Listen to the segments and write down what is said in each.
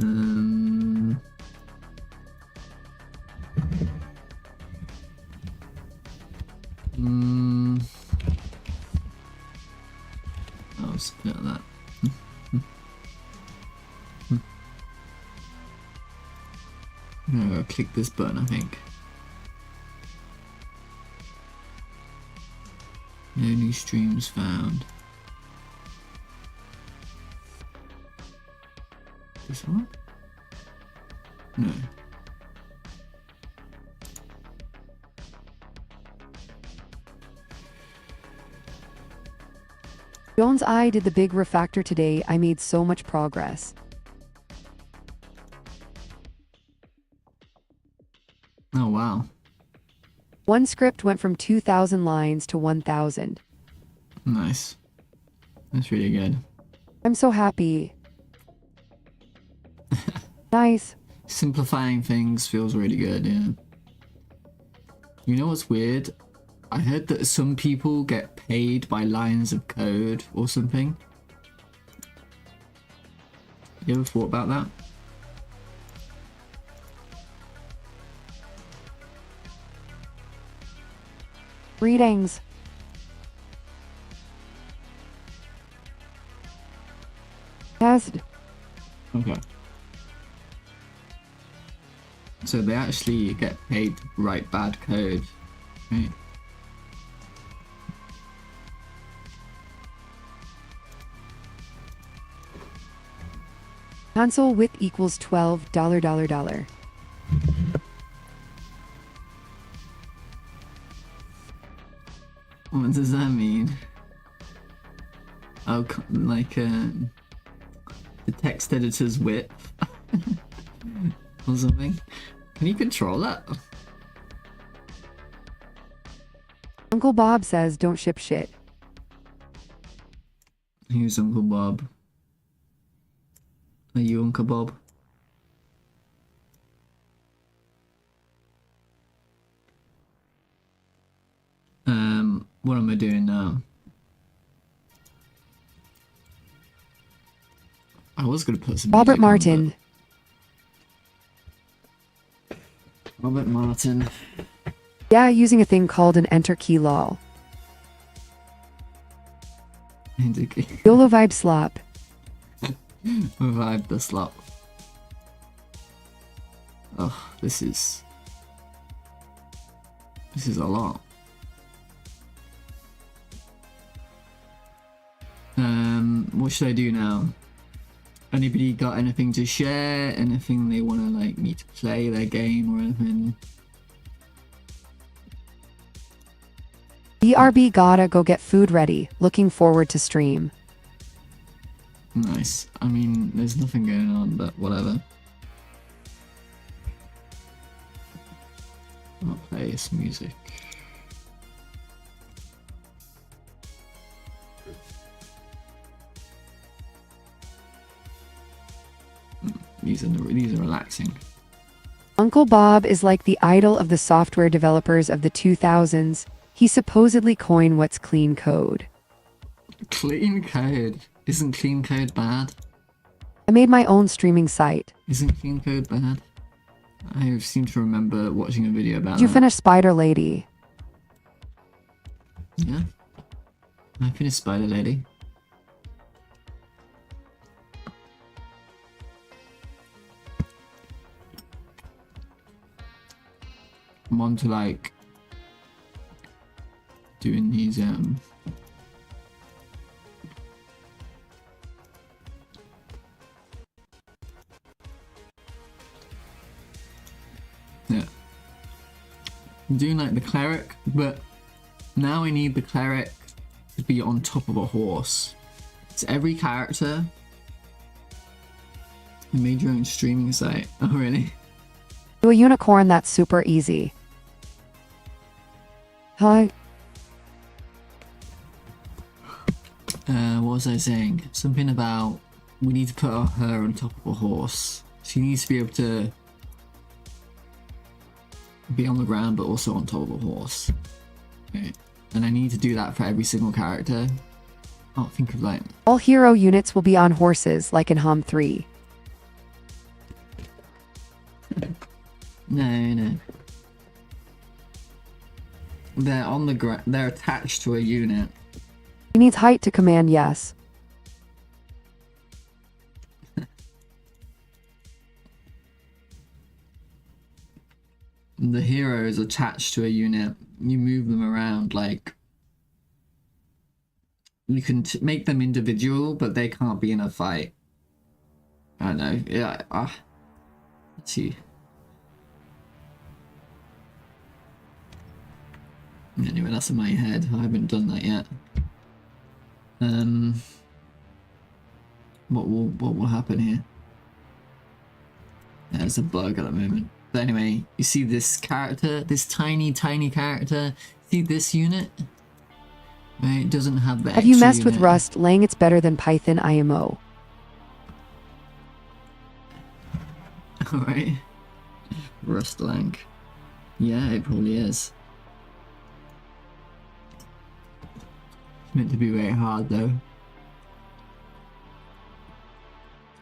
Um, mm, I'll split that. I'm gonna click this button, I think. No new streams found. This one? No. Jones, I did the big refactor today. I made so much progress. Oh wow. One script went from 2,000 lines to 1,000. Nice. That's really good. I'm so happy. Nice. Simplifying things feels really good, yeah. You know what's weird? I heard that some people get paid by lines of code or something. You ever thought about that? Greetings. Test. Okay. So they actually get paid to write bad code, right? Console width equals $12. What does that mean? Oh, like the text editor's width or something. Can you control that? Uncle Bob says don't ship shit. Who's Uncle Bob? Are you Uncle Bob? What am I doing now? I was gonna put some Robert music on, Martin. but- Robert Martin. Yeah, using a thing called an enter key lol. YOLO vibe slop. Revive the slot. Oh, this is a lot. What should I do now? Anybody got anything to share? Anything they want to like me to play their game or anything? BRB gotta go get food ready. Looking forward to stream. Nice. I mean, there's nothing going on, but whatever. I'll play some music. These are relaxing. Uncle Bob is like the idol of the software developers of the 2000s. He supposedly coined what's clean code. Clean code. Isn't clean code bad? I made my own streaming site. Isn't clean code bad? I seem to remember watching a video about Did you that. finish Spider Lady? Yeah. I finished Spider Lady. I'm on to like doing these yeah. I'm doing like the cleric, but now I need the cleric to be on top of a horse. It's every character. You made your own streaming site. Oh really? Do a unicorn, that's super easy. Hi. What was I saying? Something about we need to put her on top of a horse. She needs to be able to be on the ground but also on top of a horse. Okay. And I need to do that for every single character. I'll think of like... All hero units will be on horses like in HOM 3. No. They're on the ground. They're attached to a unit. He needs height to command yes. The hero is attached to a unit. You move them around like you can make them individual, but they can't be in a fight. I don't know. Yeah. Let's see. Anyway, that's in my head. I haven't done that yet. What will happen here? There's a bug at the moment. But anyway, you see this character, this tiny character. See this unit? Right, it doesn't have the. Have you messed with unit. Rust? Lang it's better than Python IMO. Alright. Rust Lang. Yeah, it probably is. It's meant to be very hard though.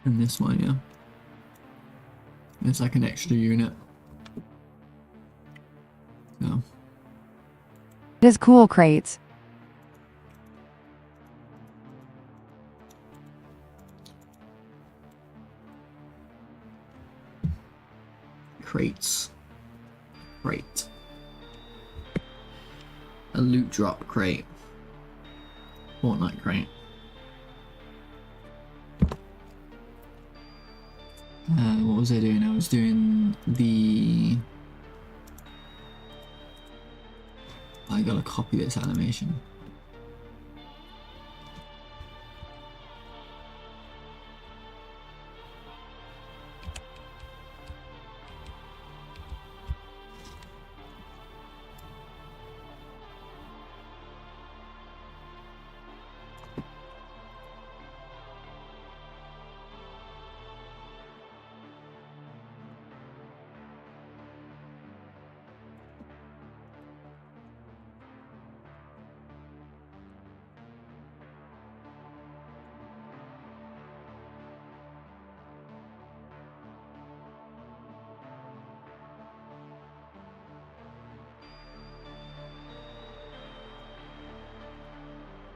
And this one, yeah. It's like an extra unit. So. It is cool, crates. Crates. Crate. A loot drop crate. Fortnite crate. What was I doing? I was doing the... I gotta copy this animation.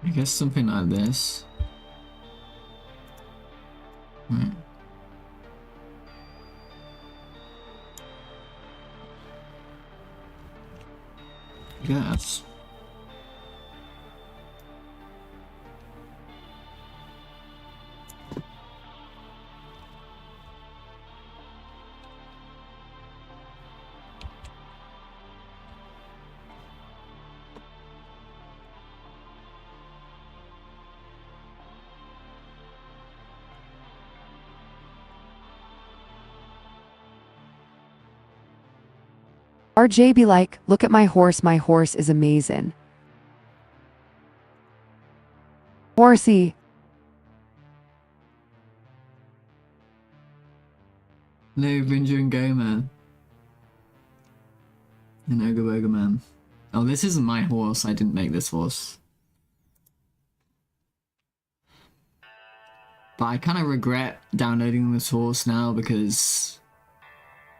I guess something like this. Right. Guess. RJ be like, look at my horse is amazing. Horsey. No, Binjo and Go Man. And Oga Boga Man. Oh, this isn't my horse. I didn't make this horse. But I kind of regret downloading this horse now because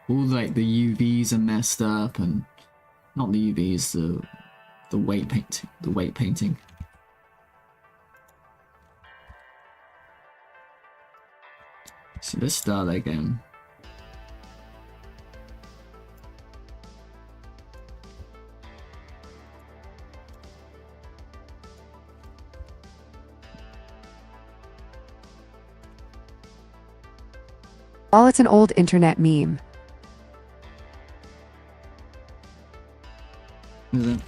all like the UVs are messed up, and not the UVs, the weight painting. So let's start again. Oh, it's an old internet meme. Is it?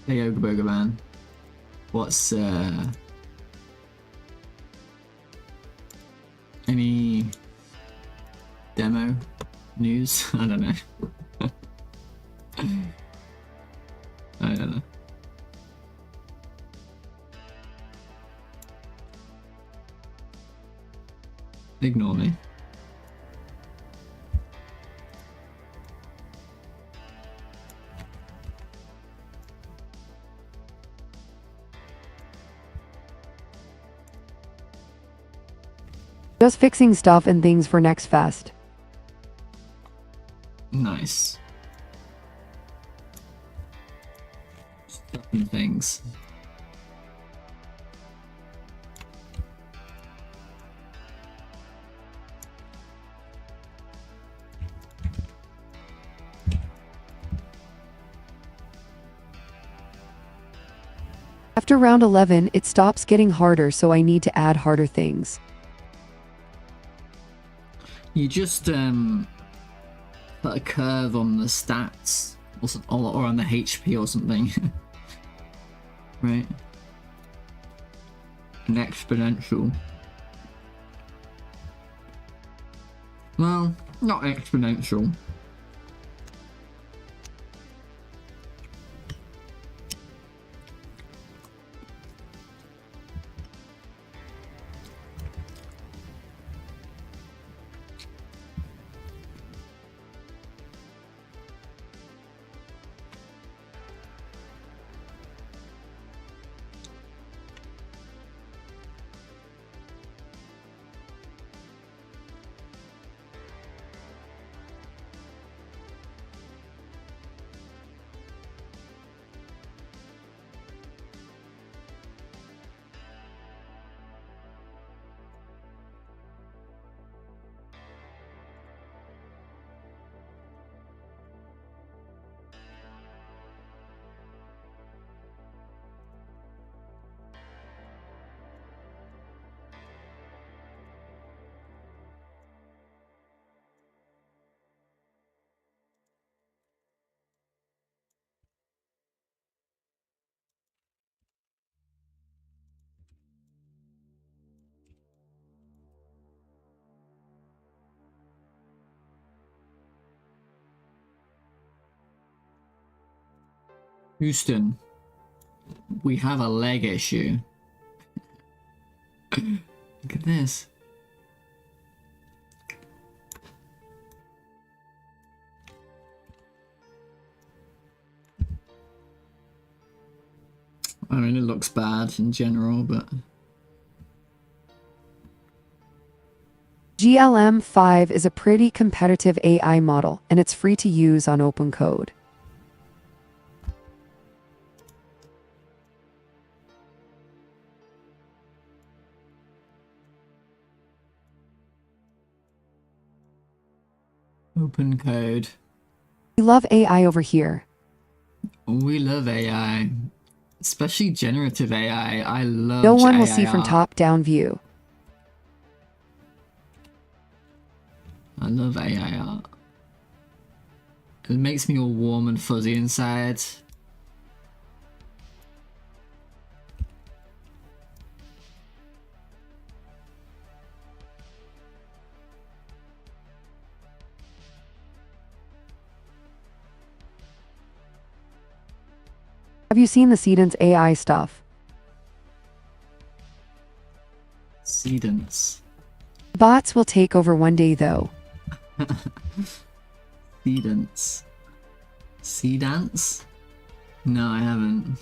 Hey, Ogre Burger Man. What's any demo news? I don't know. I don't know. Ignore me. Just fixing stuff and things for next fest. Nice. Stuff and things. After round 11, it stops getting harder, so I need to add harder things. You just put a curve on the stats or on the HP or something. Right? An exponential. Well, not exponential. Houston, we have a leg issue. Look at this. I mean, it looks bad in general, but... GLM-5 is a pretty competitive AI model, and it's free to use on OpenCode. Open code. We love AI over here. We love AI. Especially generative AI. I love No one will see AIR. from top-down view. I love AIR. It makes me all warm and fuzzy inside. Have you seen the Sedence AI stuff? Sedence. Bots will take over one day, though. Sedence. Sedance? No, I haven't.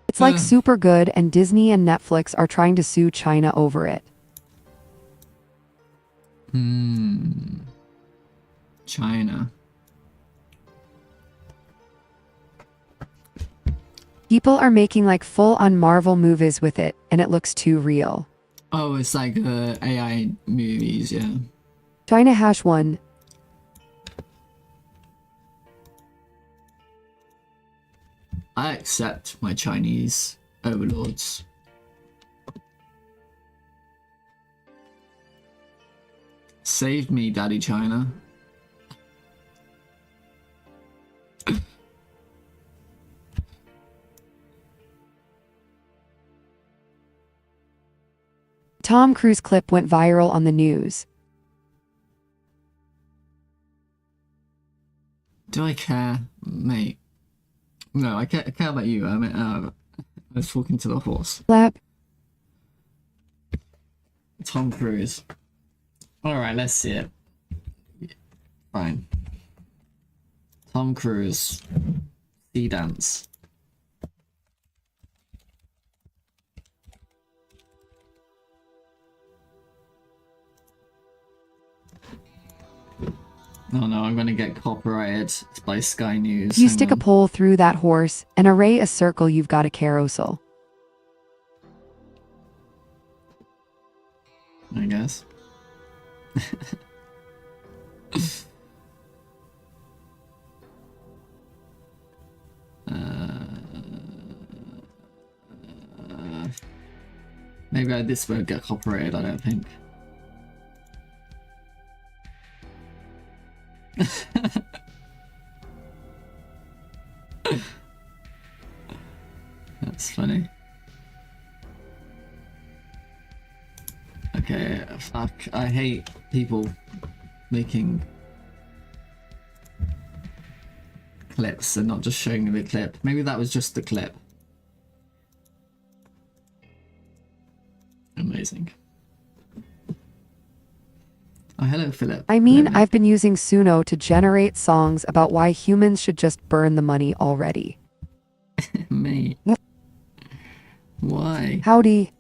It's like super good, and Disney and Netflix are trying to sue China over it. China. People are making like full-on Marvel movies with it, and it looks too real. Oh, it's like AI movies, yeah. China #1. I accept my Chinese overlords. Save me, Daddy China. Tom Cruise clip went viral on the news. Do I care, mate? No, I care about you. I mean, I was talking to the horse. Clap. Tom Cruise. Alright, let's see it. Fine. Tom Cruise. Sea dance. Oh no, I'm gonna get copyrighted by Sky News. You Hang stick a on. pole through that horse and array a circle, you've got a carousel. I guess. Maybe this won't get copyrighted, I don't think. That's funny. Okay, fuck. I hate people making clips and not just showing me the clip. Maybe that was just the clip. Amazing. Oh, hello, Philip. I mean, Hello, mate. I've been using Suno to generate songs about why humans should just burn the money already. Mate. Why? Howdy.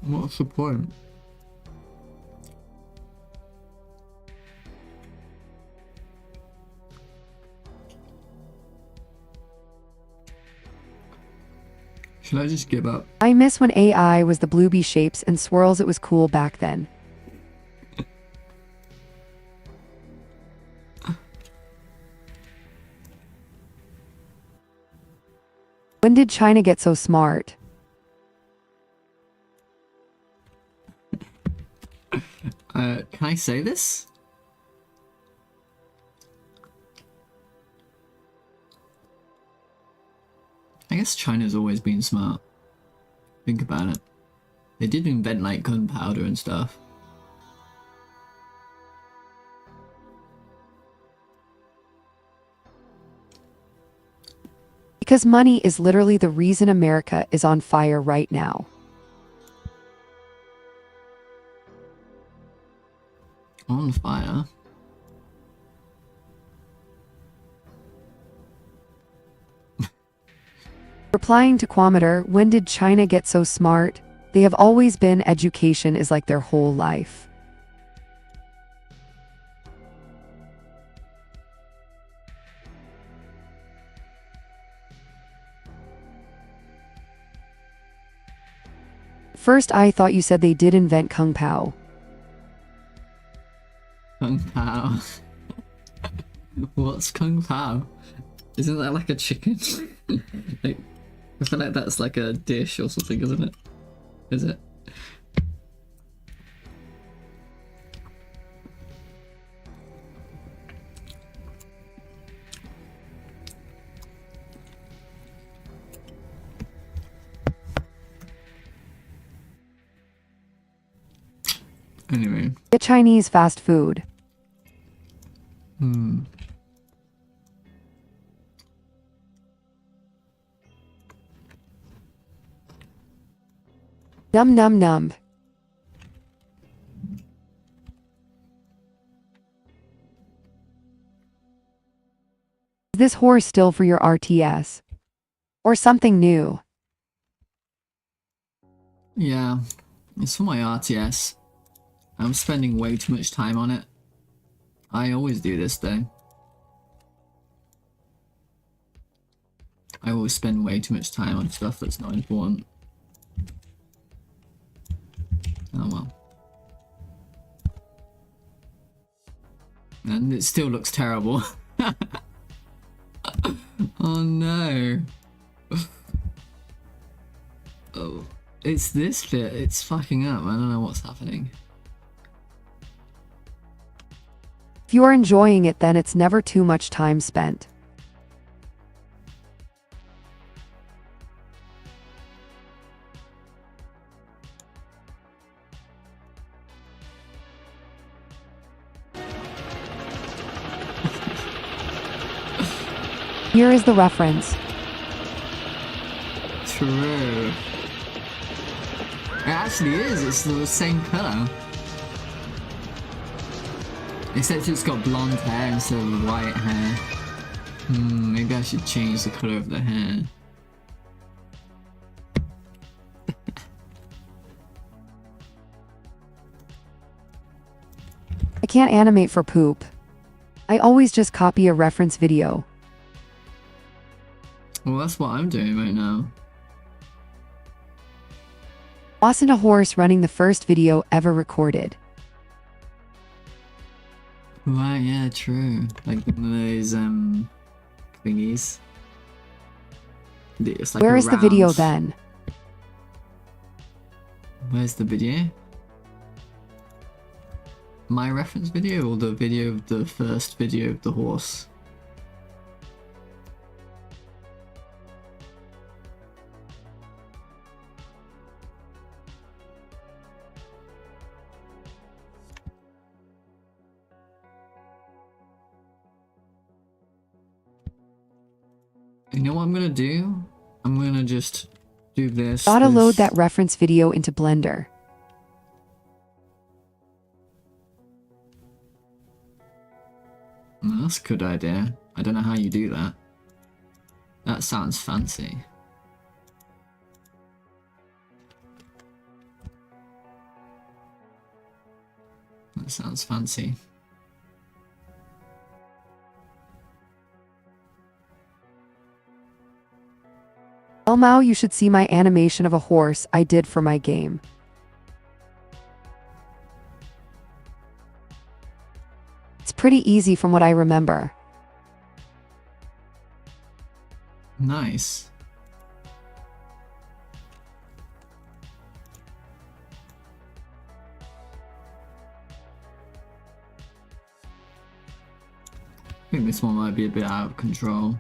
What's the point? Should I just give up? I miss when AI was the blueby shapes and swirls. It was cool back then. When did China get so smart? Can I say this? I guess China's always been smart. Think about it. They did invent like gunpowder and stuff. Because money is literally the reason America is on fire right now. On fire? Replying to Quameter, when did China get so smart? They have always been. Education is like their whole life. First, I thought you said they did invent Kung Pao. Kung Pao. What's Kung Pao? Isn't that like a chicken? Like, I feel like that's like a dish or something, isn't it? Is it? Anyway. Get Chinese fast food. Hmm. Num num num. Is this horse still for your RTS? Or something new? Yeah, it's for my RTS. I'm spending way too much time on it. I always do this though. I always spend way too much time on stuff that's not important. Oh well. And it still looks terrible. Oh no. Oh, it's this bit. It's fucking up. I don't know what's happening. If you are enjoying it, then it's never too much time spent. Here is the reference. True. It actually is. It's the same color. Except it's got blonde hair instead of white hair. Maybe I should change the color of the hair. I can't animate for poop. I always just copy a reference video. Well, that's what I'm doing right now. Wasn't a horse running the first video ever recorded? Right, yeah, true. Like one of those thingies. It's like Where is the video round- then? Where's the video? My reference video or the video of the first video of the horse? You know what I'm gonna do? I'm gonna just do this. Gotta load this- that reference video into Blender. That's a good idea. I don't know how you do that. That sounds fancy. That sounds fancy. Elmao, you should see my animation of a horse I did for my game. It's pretty easy from what I remember. Nice. I think this one might be a bit out of control.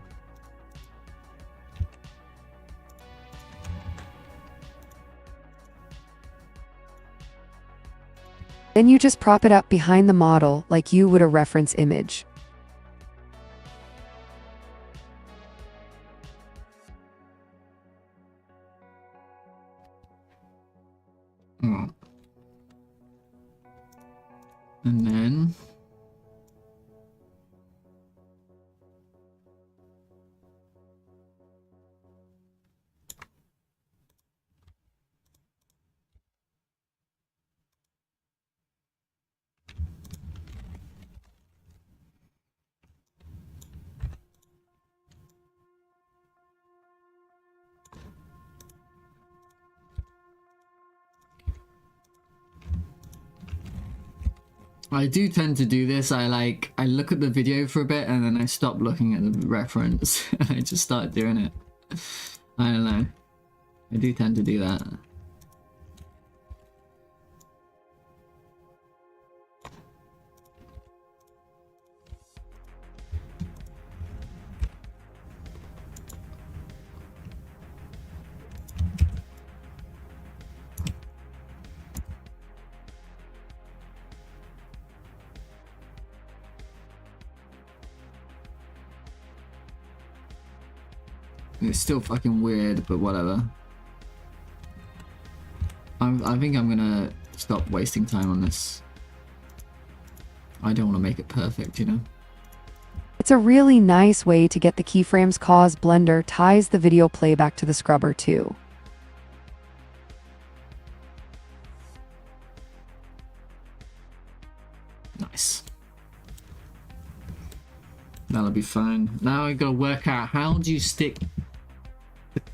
Then you just prop it up behind the model like you would a reference image. Oh. And then... I do tend to do this. I look at the video for a bit and then I stop looking at the reference and I just start doing it. I don't know. I do tend to do that. It's still fucking weird, but whatever. I think I'm gonna stop wasting time on this. I don't want to make it perfect, you know? It's a really nice way to get the keyframes cause Blender ties the video playback to the scrubber too. Nice. That'll be fine. Now I gotta work out how do you stick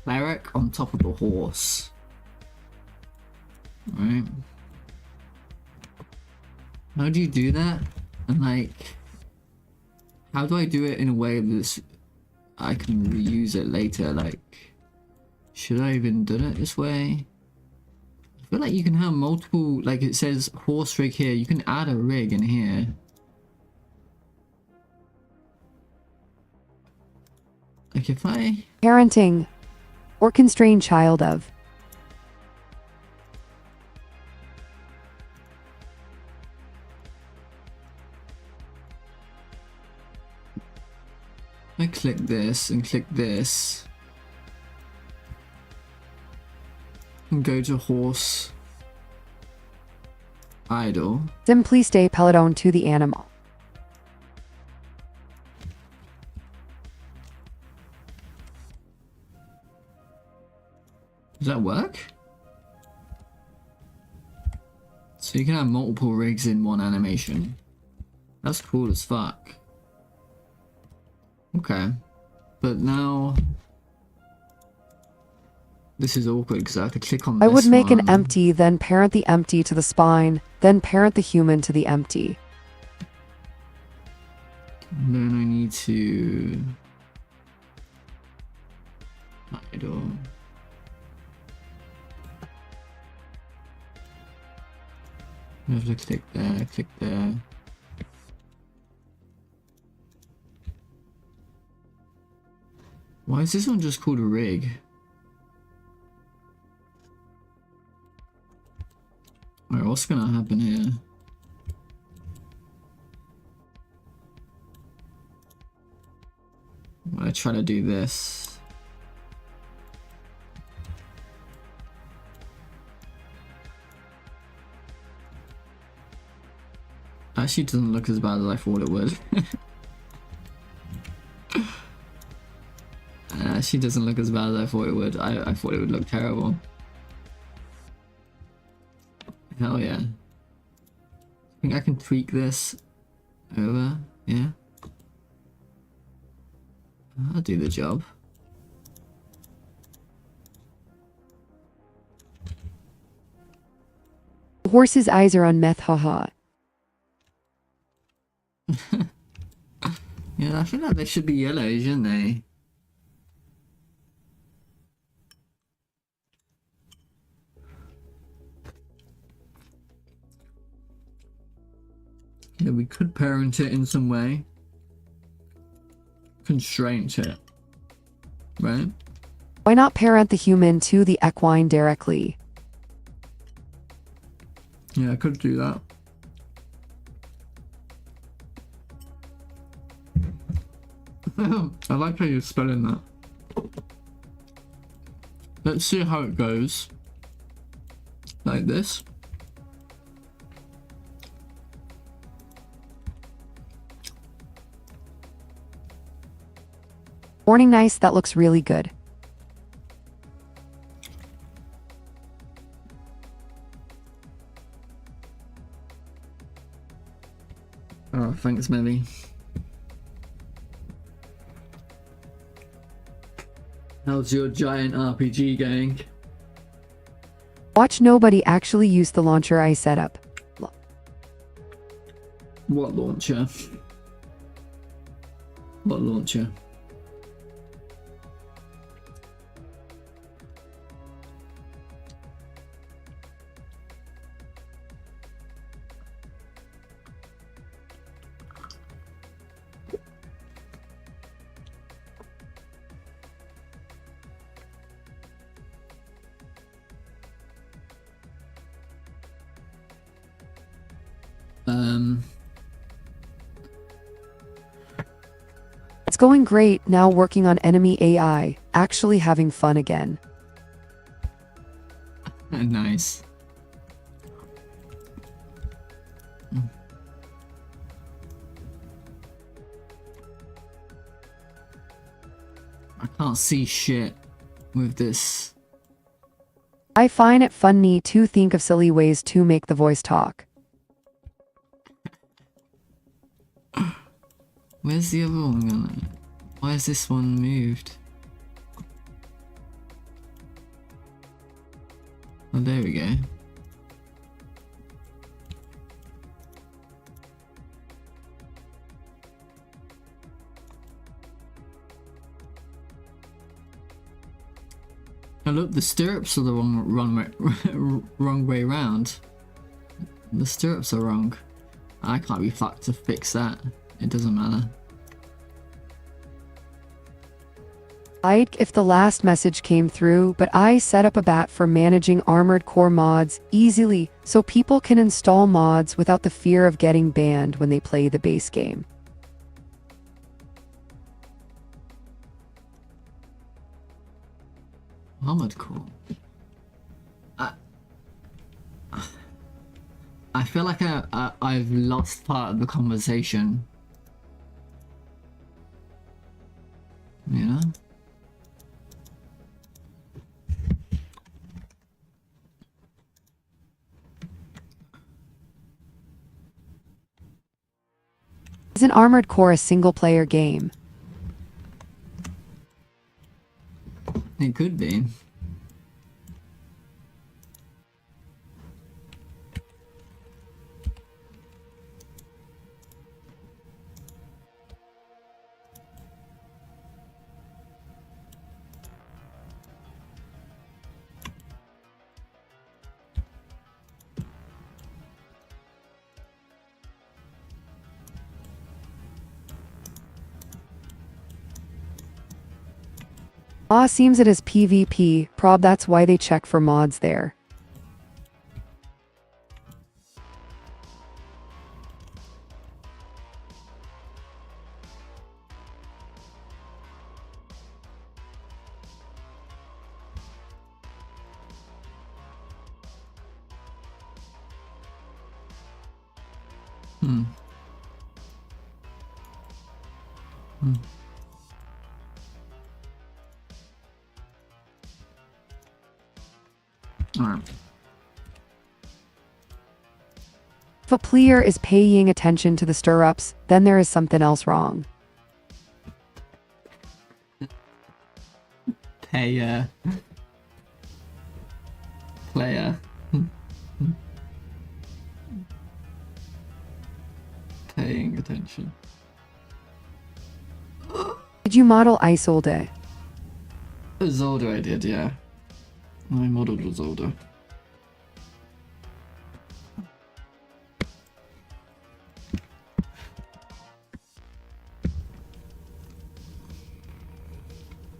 cleric on top of the horse. Right? How do you do that? And like, how do I do it in a way that I can reuse it later? Like, should I even done it this way? I feel like you can have multiple, like it says horse rig here, you can add a rig in here. Like if I... Parenting or constrained child of. I click this and click this and go to horse idle. Simply stay peloton to the animal. Does that work? So you can have multiple rigs in one animation. That's cool as fuck. Okay. But now... This is awkward because I have to click on this I would make an one. empty, then parent the empty to the spine, then parent the human to the empty. And then I need to... idle. I have to click there, click there. Why is this one just called a rig? Alright, what's gonna happen here? I'm gonna try to do this. Actually doesn't look as bad as I thought it would. Actually doesn't look as bad as I thought it would. I thought it would look terrible. Hell yeah. I think I can tweak this over, yeah. I'll do the job. The horse's eyes are on meth, haha. Yeah, I feel like they should be yellow, shouldn't they? Yeah, we could parent it in some way. Constraint it. Right? Why not parent the human to the equine directly? Yeah, I could do that. I like how you're spelling that. Let's see how it goes. Like this. Morning nice, that looks really good. Oh, thanks, Melly. How's your giant RPG going? Watch nobody actually use the launcher I set up. What launcher? What launcher? It's going great, now working on enemy AI, actually having fun again. Nice. I can't see shit with this. I find it funny to think of silly ways to make the voice talk. Where's the other one gonna? Why is this one moved? Oh, there we go. Oh look, the stirrups are the wrong way round. The stirrups are wrong. I can't be fucked to fix that. It doesn't matter. Like if the last message came through, but I set up a bat for managing Armored Core mods easily so people can install mods without the fear of getting banned when they play the base game. Armored Core. I feel like I've lost part of the conversation. You know? Is an Armored Core a single-player game? It could be. Seems it is PvP, prob that's why they check for mods there. Alright. If a player is paying attention to the stirrups, then there is something else wrong. Player. Paying attention. Did you model Isolde? Zolder I did, yeah. I modeled Zolder.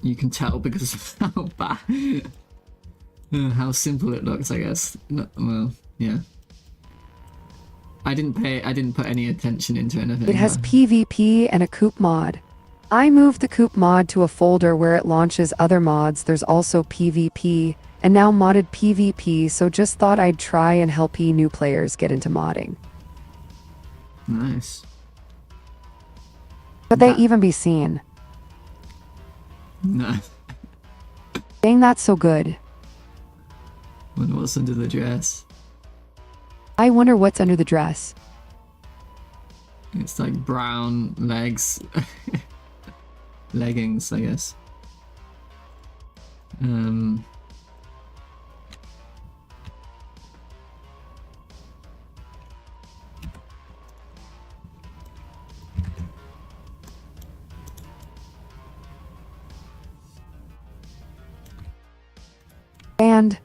You can tell because of how bad, how simple it looks, I guess. No, well, yeah. I didn't put any attention into anything. It has PvP and a coop mod. I moved the coop mod to a folder where it launches other mods. There's also PvP, and now modded PvP, so just thought I'd try and help new players get into modding. Nice. Could they even be seen? No. Dang, that's so good. Wonder what's under the dress. I wonder what's under the dress. It's like brown legs. Leggings, I guess. And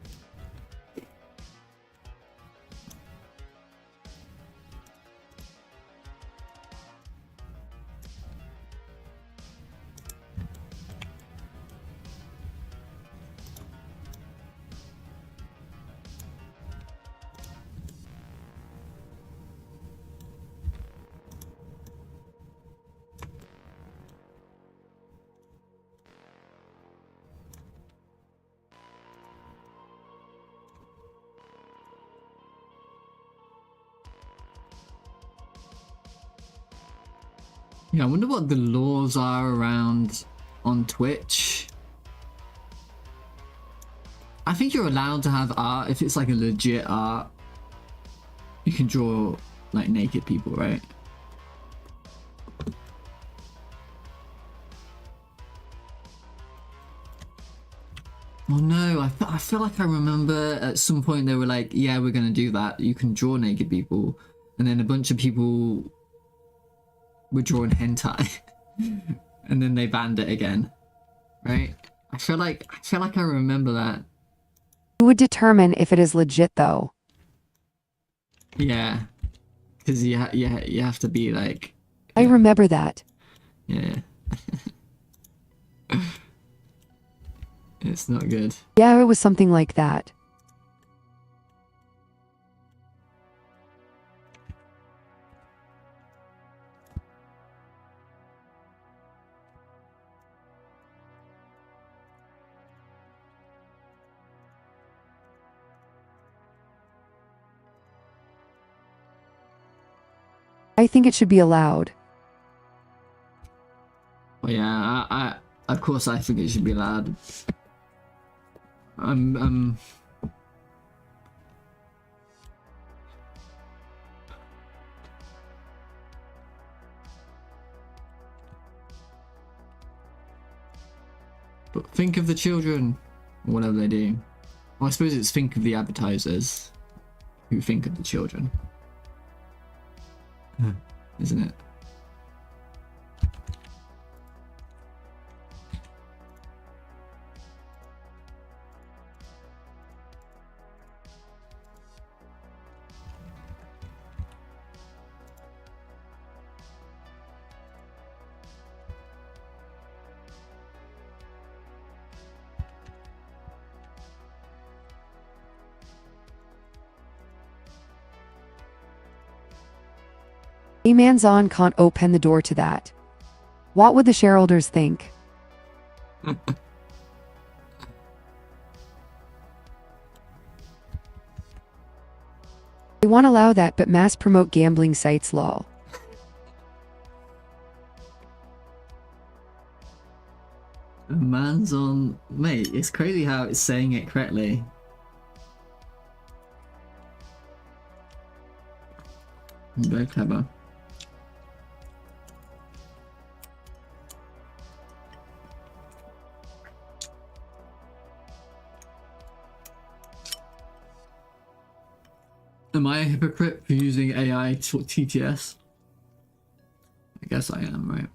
yeah, I wonder what the laws are around on Twitch. I think you're allowed to have art if it's like a legit art. You can draw like naked people, right? Oh no, I feel like I remember at some point they were like, yeah, we're gonna do that. You can draw naked people. And then a bunch of people were drawing hentai. And then they banned it again. Right? I feel like I remember that. Who would determine if it is legit though? Yeah. Because you have to be like, I remember that. yeah. It's not good. Yeah, it was something like that. I think it should be allowed. Well, yeah, I of course I think it should be allowed. But think of the children, or whatever they do. Well, I suppose it's think of the advertisers who think of the children. Isn't it? A Manzon can't open the door to that. What would the shareholders think? They won't allow that but mass promote gambling sites lol. A man's on... Mate, it's crazy how it's saying it correctly. Very clever. Am I a hypocrite for using AI TTS? I guess I am, right?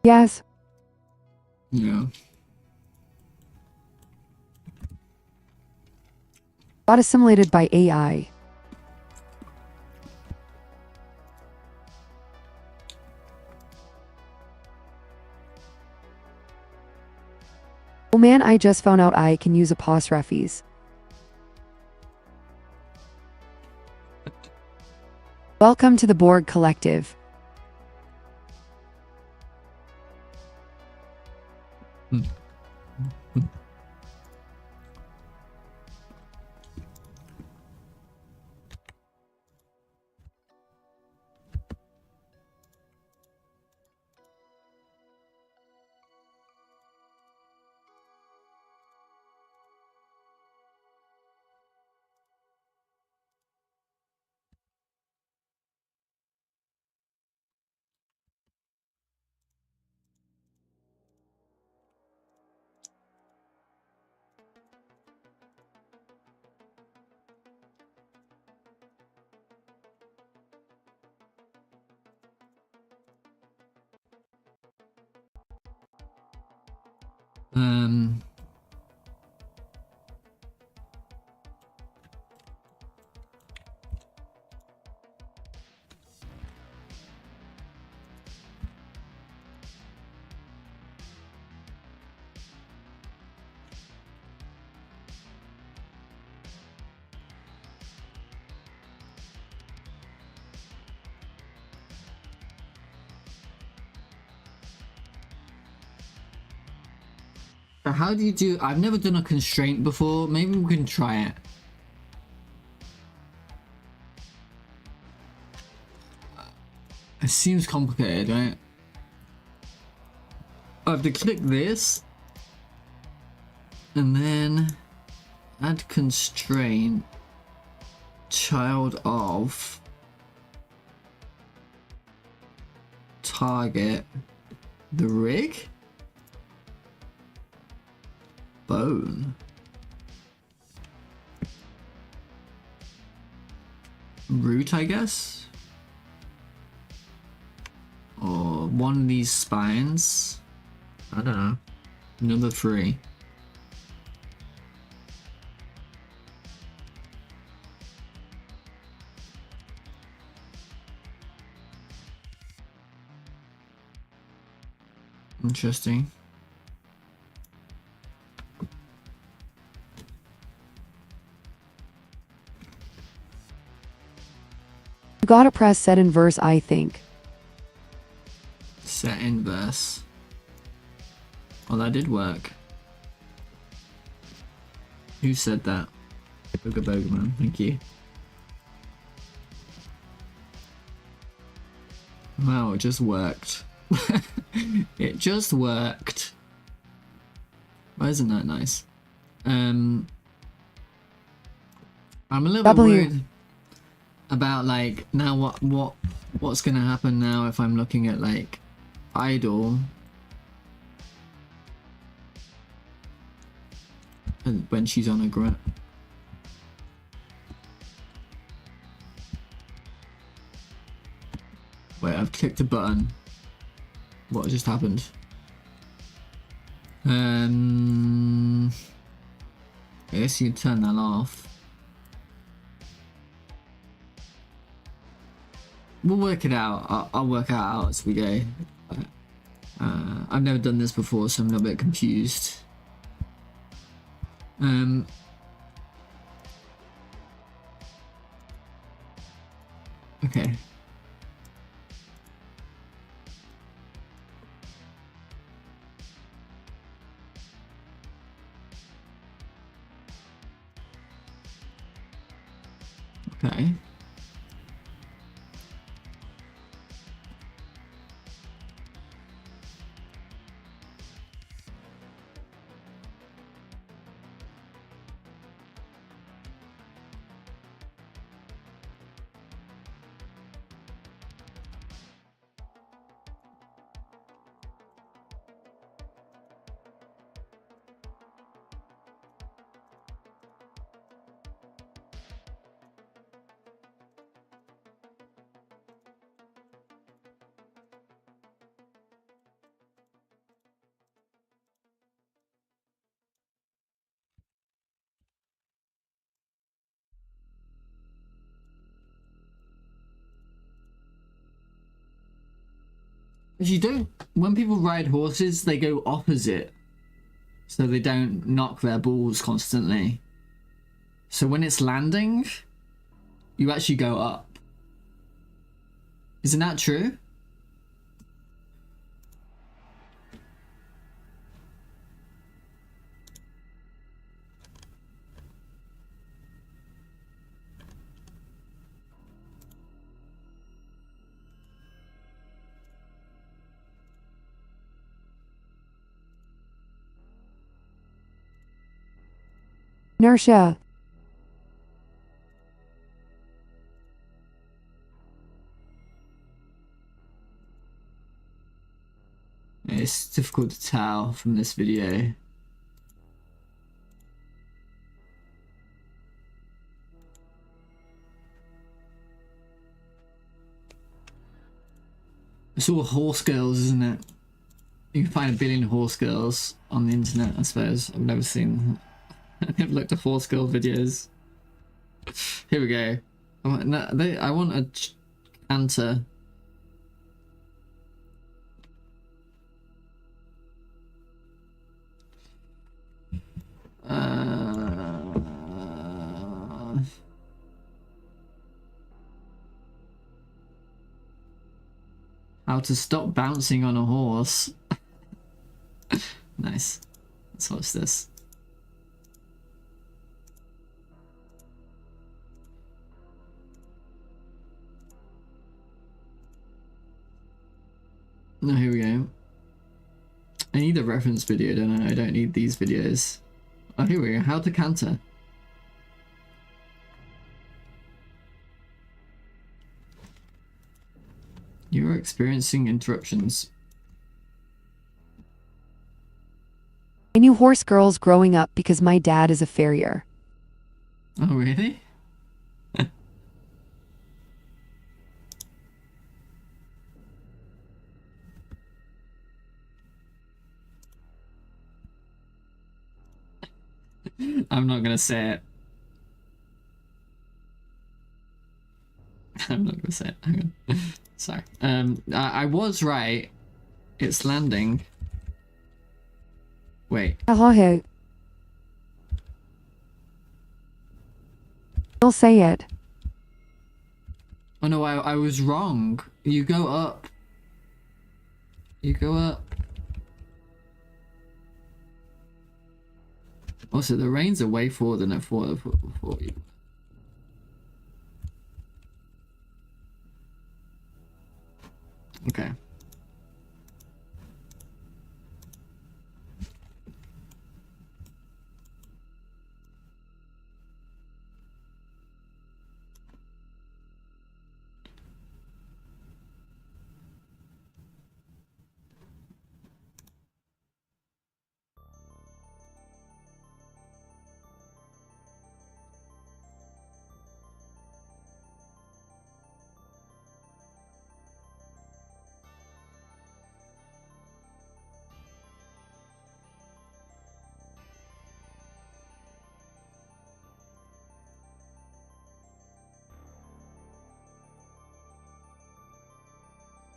Yes. Yeah. Got assimilated by AI. Oh man, I just found out I can use apostrophes. Welcome to the Borg Collective. Um... How do you do... I've never done a constraint before. Maybe we can try it. It seems complicated, right? I have to click this. And then... Add constraint. Child of. Target. The rig? Bone. Root, I guess? Or one of these spines? I don't know. Another 3. Interesting. You gotta press set inverse, I think. Set inverse. Oh, that did work. Who said that? Booga Boga Man, thank you. Wow, it just worked. It just worked. Why isn't that nice? I'm a little bit worried about like now what's gonna happen now if I'm looking at like idle and when she's on a grunt. Wait, I've clicked a button. What just happened? I guess you can turn that off. We'll work it out. I'll work it out as we go. I've never done this before, so I'm a little bit confused. Okay. Okay. If you don't, when people ride horses, they go opposite, so they don't knock their balls constantly. So when it's landing, you actually go up. Isn't that true? Inertia. It's difficult to tell from this video. It's all horse girls, isn't it? You can find 1 billion horse girls on the internet, I suppose. I've never seen... I've never looked at horse girl videos. Here we go. I want a canter. How to stop bouncing on a horse. Nice. Let's watch this. No, here we go. I need a reference video, don't I? I don't need these videos. Oh, here we go. How to canter. You're experiencing interruptions. I knew horse girls growing up because my dad is a farrier. Oh, really? I'm not gonna say it. I'm not gonna say it. Hang on. Sorry. I was right. It's landing. Wait. Ahohe. You'll say it. Oh no, I was wrong. You go up. You go up. Also, the rains are way forward than I thought before you. Okay.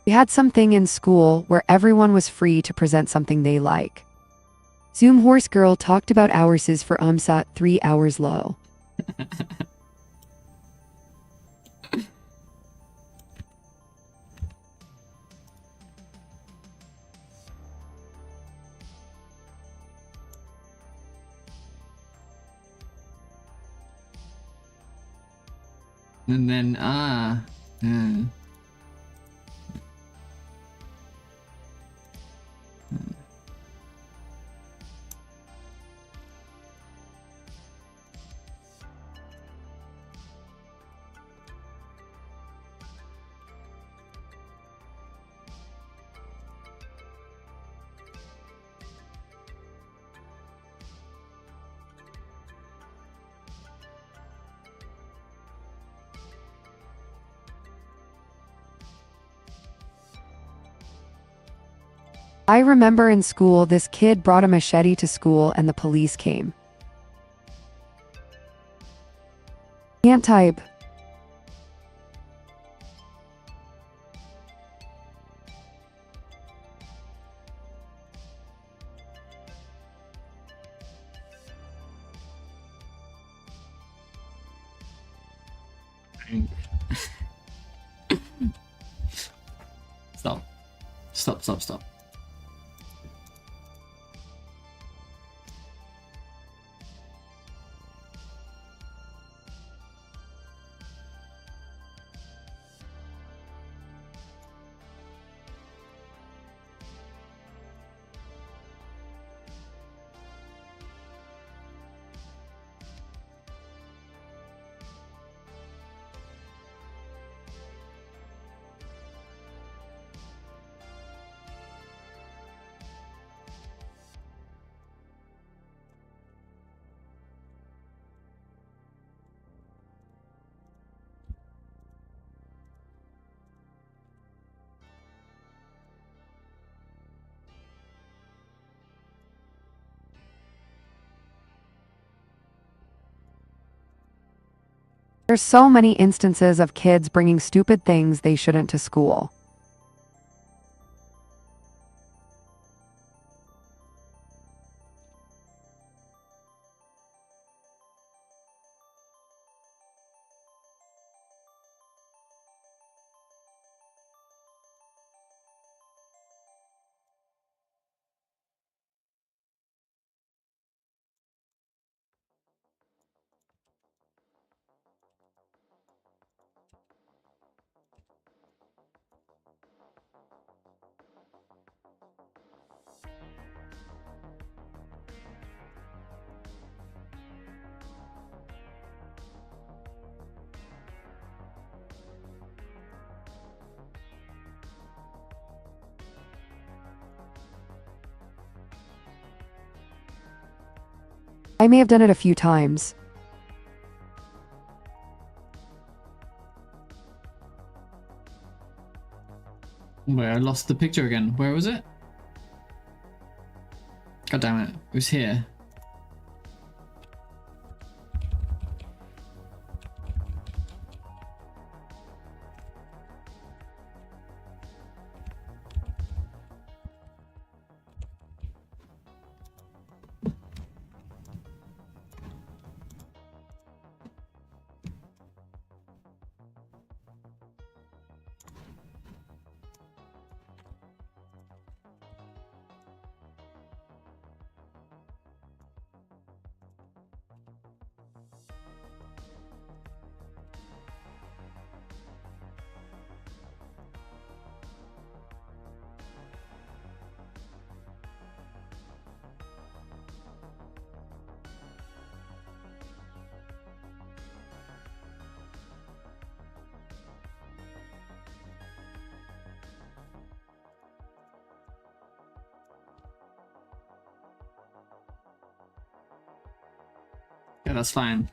We had something in school where everyone was free to present something they like. Zoom horse girl talked about hours for UMSAT 3 hours low. And then yeah. I remember in school this kid brought a machete to school and the police came. Can't type. Stop. Stop, stop, stop. There's so many instances of kids bringing stupid things they shouldn't to school. I may have done it a few times. Wait, I lost the picture again. Where was it? God damn it. It was here. Yeah, that's fine.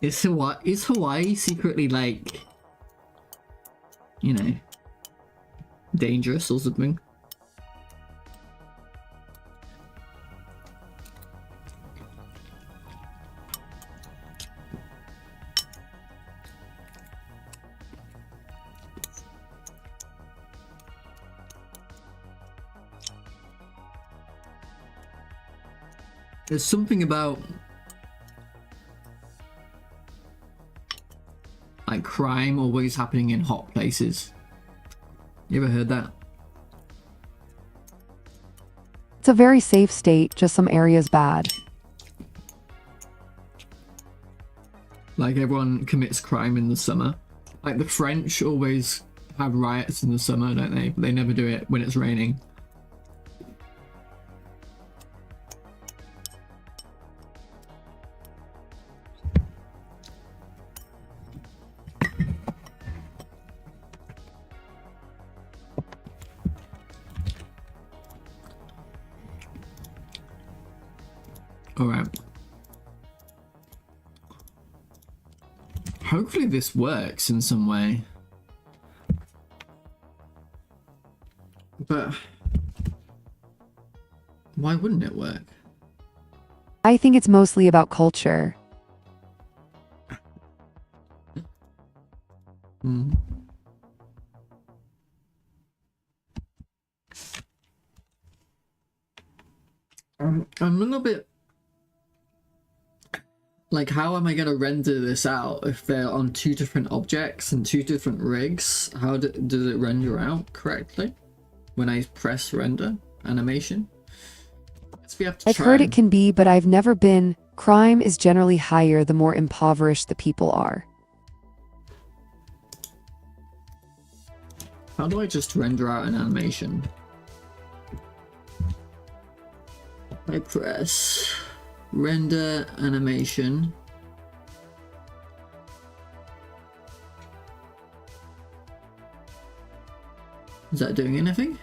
Is Hawaii secretly like, you know, dangerous or something? There's something about like crime always happening in hot places. You ever heard that? It's a very safe state, just some areas bad. Like everyone commits crime in the summer. Like the French always have riots in the summer, don't they? But they never do it when it's raining. Alright. Hopefully this works in some way. But why wouldn't it work? I think it's mostly about culture. Hmm. I'm a little bit like, how am I going to render this out if they're on two different objects and two different rigs? How does it render out correctly when I press render animation? Guess we have to I've try. heard it can be, but I've never been. Crime is generally higher the more impoverished the people are. How do I just render out an animation? I press render animation. Is that doing anything?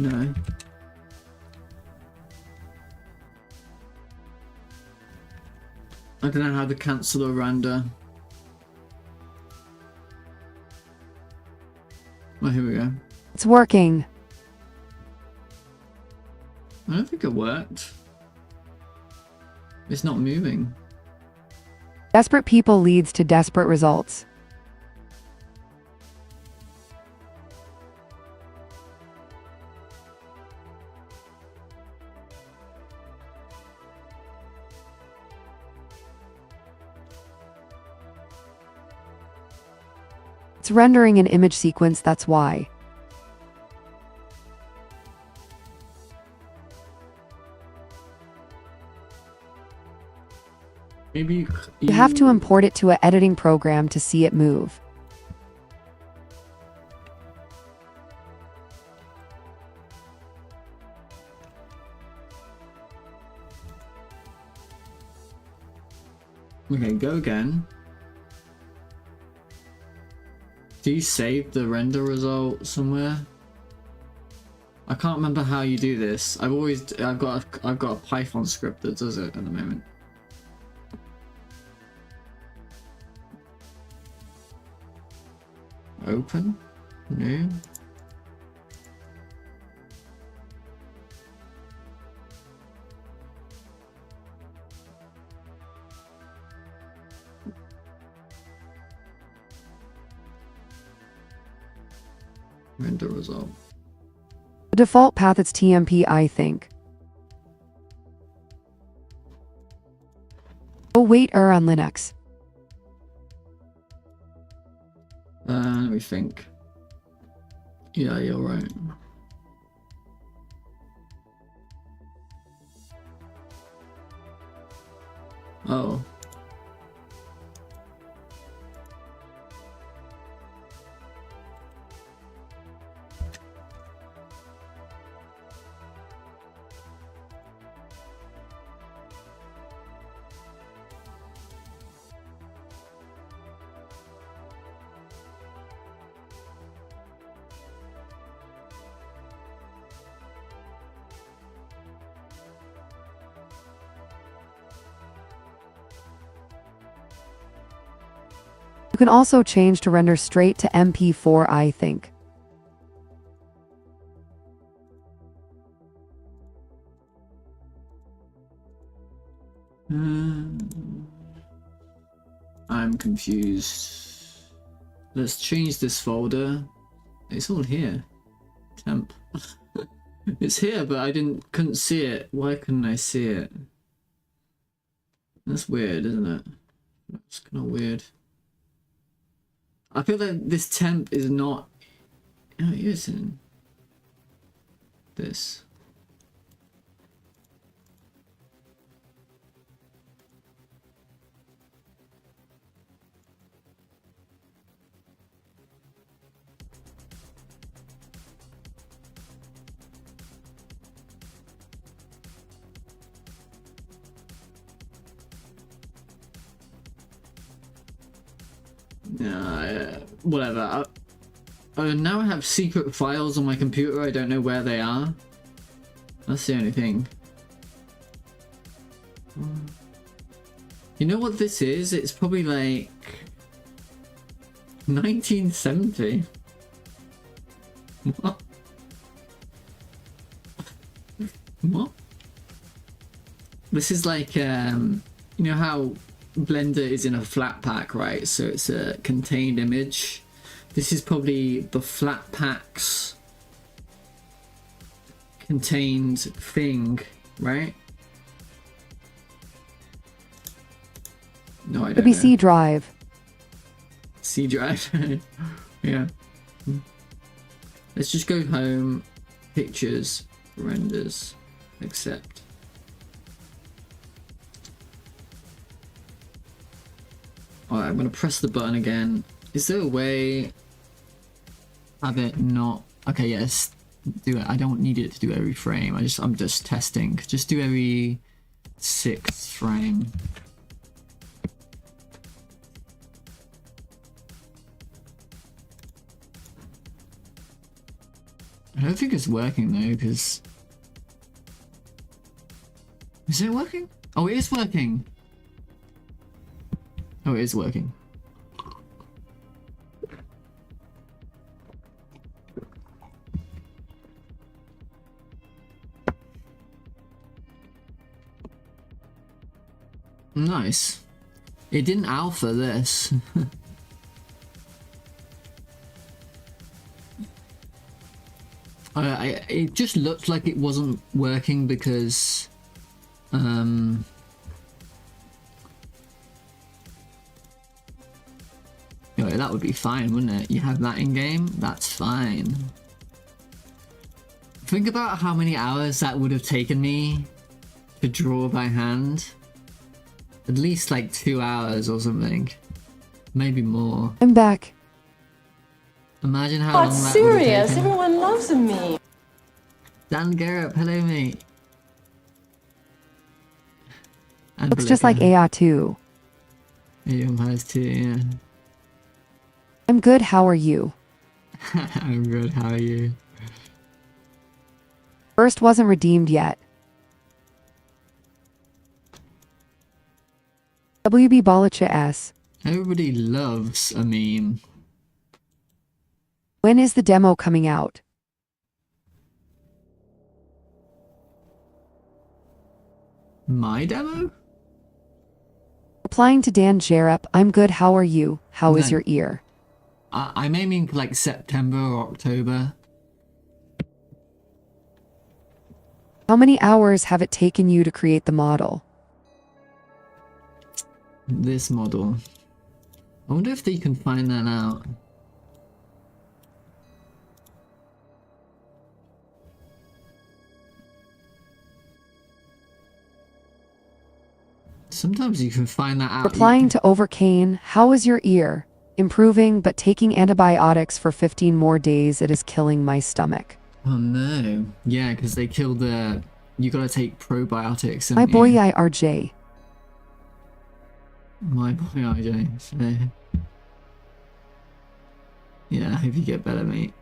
No. I don't know how to cancel a render. Oh, here we go. It's working. I don't think it worked. It's not moving. Desperate people leads to desperate results. It's rendering an image sequence, that's why. Maybe You have to import it to an editing program to see it move. Okay, go again. Do you save the render result somewhere? I can't remember how you do this. I've got a Python script that does it at the moment. Open, new. Render result. The default path is TMP, I think. Oh wait, on Linux. Let me think. Yeah, you're right. Oh. You can also change to render straight to MP4, I think. I'm confused. Let's change this folder. It's all here. Temp. It's here, but I couldn't see it. Why couldn't I see it? That's weird, isn't it? That's kind of weird. I feel like this temp is not. Oh, it is in this. Whatever. Now I have secret files on my computer. I don't know where they are. That's the only thing. You know what this is? It's probably like 1970. What? What? This is like you know how Blender is in a flat pack, right? So it's a contained image. This is probably the flat pack's contained thing, right? No, I don't Could be know. C drive. C drive. Yeah. Let's just go home, pictures, renders, accept. Alright, I'm gonna press the button again. Is there a way have it not? Okay, yes, do it. I don't need it to do every frame. I'm just testing. Just do every 6th frame. I don't think it's working though, because is it working? Oh, it is working. Oh, it is working. Nice. It didn't alpha this. It just looked like it wasn't working because you know, that would be fine, wouldn't it? You have that in game, that's fine. Think about how many hours that would have taken me to draw by hand. At least like 2 hours or something. Maybe more. I'm back. Imagine how Oh, long it's that would have serious. taken. Everyone loves me. Dan Garrett, hello mate. And Looks just like Blika. AI2. Vampires too, yeah. I'm good, how are you? I'm good, how are you? First wasn't redeemed yet. WB Balacha S. Everybody loves a meme. When is the demo coming out? My demo? Replying to Dan Jerup, I'm good, how are you? How is No. your ear? I'm aiming for like September or October. How many hours have it taken you to create the model? This model. I wonder if they can find that out. Sometimes you can find that out. Replying to Overcane, how is your ear? Improving, but taking antibiotics for 15 more days, it is killing my stomach. Oh no. Yeah, because they kill the... You gotta take probiotics. My haven't boy you? IRJ. My boy RJ. So... Yeah, I hope you get better, mate.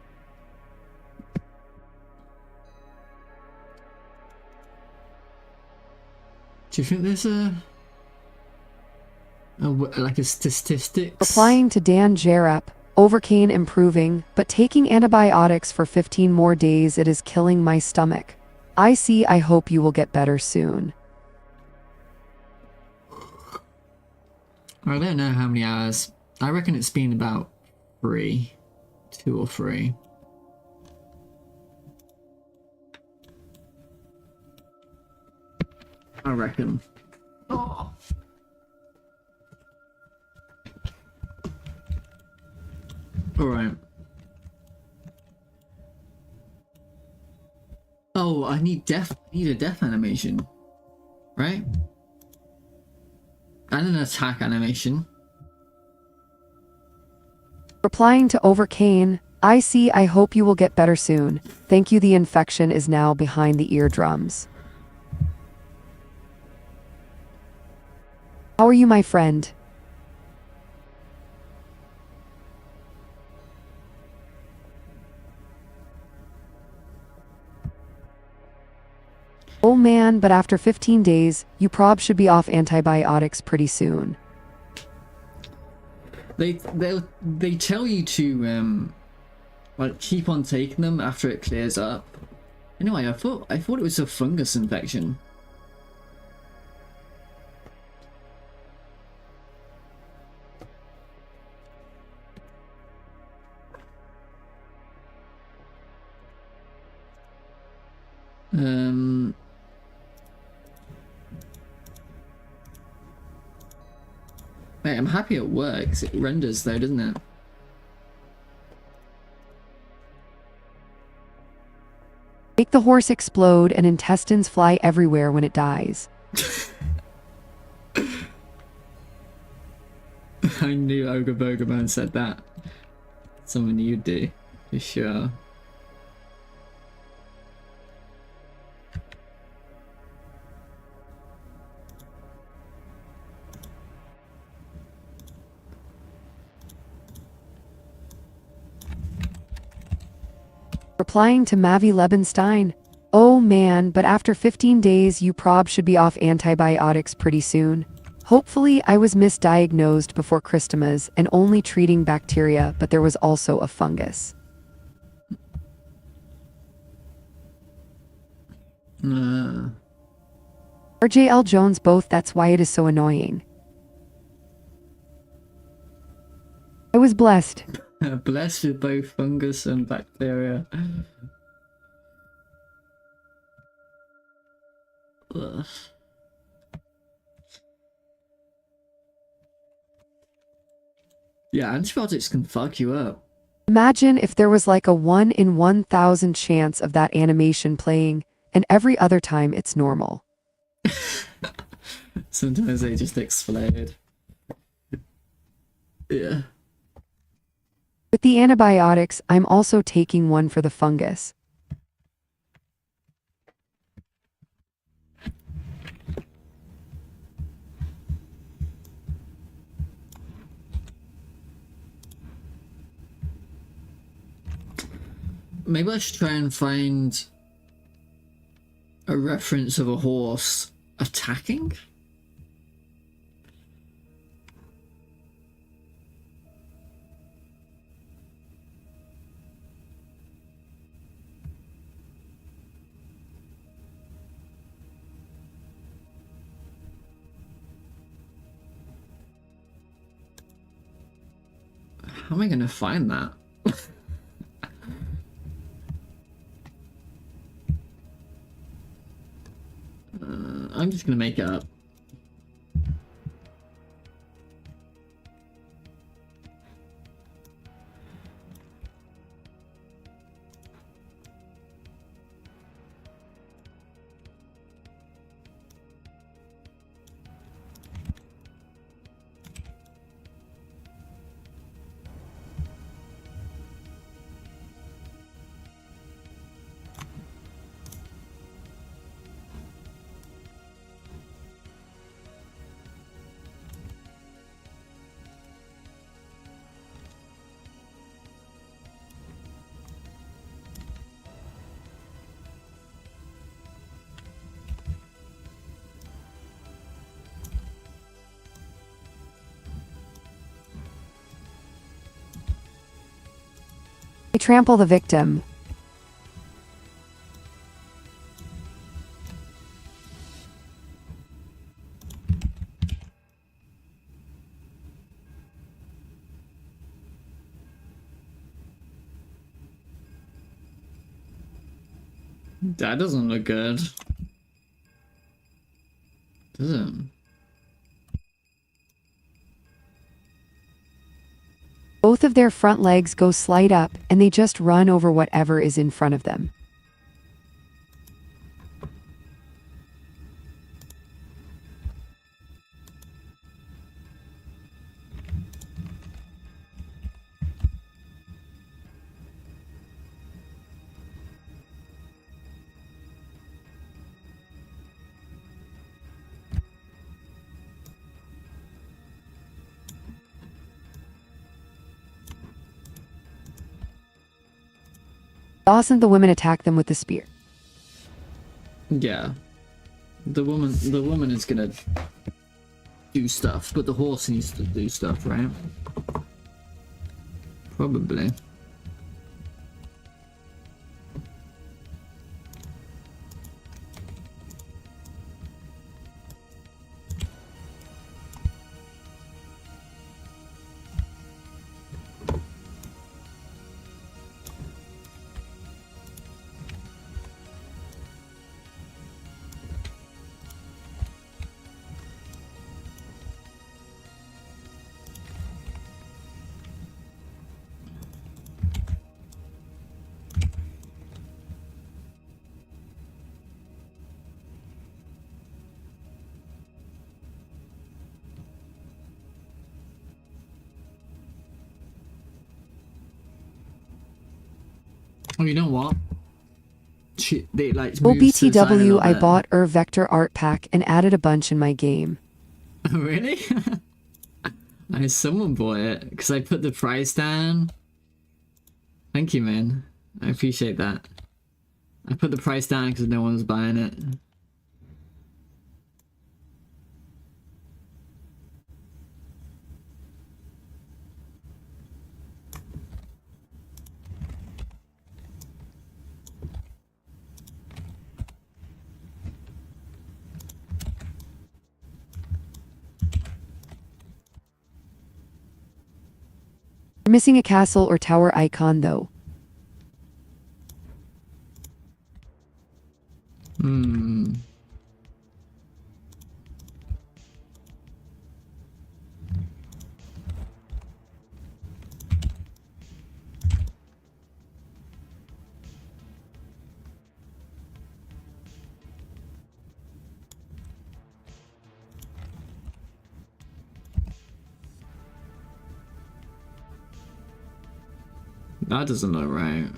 Do you think there's like a statistics? Replying to Dan Jerup, Overcane improving, but taking antibiotics for 15 more days, it is killing my stomach. I see, I hope you will get better soon. I don't know how many hours. I reckon it's been about 3. 2 or 3. I reckon. Oh. Alright. Oh, I need a death animation. Right? And an attack animation. Replying to Overcane, I see, I hope you will get better soon. Thank you, the infection is now behind the eardrums. How are you, my friend? Oh man, but after 15 days, you prob should be off antibiotics pretty soon. They tell you to like keep on taking them after it clears up. Anyway, I thought it was a fungus infection. Mate, I'm happy it works. It renders though, doesn't it? Make the horse explode and intestines fly everywhere when it dies. I knew Ogre Burger Man said that. Something you'd do, for sure. Replying to Mavi Lebenstein, oh man, but after 15 days you prob should be off antibiotics pretty soon. Hopefully I was misdiagnosed before Christmas and only treating bacteria, but there was also a fungus. RJL Jones both, that's why it is so annoying. I was blessed. Blessed with both fungus and bacteria. Ugh. Yeah, antibiotics can fuck you up. Imagine if there was like a 1 in 1,000 chance of that animation playing, and every other time it's normal. Sometimes they just explode. Yeah. With the antibiotics, I'm also taking one for the fungus. Maybe I should try and find a reference of a horse attacking? How am I gonna find that? I'm just gonna make it up. They trample the victim. That doesn't look good. Does it? Both of their front legs go slight up, and they just run over whatever is in front of them. Dawson, the women attack them with the spear. Yeah. The woman is gonna do stuff, but the horse needs to do stuff, right? Probably. Oh, you know what? They like moved to the side a OBTW, little I bit. bought Vector art pack and added a bunch in my game. Really? Someone bought it because I put the price down. Thank you, man. I appreciate that. I put the price down because no one was buying it. You're missing a castle or tower icon, though. Hmm. That doesn't look right.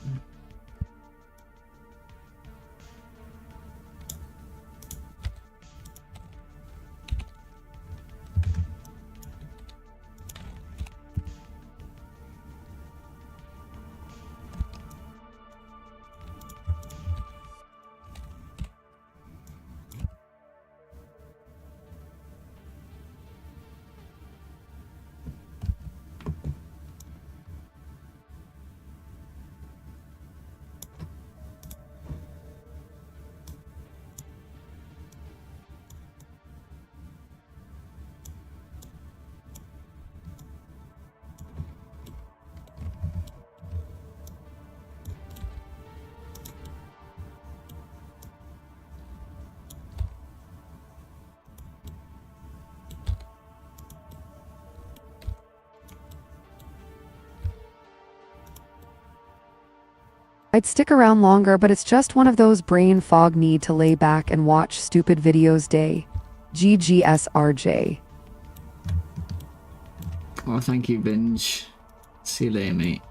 I'd stick around longer, but it's just one of those brain fog need to lay back and watch stupid videos day. GGSRJ. Oh, thank you, Binge. See you later, mate.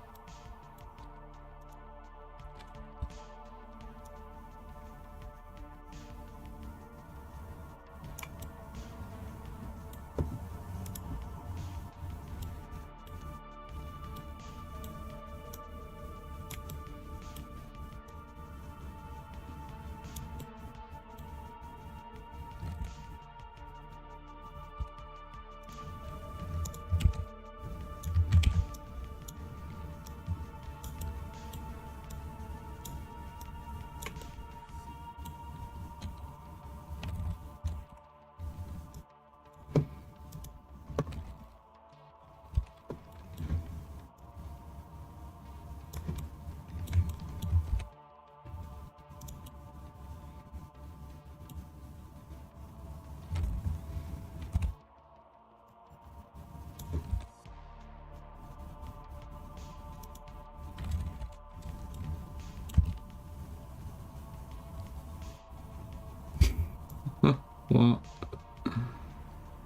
What?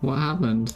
What happened?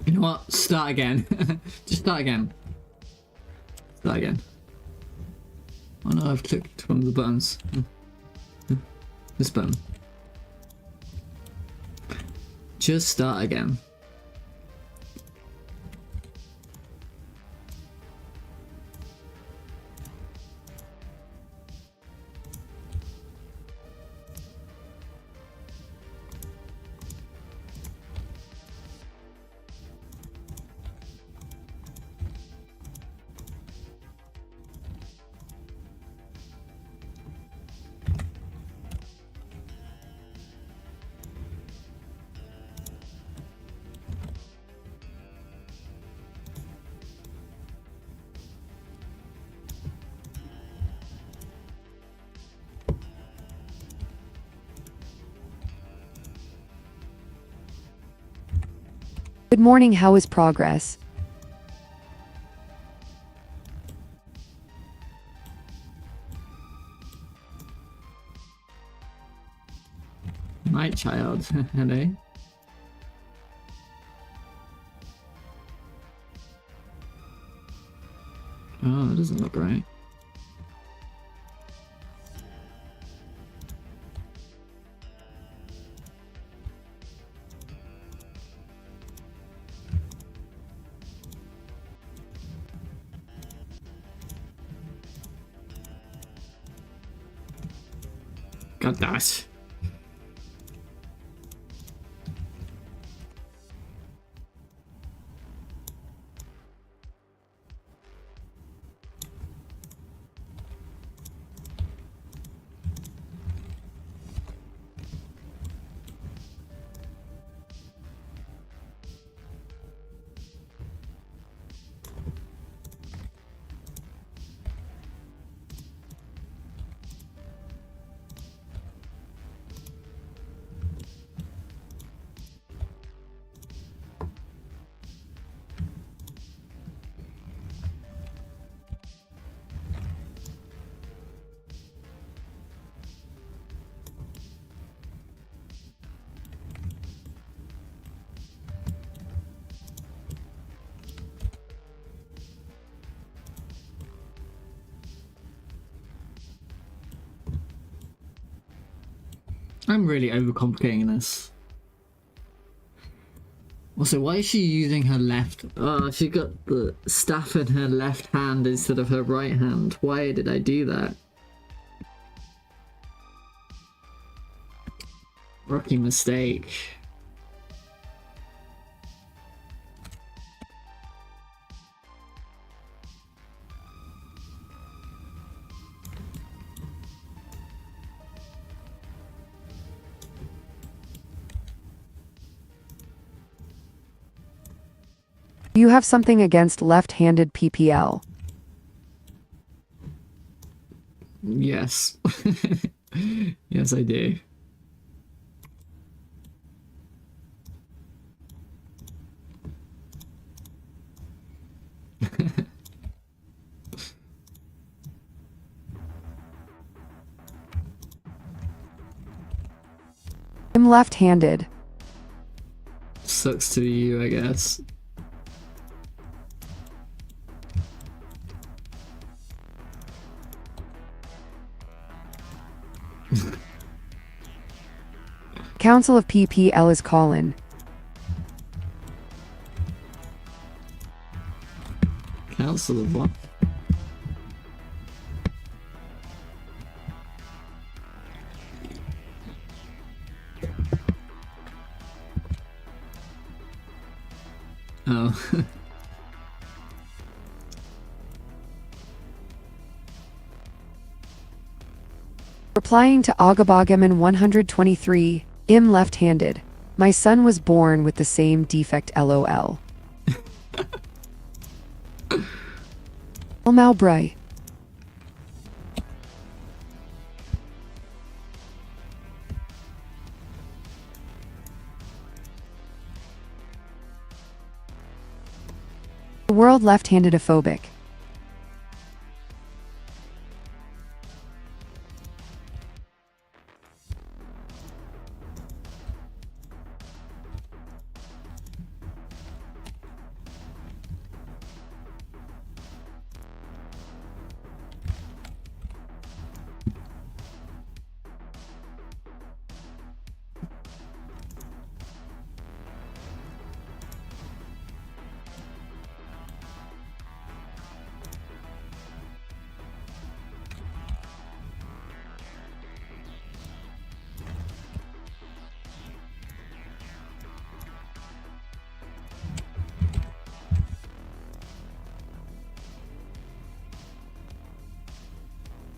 You know what? Start again. Just start again. Start again. Oh no, I've clicked one of the buttons. This button. Just start again. Good morning, how is progress? My child. Hello. Oh, that doesn't look right. God damn it. I'm really overcomplicating this. Also, why is she using her left? Oh, she got the staff in her left hand instead of her right hand. Why did I do that? Rookie mistake. You have something against left-handed PPL. Yes. Yes, I do. I'm left-handed. Sucks to you, I guess. Council of PPL is calling. Council of what? Oh. Replying to Agabagaman 123, I'm left-handed. My son was born with the same defect LOL. Mowbray. The world left-handed phobic.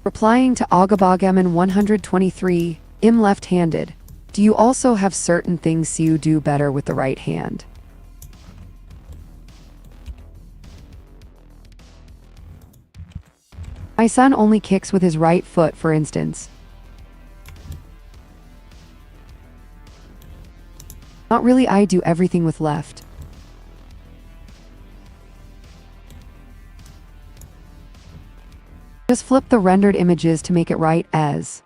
Replying to Agabagaman 123, I'm left-handed. Do you also have certain things you do better with the right hand? My son only kicks with his right foot, for instance. Not really, I do everything with left. Just flip the rendered images to make it right as.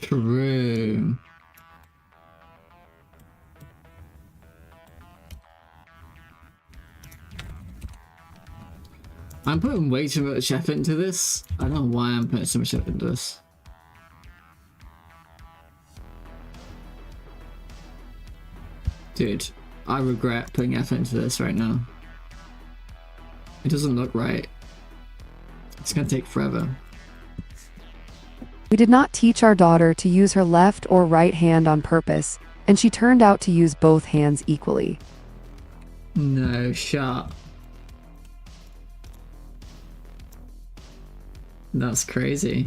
True. I'm putting way too much effort into this. I don't know why I'm putting so much effort into this. Dude, I regret putting effort into this right now. It doesn't look right. It's gonna take forever. We did not teach our daughter to use her left or right hand on purpose, and she turned out to use both hands equally. No, shut. That's crazy.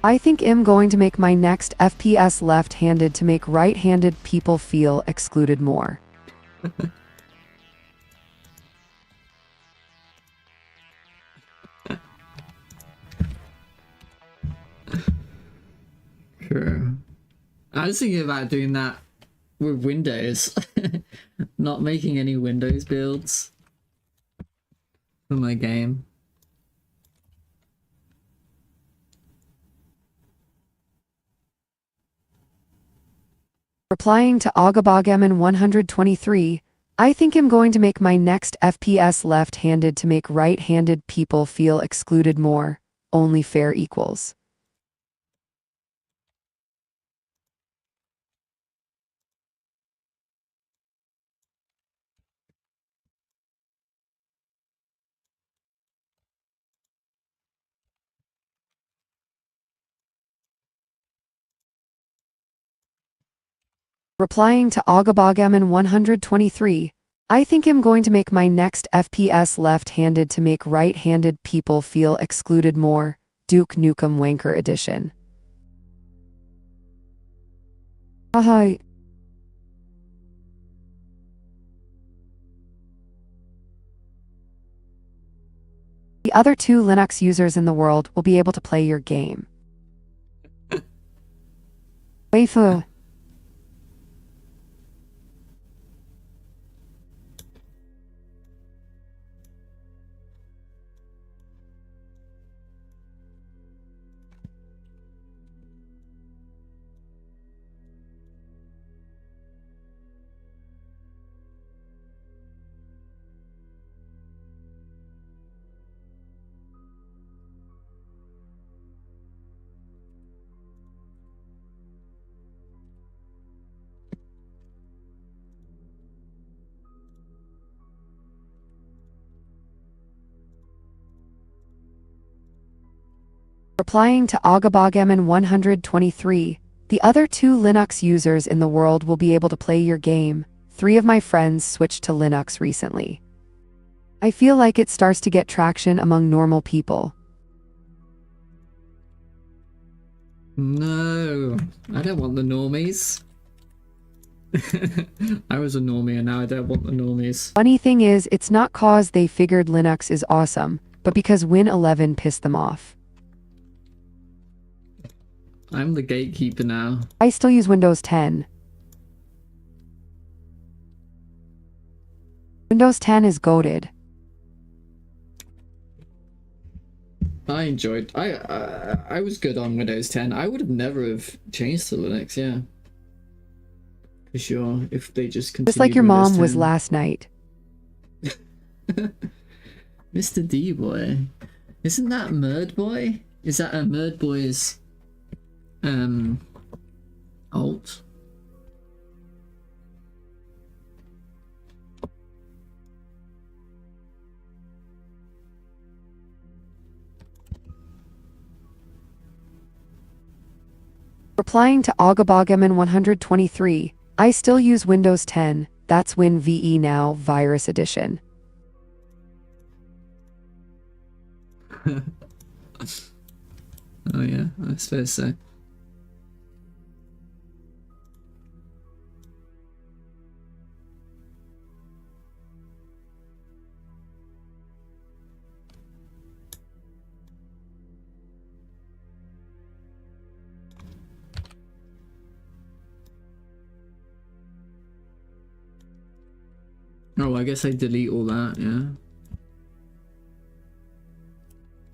I think I'm going to make my next FPS left-handed to make right-handed people feel excluded more. Sure. I was thinking about doing that with Windows. Not making any Windows builds. for my game. Replying to Agabagemin 123, I think I'm going to make my next FPS left-handed to make right-handed people feel excluded more. Only fair equals. Replying to Agabagemin 123, I think I'm going to make my next FPS left-handed to make right-handed people feel excluded more. Duke Nukem Wanker Edition. Hi. The other 2 Linux users in the world will be able to play your game. Wafer. Replying to Agabagemin 123, the other 2 Linux users in the world will be able to play your game. 3 of my friends switched to Linux recently. I feel like it starts to get traction among normal people. No, I don't want the normies. I was a normie and now I don't want the normies. Funny thing is, it's not cause they figured Linux is awesome, but because Win 11 pissed them off. I'm the gatekeeper now. I still use Windows 10. Windows 10 is goated. I enjoyed. I was good on Windows 10. I would have never have changed to Linux. Yeah, for sure. If they just continued. Just like your Windows mom was 10. last night. Mr. D boy, isn't that Murd boy? Is that a Murd boy's alt? Replying to Agabagemin 123, I still use Windows 10. That's Win VE now, Virus Edition. Oh yeah, that's fair to say. Oh, I guess I delete all that, yeah.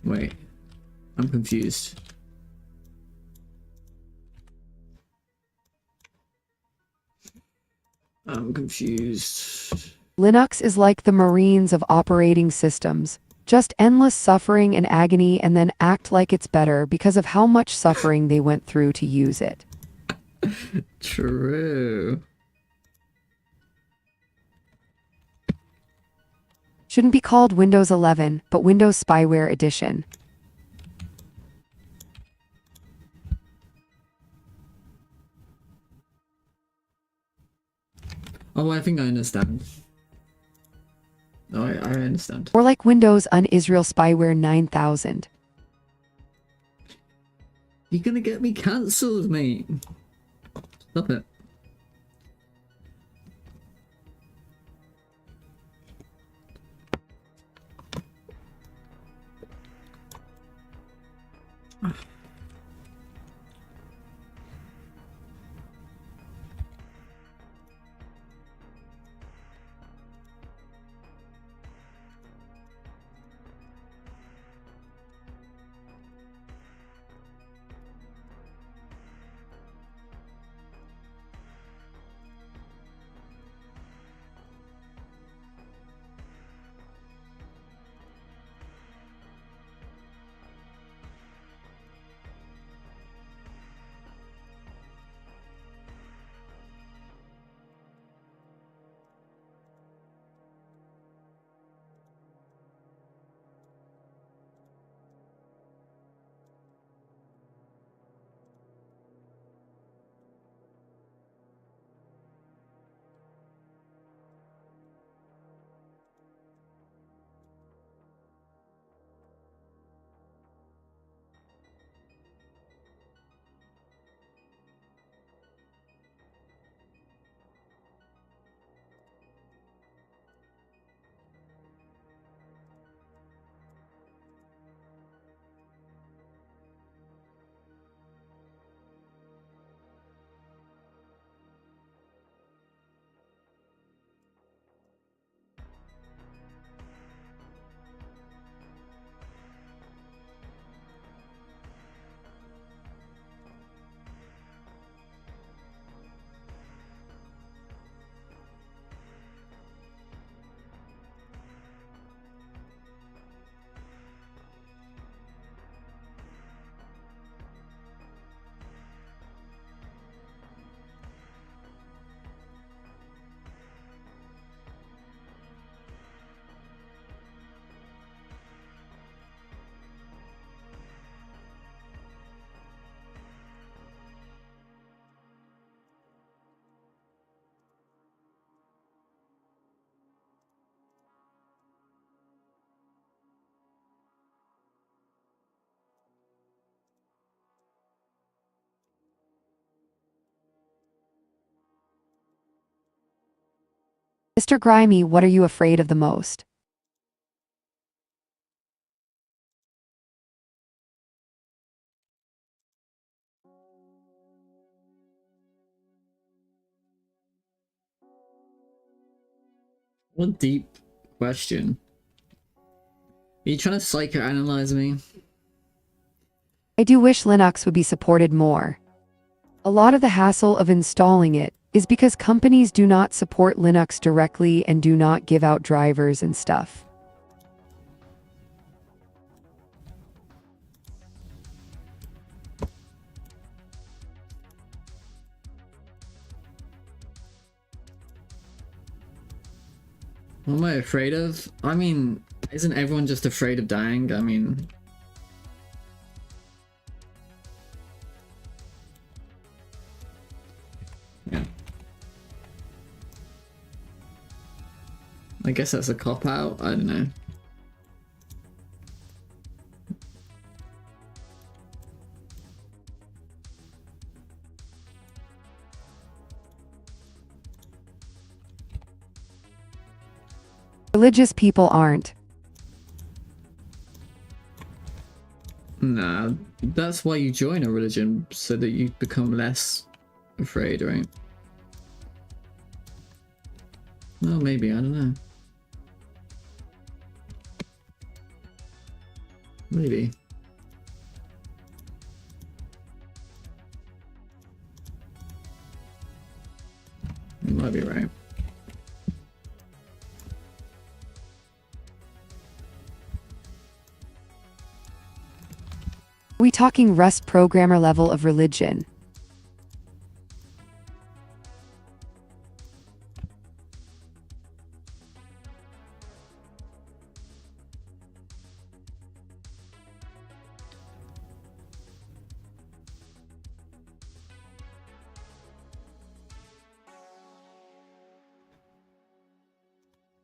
Wait, I'm confused. I'm confused. Linux is like the Marines of operating systems. Just endless suffering and agony and then act like it's better because of how much suffering they went through to use it. True. Shouldn't be called Windows 11, but Windows Spyware Edition. Oh, I think I understand. No, I understand. Or like Windows Un-Israel Spyware 9000. You're gonna get me cancelled, mate. Stop it. Mr. Grimy, what are you afraid of the most? What deep question. Are you trying to psychoanalyze me? I do wish Linux would be supported more. A lot of the hassle of installing it is because companies do not support Linux directly and do not give out drivers and stuff. What am I afraid of? I mean, isn't everyone just afraid of dying? I mean... Yeah. I guess that's a cop-out, I don't know. Religious people aren't. Nah, that's why you join a religion, so that you become less afraid, right? Well, maybe, I don't know. Maybe. You might be right. Are we talking Rust programmer level of religion?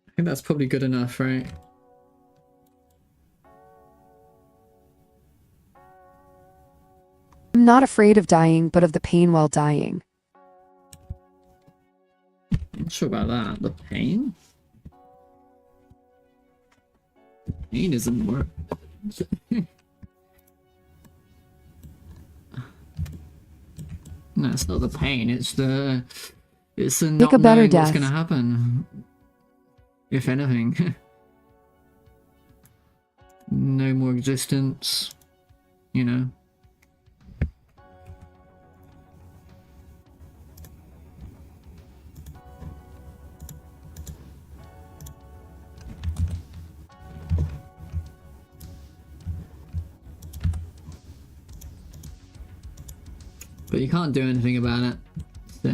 I think that's probably good enough, right? I'm not afraid of dying, but of the pain while dying. I'm not sure about that. The pain? Pain isn't work. No, it's not the pain, it's the not a better knowing what's death. gonna happen. If anything. No more existence, you know. But you can't do anything about it, so...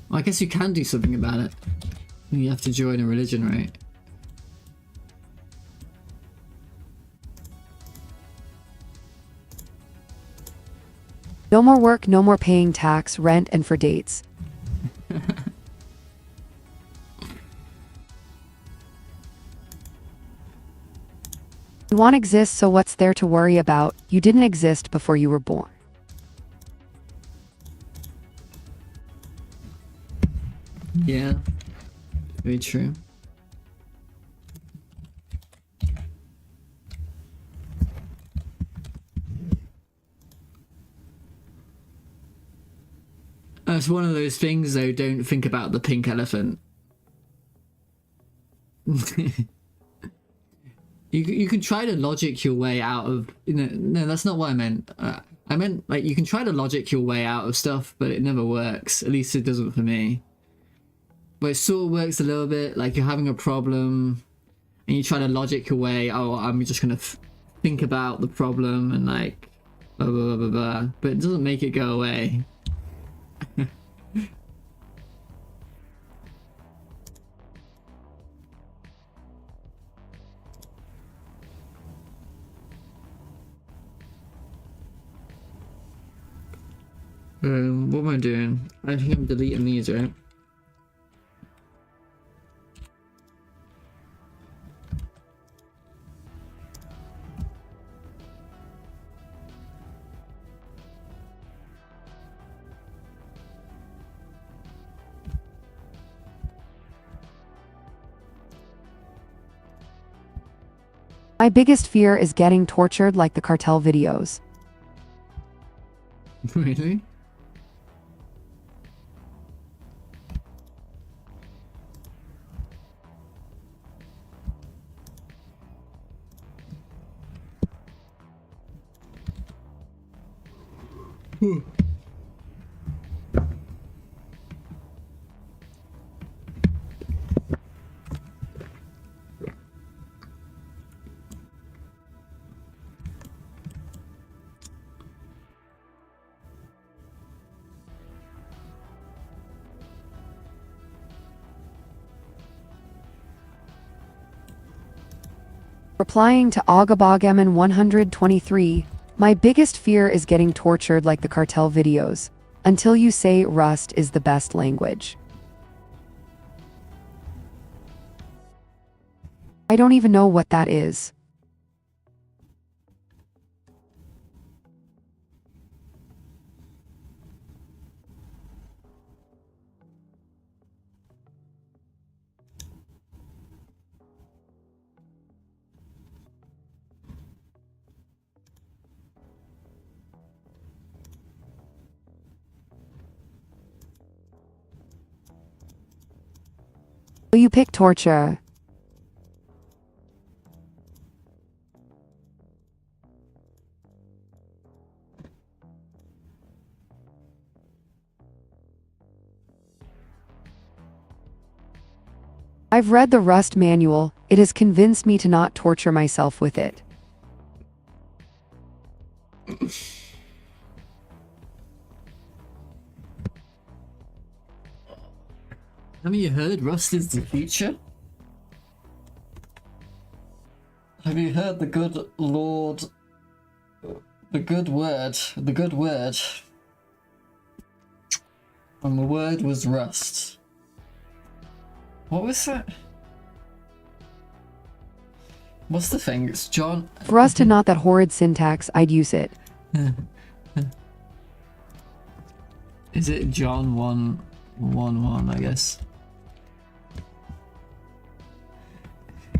Well, I guess you can do something about it. You have to join a religion, right? No more work, no more paying tax, rent, and for dates. You want to exist, so what's there to worry about? You didn't exist before you were born. Yeah, very true. It's one of those things, though, don't think about the pink elephant. You can try to logic your way out of... No, that's not what I meant. I meant, like, you can try to logic your way out of stuff, but it never works. At least it doesn't for me. But it sort of works a little bit, like you're having a problem, and you try to logic your way, oh, I'm just gonna think about the problem, and like, blah, blah, blah, blah, blah. But it doesn't make it go away. What am I doing? I think I'm deleting these, right? My biggest fear is getting tortured like the cartel videos. Really? Replying to Agabogemin 123, my biggest fear is getting tortured like the cartel videos. Until you say Rust is the best language. I don't even know what that is. Will you pick torture? I've read the Rust manual. It has convinced me to not torture myself with it. Have you heard Rust is the future? Have you heard the good Lord, the good word, and the word was Rust. What was that? What's the thing? It's John. If Rust had not that horrid syntax, I'd use it. Is it John 1:1:1, I guess?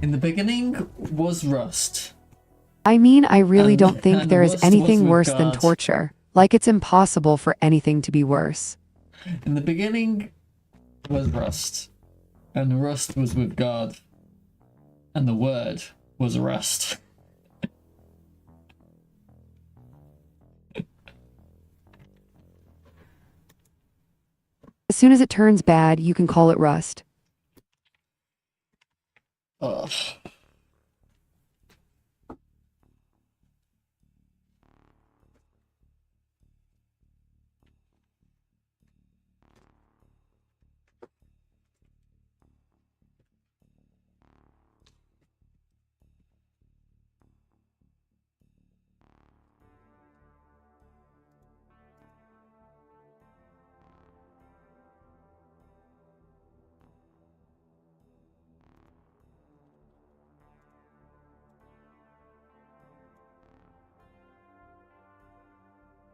In the beginning was Rust. I mean, I really don't think and there is Rust anything was with worse than God. torture. Like it's impossible for anything to be worse. In the beginning was Rust. And Rust was with God. And the word was Rust. As soon as it turns bad, you can call it Rust. Ugh.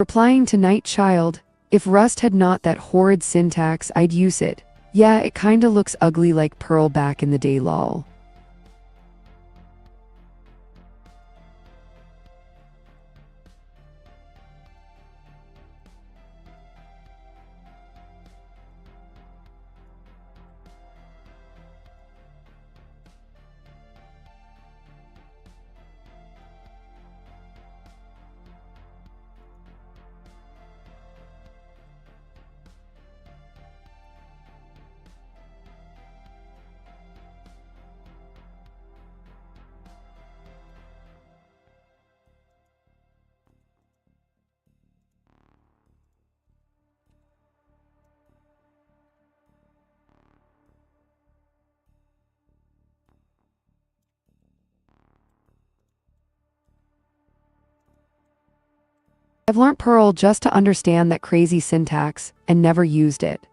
Replying to Night Child, if Rust had not that horrid syntax, I'd use it. Yeah, it kinda looks ugly like Perl back in the day lol. I've learnt Perl just to understand that crazy syntax, and never used it.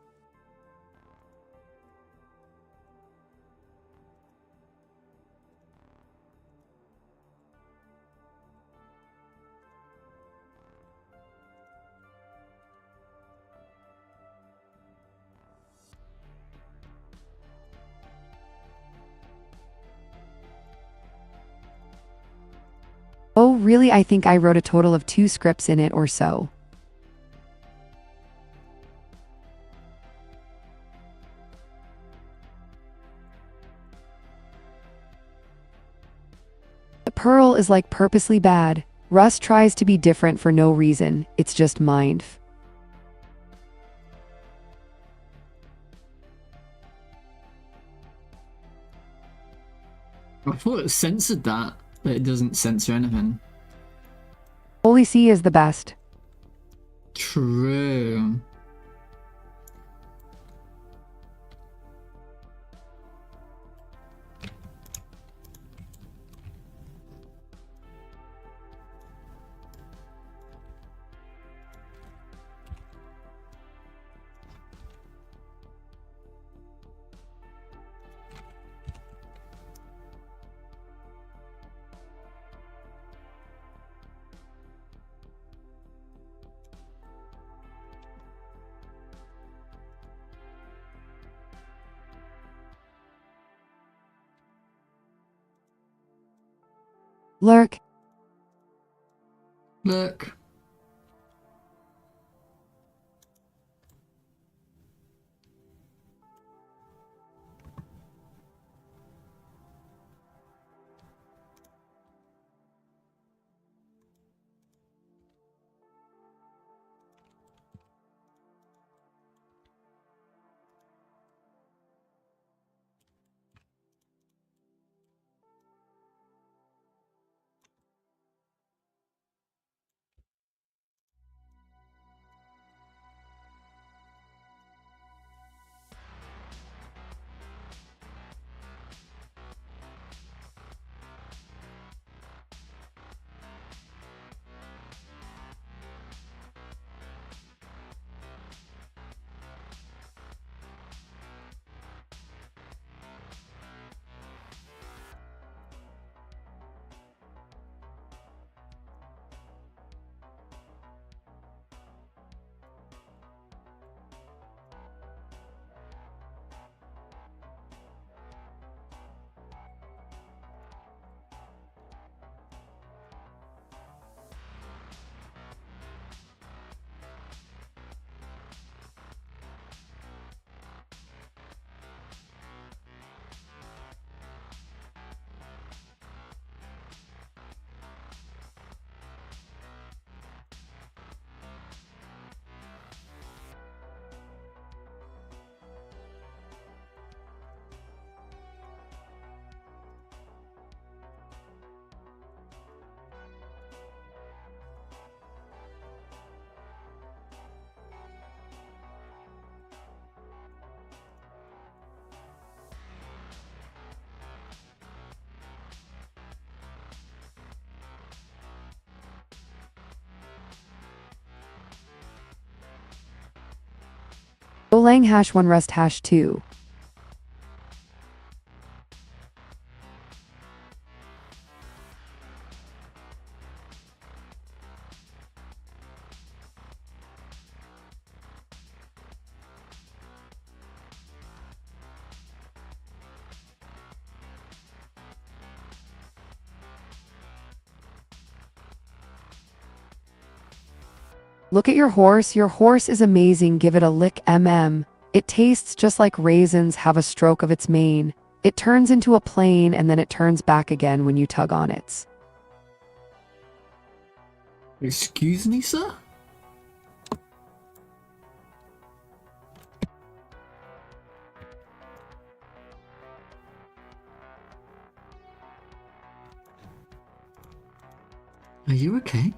really, I think I wrote a total of 2 scripts in it or so. Pearl is like purposely bad. Russ tries to be different for no reason. It's just mind. I thought it censored that, but it doesn't censor anything. Holy See is the best. True. Lurk. Look. Golang #1 Rust #2. Look at your horse. Your horse is amazing. Give it a lick. It tastes just like raisins. Have a stroke of its mane. It turns into a plane and then it turns back again when you tug on it. Excuse me, sir? Are you okay?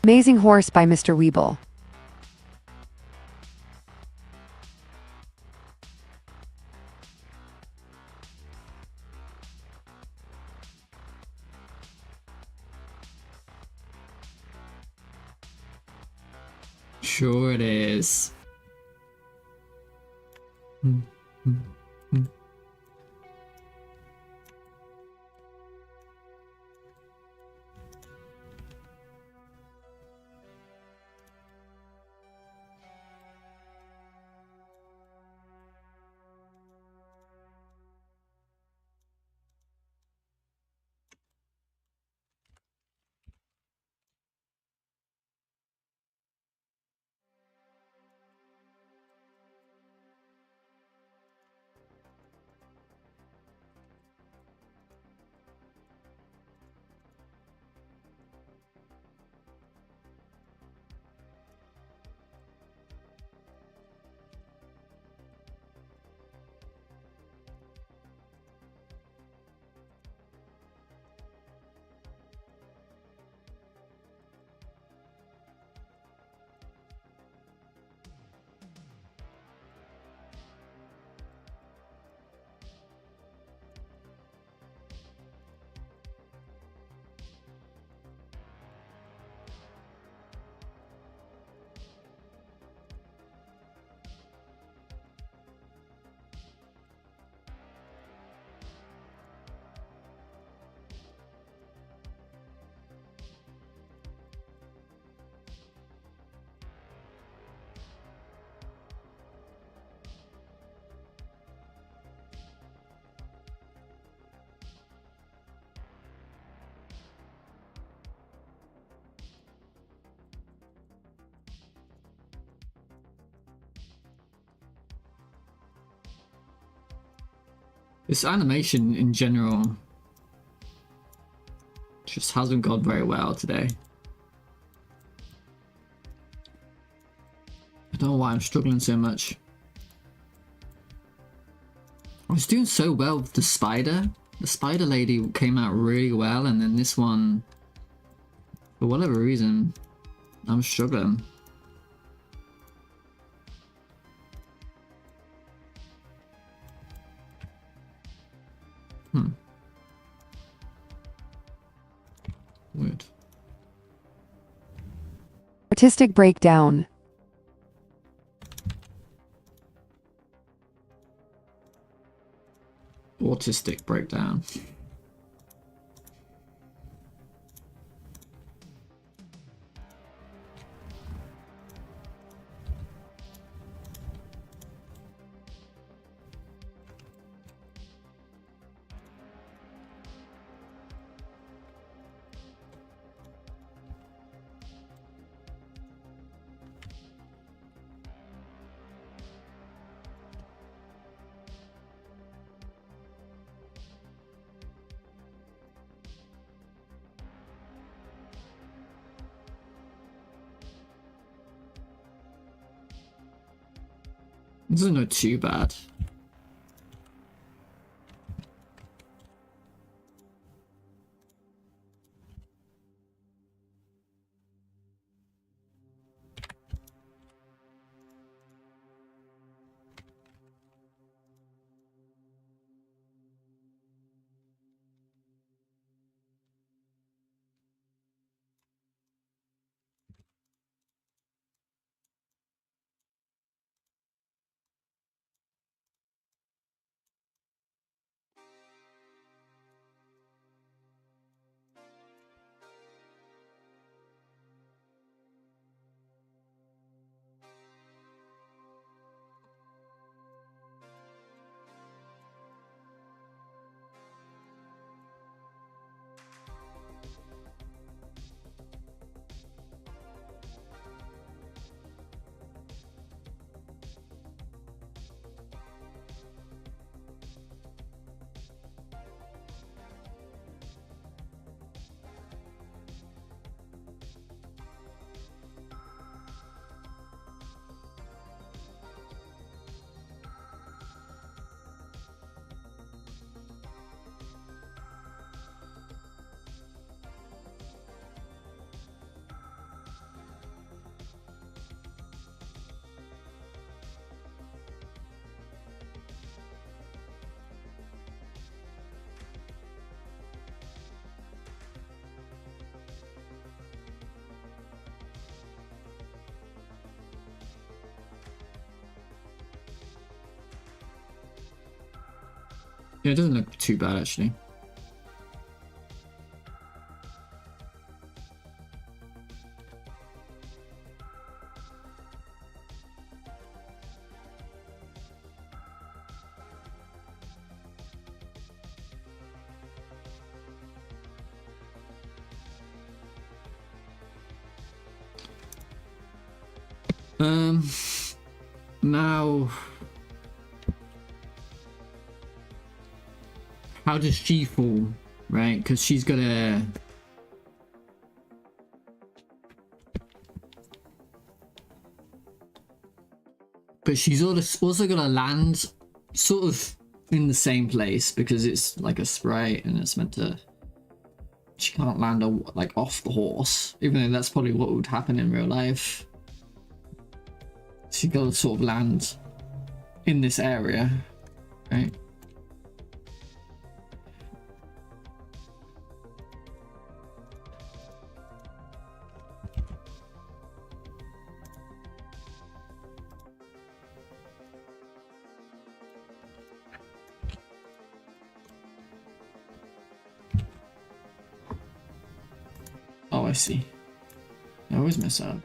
Amazing Horse by Mr. Weeble. sure it is. This animation in general just hasn't gone very well today. I don't know why I'm struggling so much. I was doing so well with the spider. The spider lady came out really well, and then this one, for whatever reason, I'm struggling. Weird. Artistic breakdown. Autistic breakdown. This is not too bad. Yeah, it doesn't look too bad actually. Now, how does she fall, right? Because she's gonna... But she's also gonna land sort of in the same place because it's like a sprite and it's meant to... She can't land like off the horse, even though that's probably what would happen in real life. She gotta sort of land in this area, right? Oh, I see. I always mess up.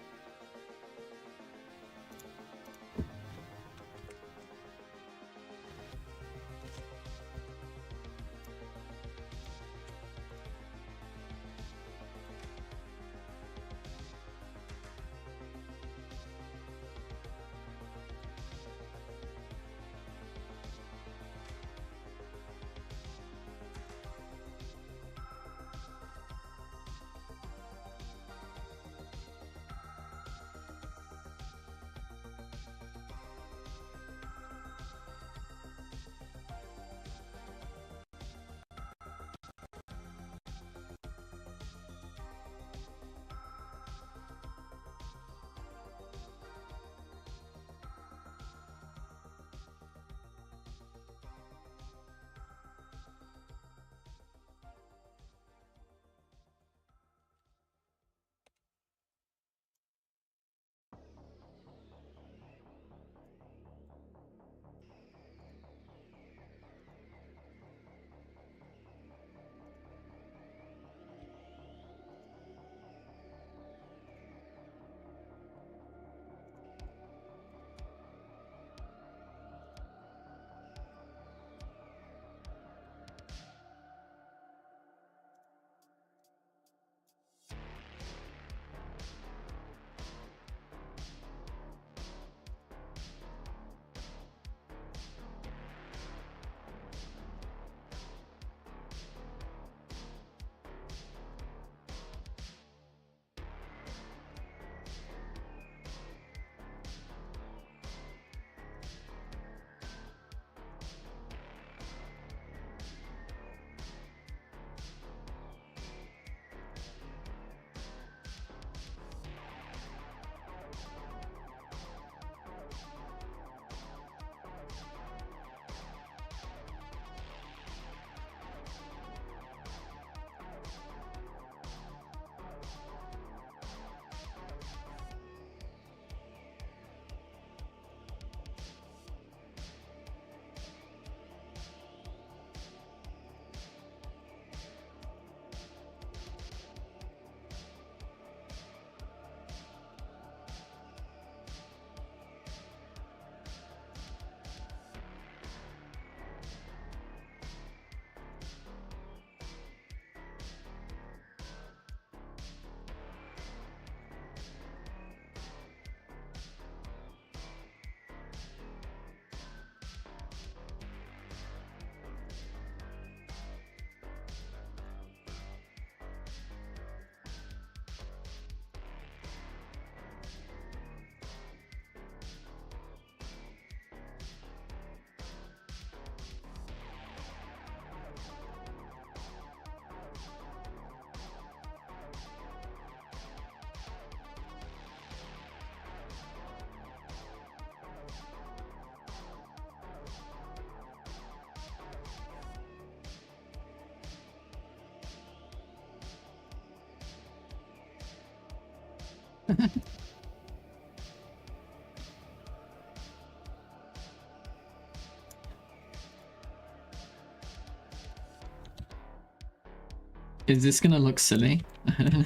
Is this gonna look silly? I don't know.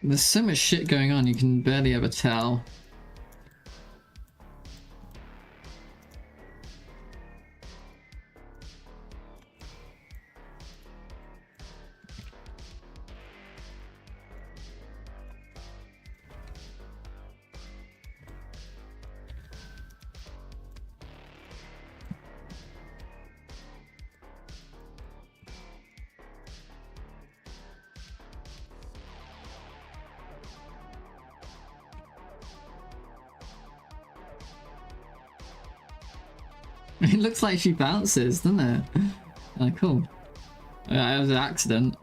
There's so much shit going on, you can barely ever tell. It looks like she bounces, doesn't it? Cool. It was an accident.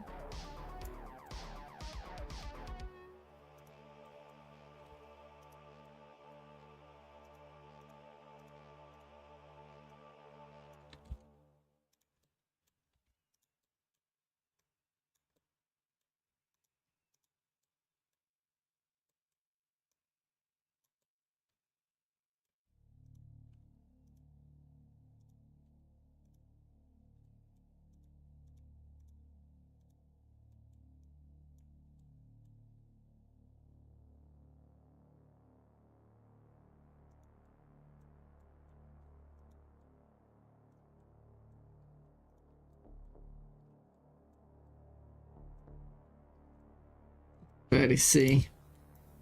Barely see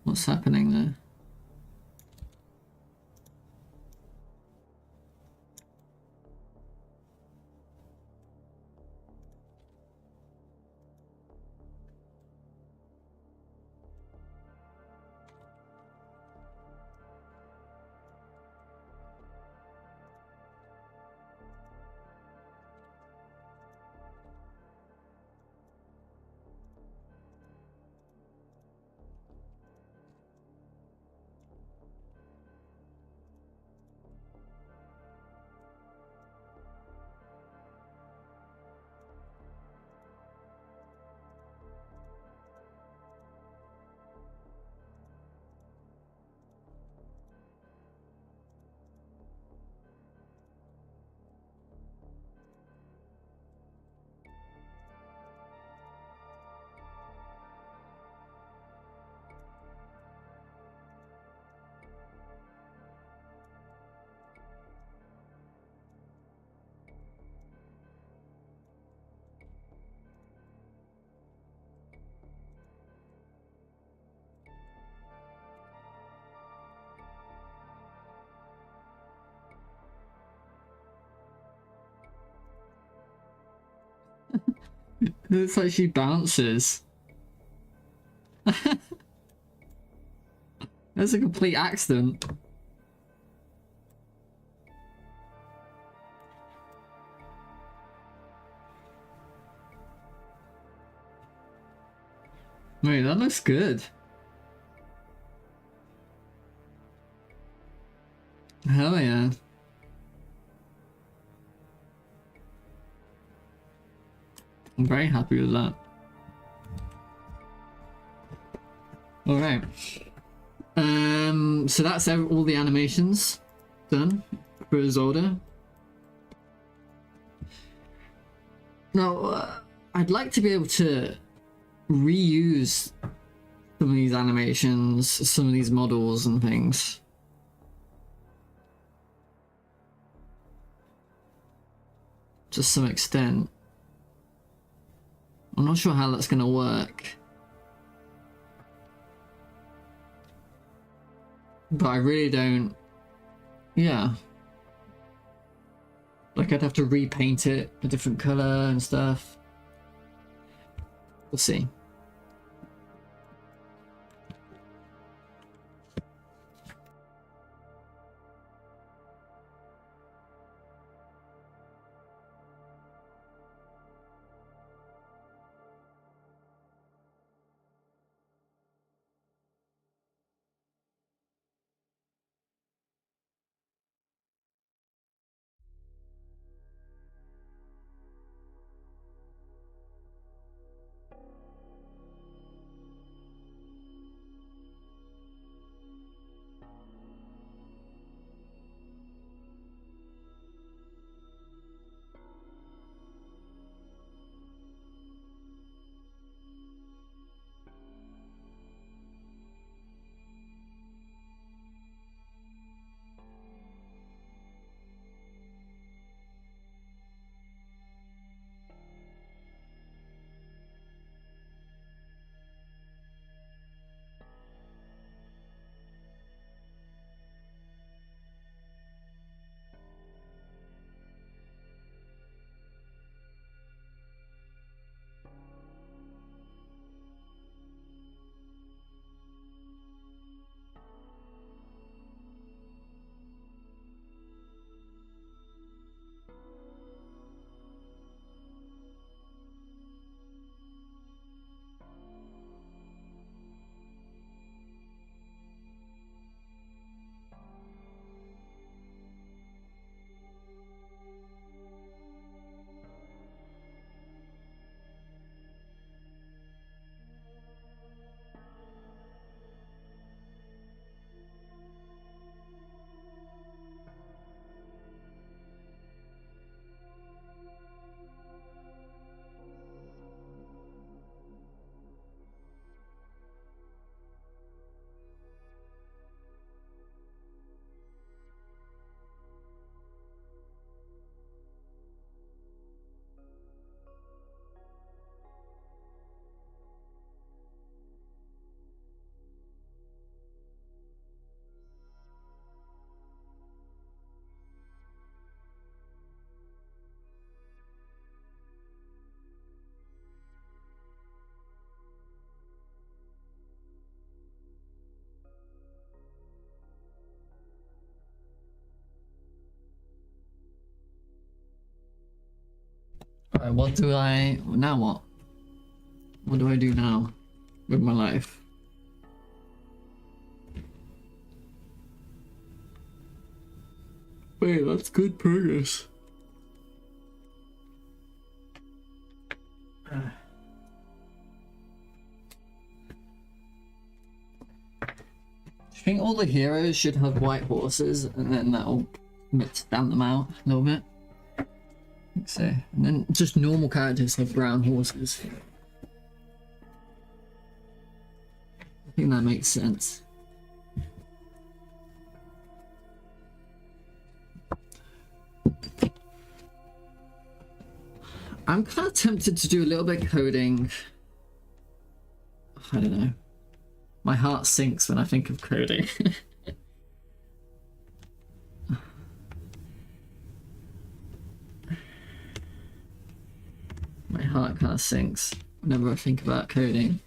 what's happening there. It looks like she bounces. That's a complete accident. Wait, that looks good. Hell yeah. I'm very happy with that. Alright. So that's all the animations done for Isolde. Now, I'd like to be able to reuse some of these animations, some of these models and things. To some extent. I'm not sure how that's going to work. But I really don't... Yeah. Like, I'd have to repaint it a different colour and stuff. We'll see. Alright, what do I... Now what? What do I do now with my life? Wait, that's good progress. Do you think all the heroes should have white horses and then that'll stand them out a little bit? I think so. And then just normal characters have brown horses. I think that makes sense. I'm kind of tempted to do a little bit of coding. I don't know. My heart sinks when I think of coding. My heart kind of sinks whenever I think about coding.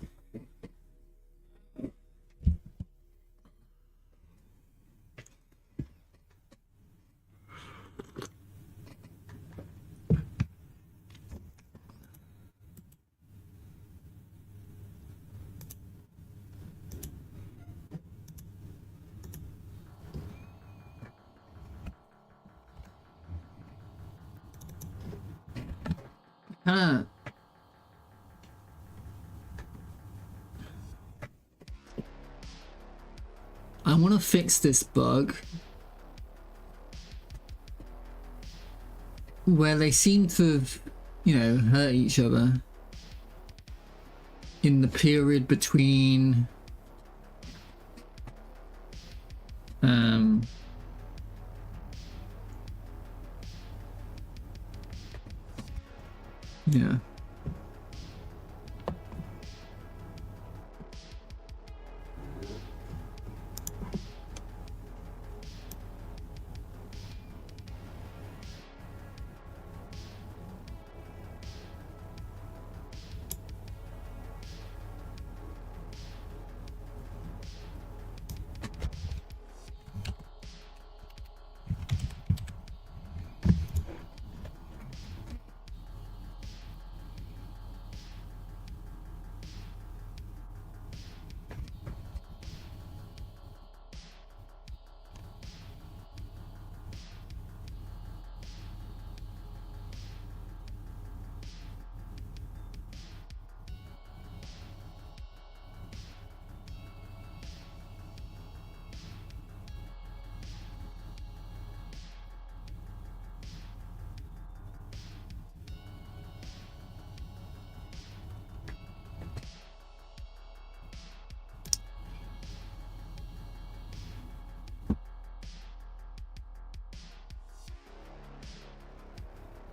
I want to fix this bug where they seem to have, you know, hurt each other in the period between yeah.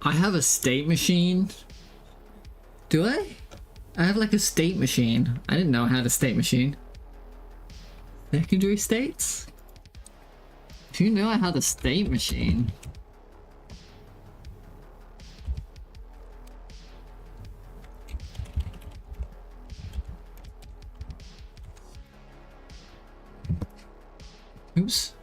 I have a state machine. Do I? I have like a state machine. I didn't know I had a state machine. Secondary states? If you knew I had a state machine. Oops.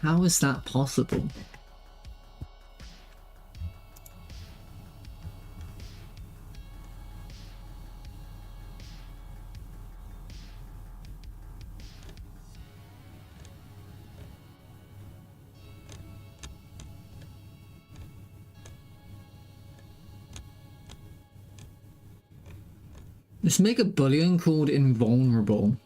How is that possible? Let's make a boolean called invulnerable.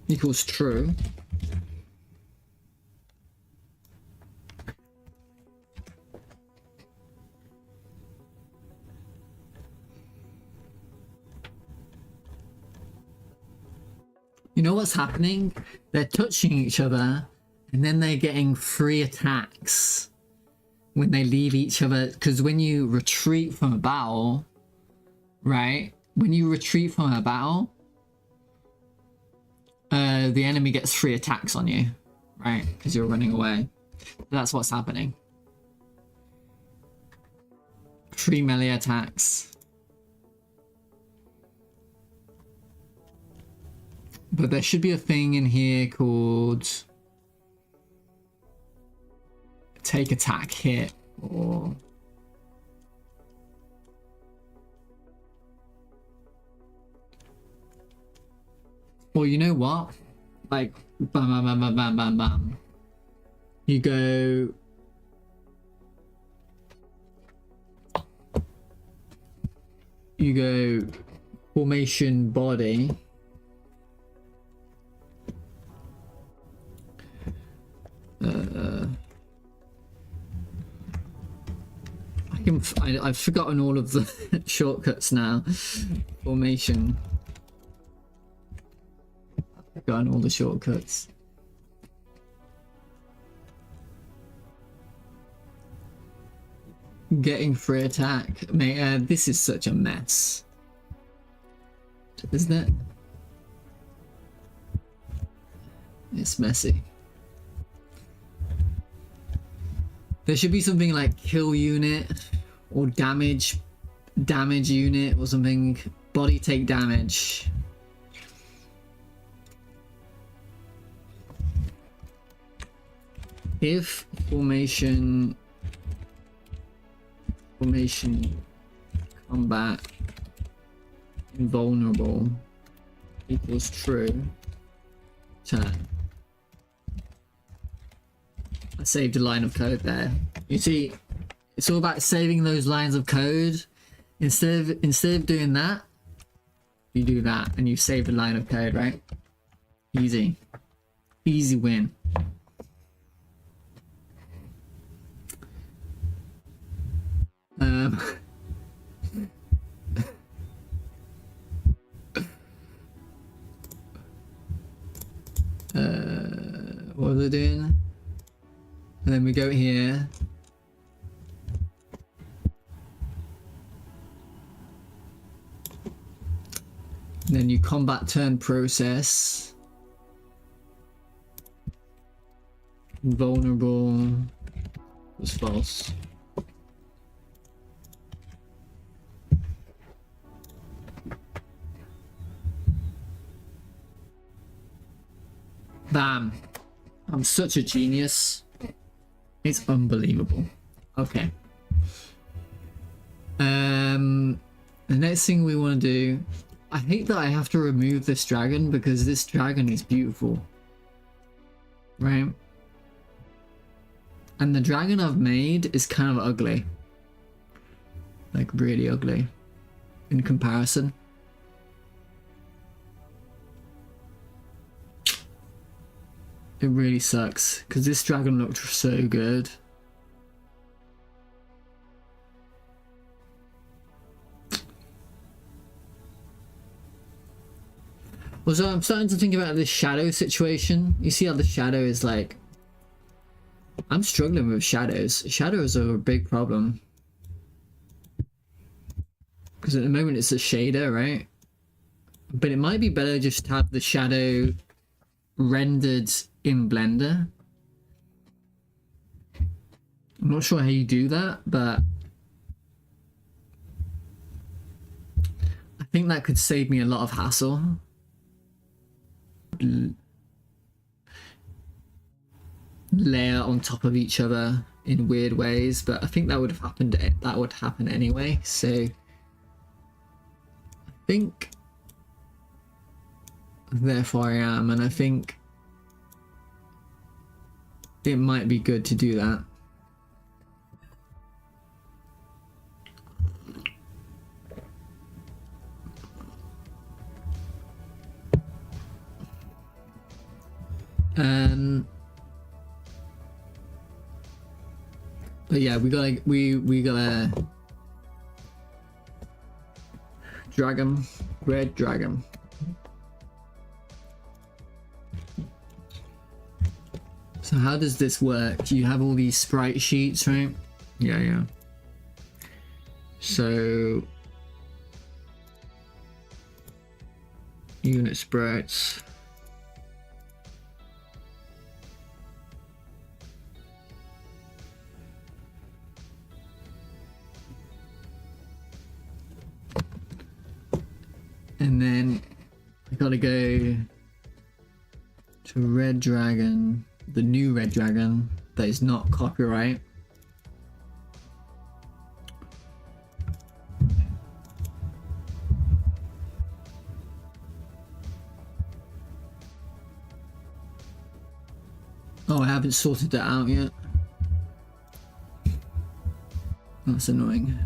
Equals true. You know what's happening? They're touching each other, and then they're getting free attacks when they leave each other. Because when you retreat from a battle, right? When you retreat from a battle, the enemy gets free attacks on you, right? Because you're running away. That's what's happening. Free melee attacks. But there should be a thing in here called take attack hit, or you know what? Like bam bam bam bam bam bam bam. You go formation body. I've forgotten all of the shortcuts now. Formation. I've forgotten all the shortcuts. Getting free attack. Mate, this is such a mess. Isn't it? It's messy. There should be something like kill unit or damage unit or something. Body take damage. If formation combat invulnerable equals true, turn. I saved a line of code there. You see, it's all about saving those lines of code. Instead of doing that, you do that and you save a line of code, right? Easy win. What was I doing? And then we go here. And then you combat turn process. Vulnerable was false. Bam. I'm such a genius. It's unbelievable. Okay. The next thing we want to do, I hate that I have to remove this dragon because this dragon is beautiful. Right? And the dragon I've made is kind of ugly. Like really ugly in comparison. It really sucks because this dragon looked so good. Also, I'm starting to think about this shadow situation. You see how the shadow is like... I'm struggling with shadows. Shadows are a big problem. Because at the moment it's a shader, right? But it might be better just to have the shadow rendered in Blender. I'm not sure how you do that, but I think that could save me a lot of hassle. Layer on top of each other in weird ways, but I think that would have happened. That would happen anyway. So I think therefore I am, and I think it might be good to do that. But yeah, we got a dragon, red dragon. So how does this work? You have all these sprite sheets, right? Yeah. So unit sprites. And then I gotta go to Red Dragon, the new Red Dragon that is not copyright. Oh, I haven't sorted that out yet. That's annoying.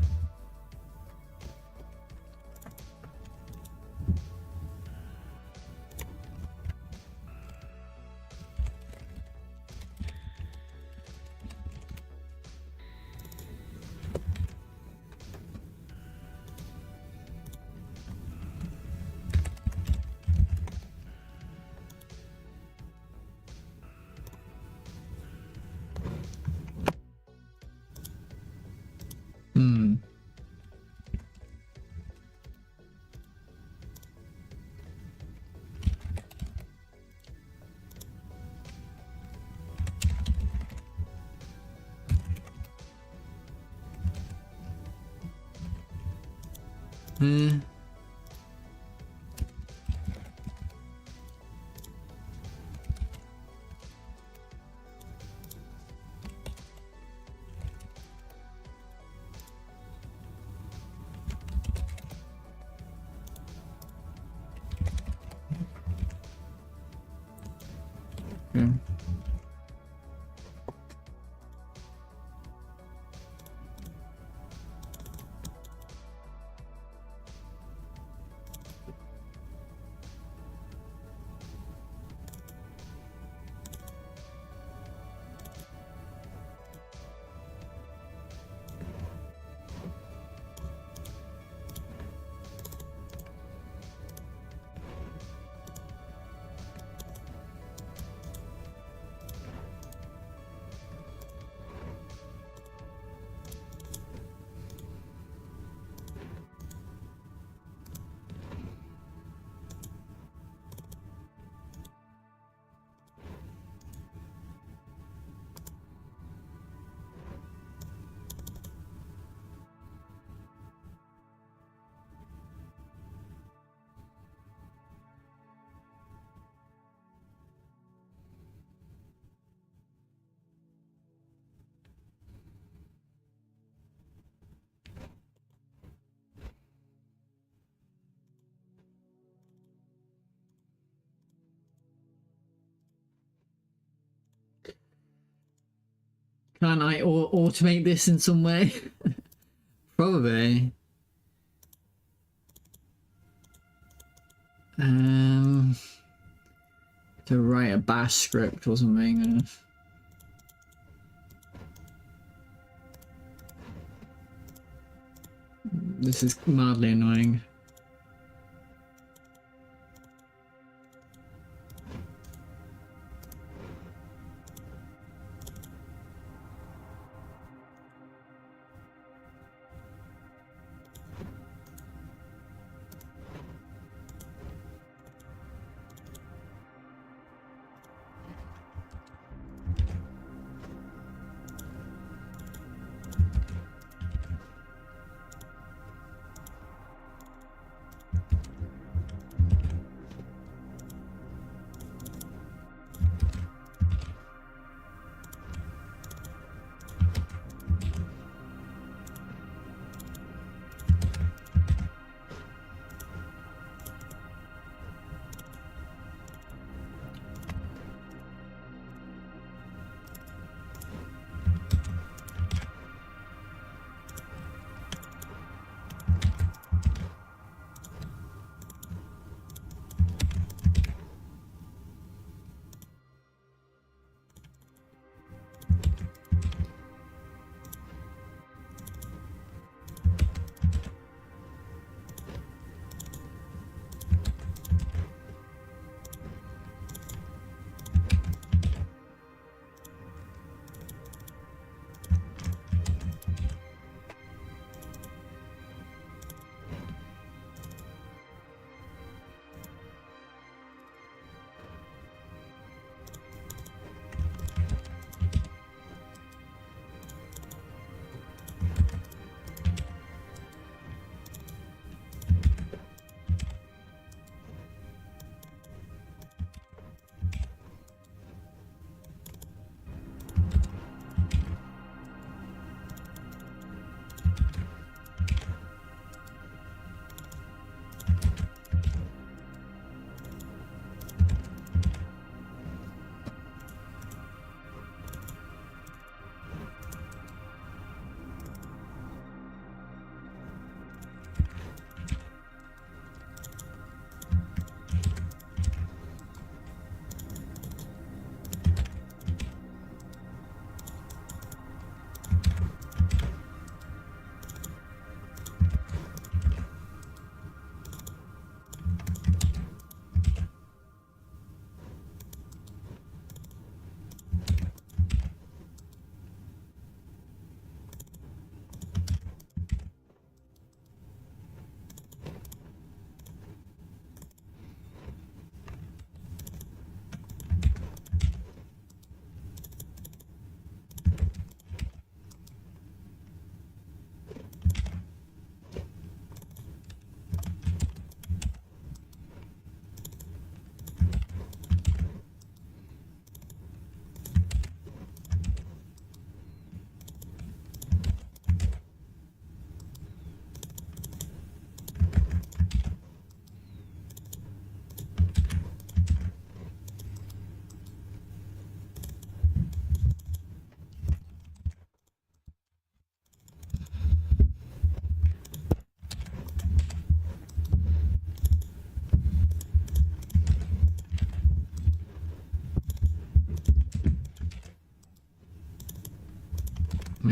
Okay. Can I automate this in some way? Probably. To write a bash script or something. This is mildly annoying.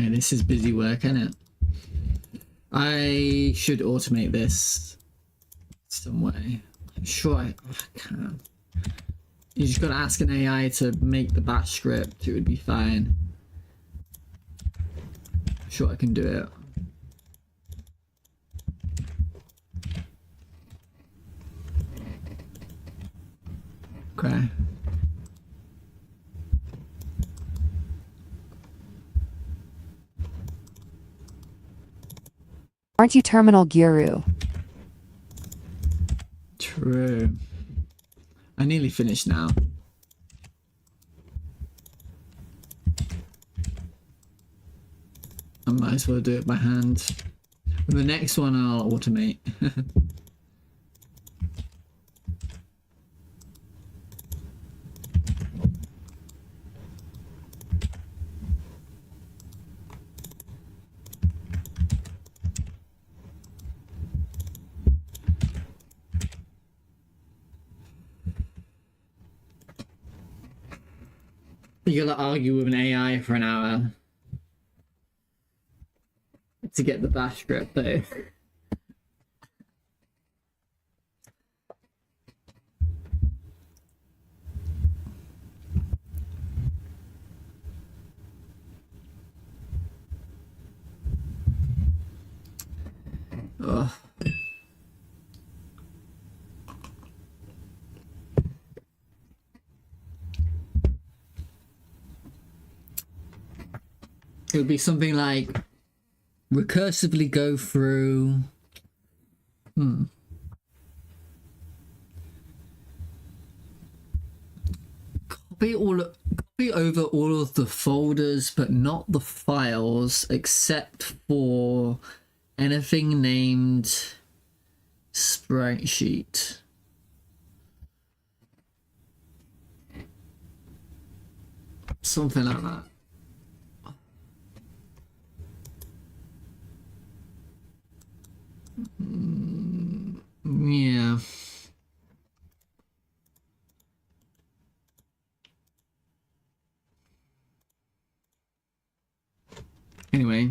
Man, this is busy work, isn't it? I should automate this some way. I'm sure I can. You just gotta ask an AI to make the batch script. It would be fine. I'm sure I can do it. Okay. Aren't you Terminal Guru? True. I nearly finished now. I might as well do it by hand. The next one I'll automate. You gotta argue with an AI for an hour to get the bash script though. Ugh. It would be something like recursively go through. Copy over all of the folders, but not the files, except for anything named spreadsheet. Something like that. Yeah. Anyway.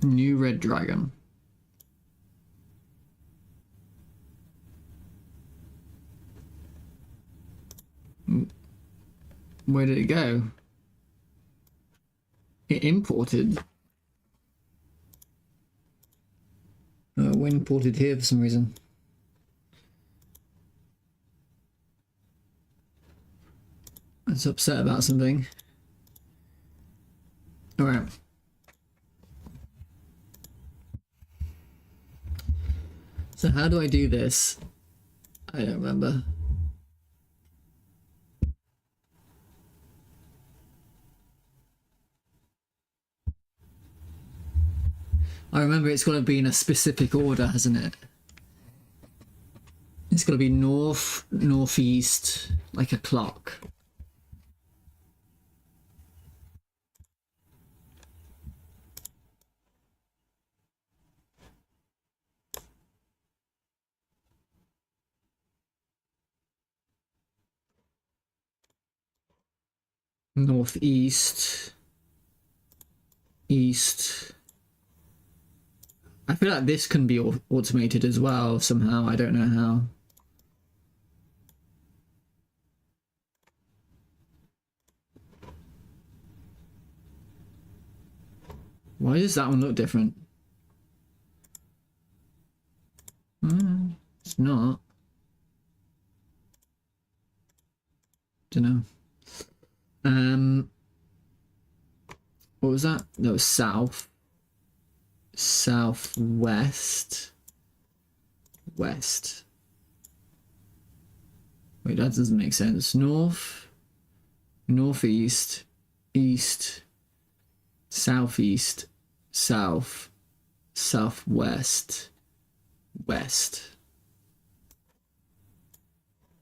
New red dragon. Where did it go? It imported. It imported here for some reason. It's upset about something. Alright. So how do I do this? I don't remember. I remember it's got to be in a specific order, hasn't it? It's got to be north, northeast, like a clock. Northeast, east. I feel like this can be automated as well somehow. I don't know how. Why does that one look different? It's not. Don't know. What was that? That was south. Southwest. West. Wait, that doesn't make sense. North. Northeast. East. Southeast. South. Southwest. West.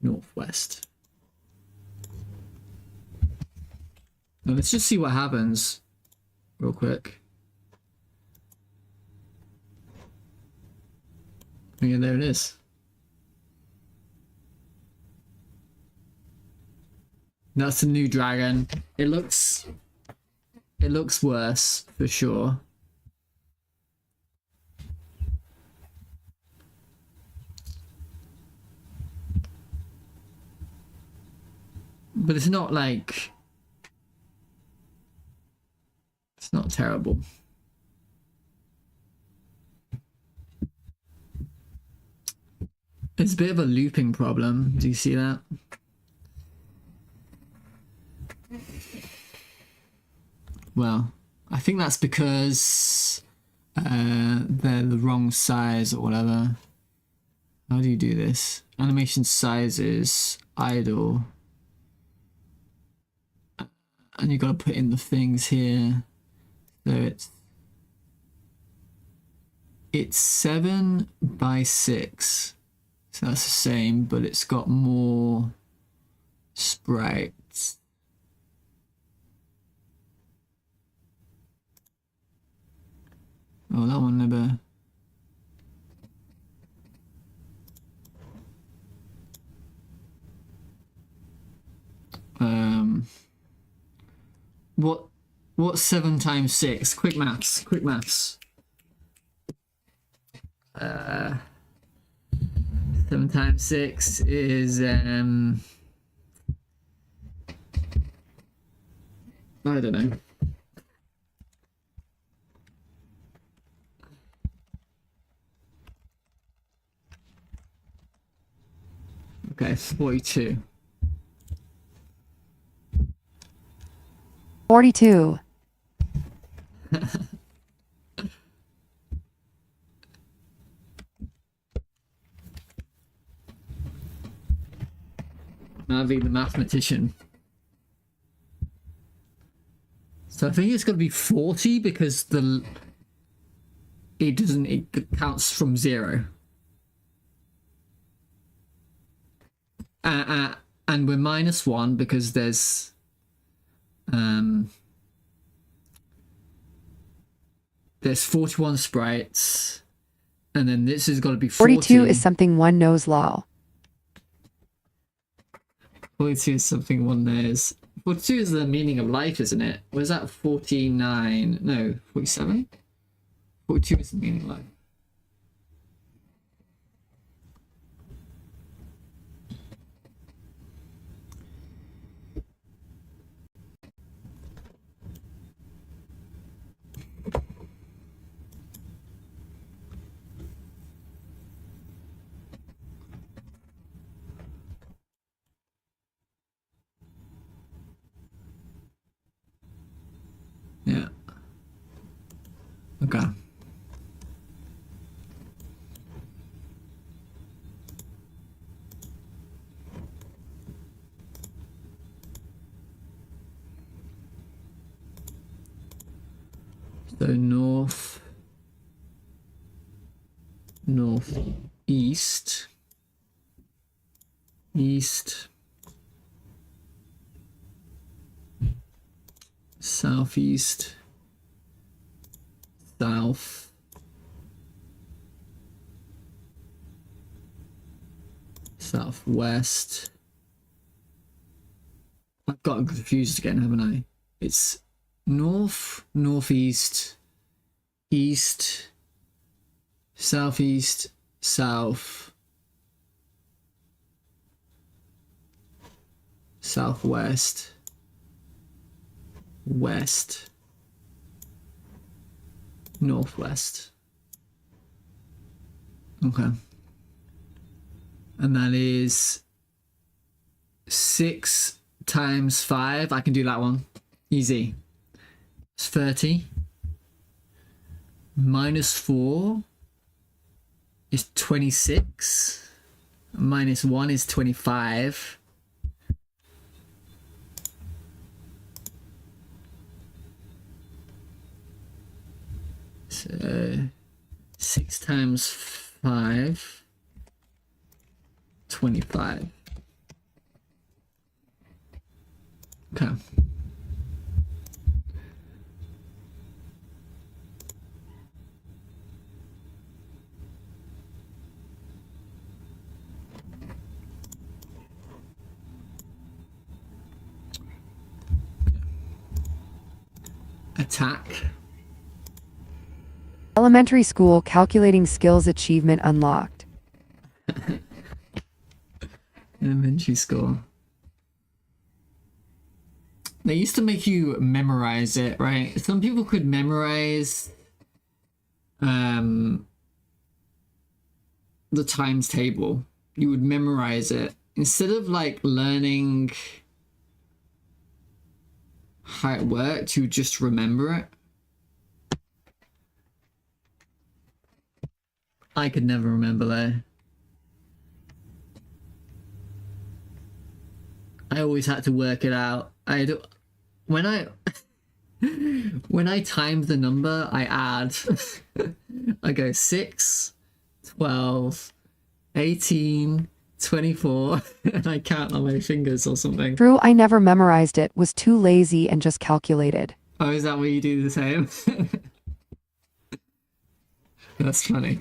Northwest. Now let's just see what happens real quick. Yeah, there it is. That's the new dragon. It looks worse for sure. But it's not like, it's not terrible. It's a bit of a looping problem. Do you see that? Well, I think that's because they're the wrong size or whatever. How do you do this? Animation sizes, idle. And you gotta put in the things here. So it's 7 by 6. So that's the same, but it's got more sprites. Oh, that one never. What's 7 times 6? Quick maths. 7 times 6 is I don't know. Okay, 42. 42. Navi the mathematician. So I think it's got to be 40 because it counts from 0. And we're -1 because there's there's 41 sprites, and then this has got to be 40. 42 is something one knows, lol. 42 is something one knows. 42 is the meaning of life, isn't it? Was that 49? No, 47? 42 is the meaning of life. Yeah. Okay. So north, east, southeast, south, southwest. I've gotten confused again, haven't I? It's north, northeast, east, southeast, south, southwest, west, northwest. Okay. And that is 6 times 5. I can do that one. Easy. It's 30. -4 is 26. -1 is 25. So 6 times 5, 25. Okay. Attack. Elementary school calculating skills achievement unlocked. Elementary school. They used to make you memorize it, right? Some people could memorize the times table. You would memorize it instead of like learning how it worked. You would just remember it. I could never remember that. I always had to work it out. When I timed the number, I add. I go 6, 12, 18, 24, and I count on my fingers or something. True, I never memorized it, was too lazy and just calculated. Oh, is that where you do the same? That's funny.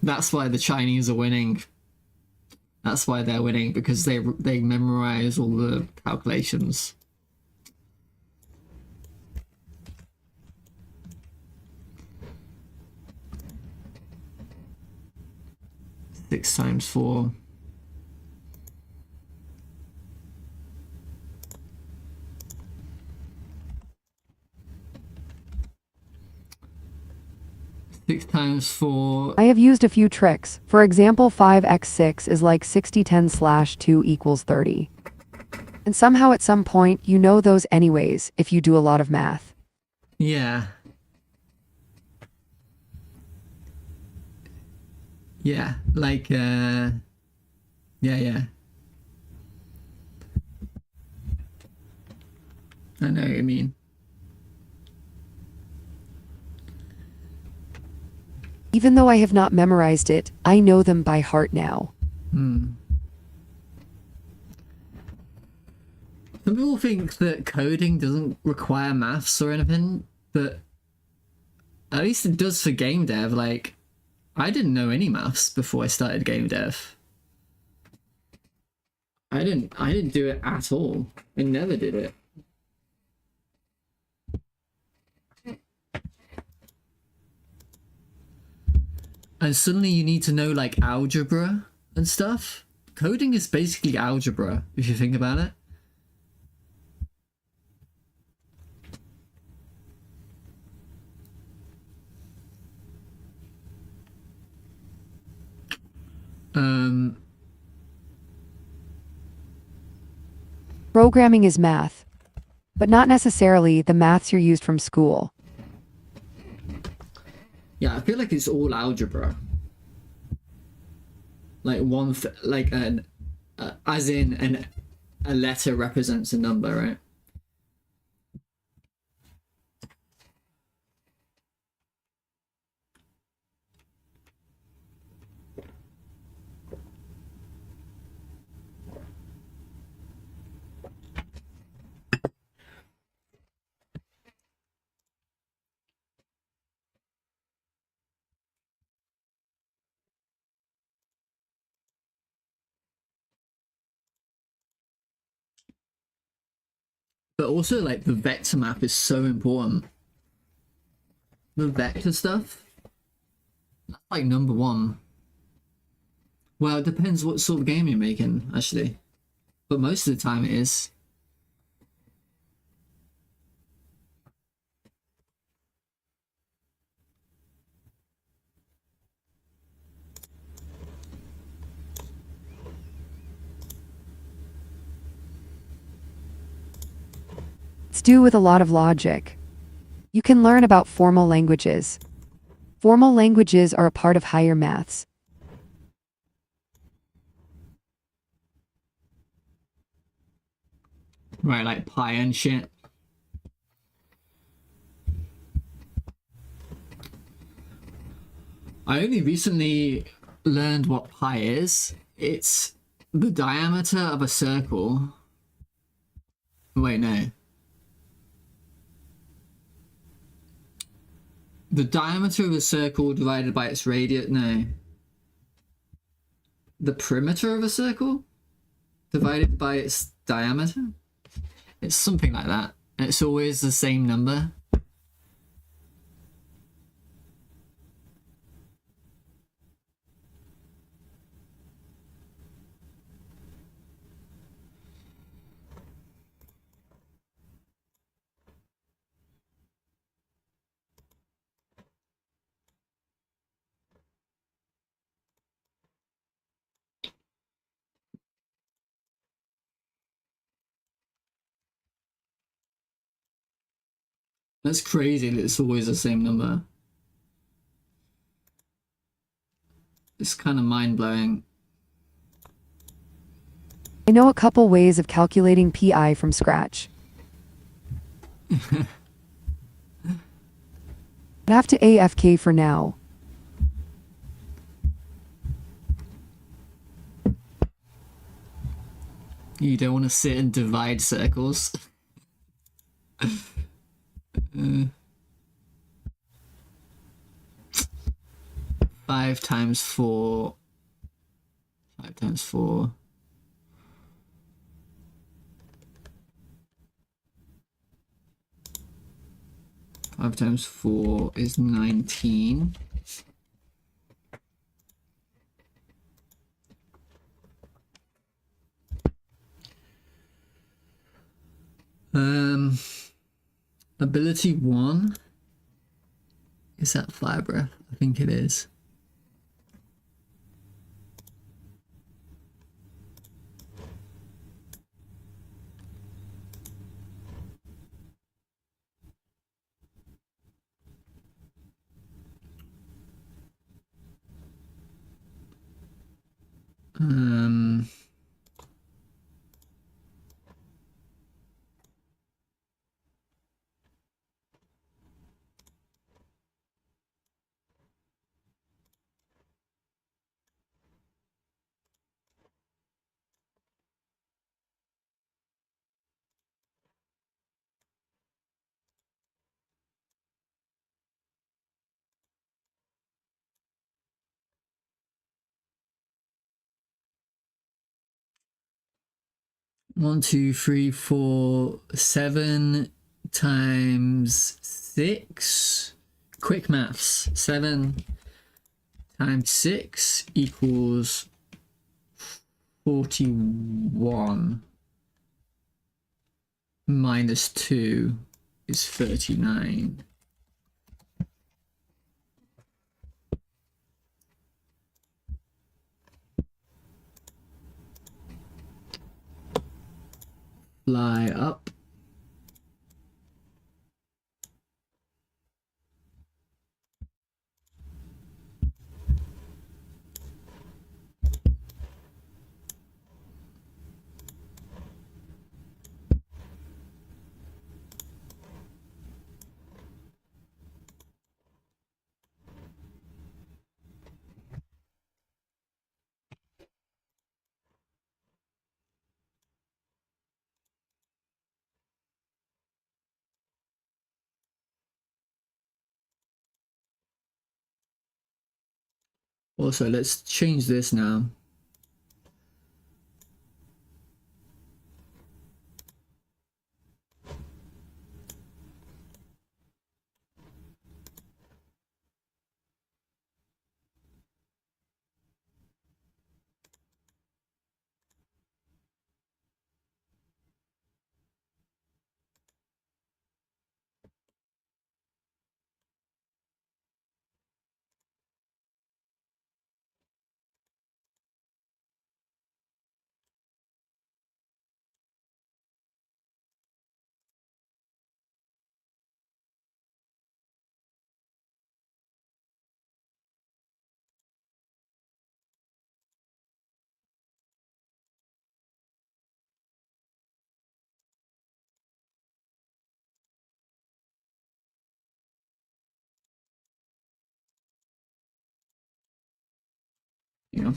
That's why the Chinese are winning. That's why they're winning, because they memorize all the calculations. Six times 4. Six times 4. I have used a few tricks. For example, 5x6 is like 6010/2 equals 30. And somehow at some point, you know those anyways, if you do a lot of math. Yeah. Yeah, like, yeah. I know what you mean. Even though I have not memorized it, I know them by heart now. Some people think that coding doesn't require maths or anything, but at least it does for game dev. Like, I didn't know any maths before I started game dev. I didn't do it at all. I never did it. And suddenly you need to know like algebra and stuff. Coding is basically algebra, if you think about it. Programming is math, but not necessarily the maths you're used from school. Yeah, I feel like it's all algebra. Like as in a letter represents a number, right? But also, like, the vector map is so important. The vector stuff, that's like number one. Well, it depends what sort of game you're making, actually. But most of the time it is. It's due with a lot of logic. You can learn about formal languages. Formal languages are a part of higher maths. Right, like pi and shit. I only recently learned what pi is. It's the diameter of a circle. Wait, no. The diameter of a circle divided by its radius. No. The perimeter of a circle divided by its diameter? It's something like that. It's always the same number. That's crazy that it's always the same number. It's kind of mind-blowing. I know a couple ways of calculating pi from scratch. I'd have to AFK for now. You don't want to sit and divide circles. 5 times 4. 5 times 4. Five times 4 is 19. Ability 1. Is that fire breath? I think it is. One, two, three, four, 7 times 6. Quick maths. 7 times 6 equals 41. Minus 2 is 39. Fly up. Also, let's change this now. Yeah.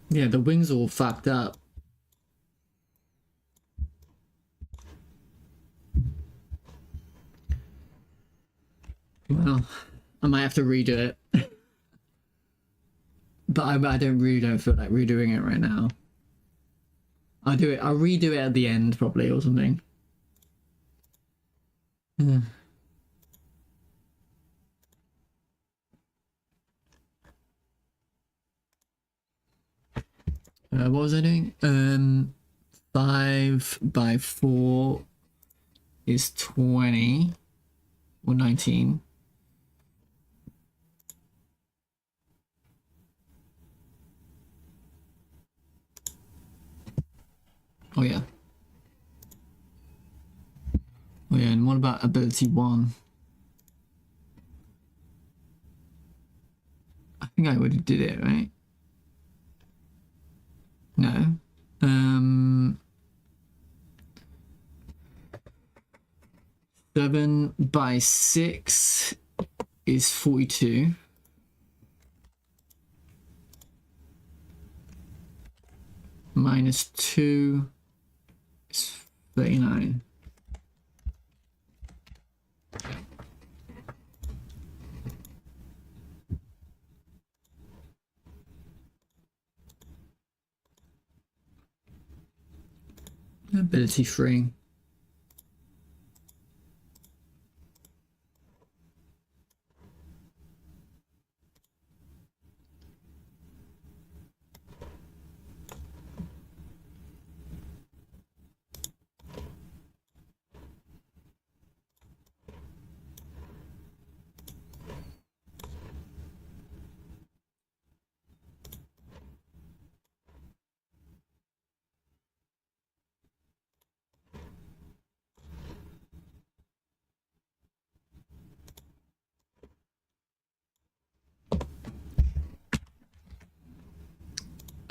Yeah, the wings all fucked up. Well, I might have to redo it. But I don't feel like redoing it right now. I'll redo it at the end probably or something. Yeah. What was I doing? 5 by 4 is 20 or 19. Oh yeah. Oh yeah, and what about ability 1? I think I already did it, right? No. 7 by 6 is 42. Minus 2 is 39. Ability 3.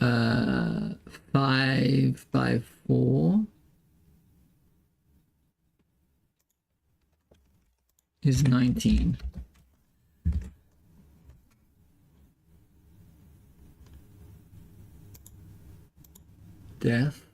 Uh, 5 by 4 is 19. Death.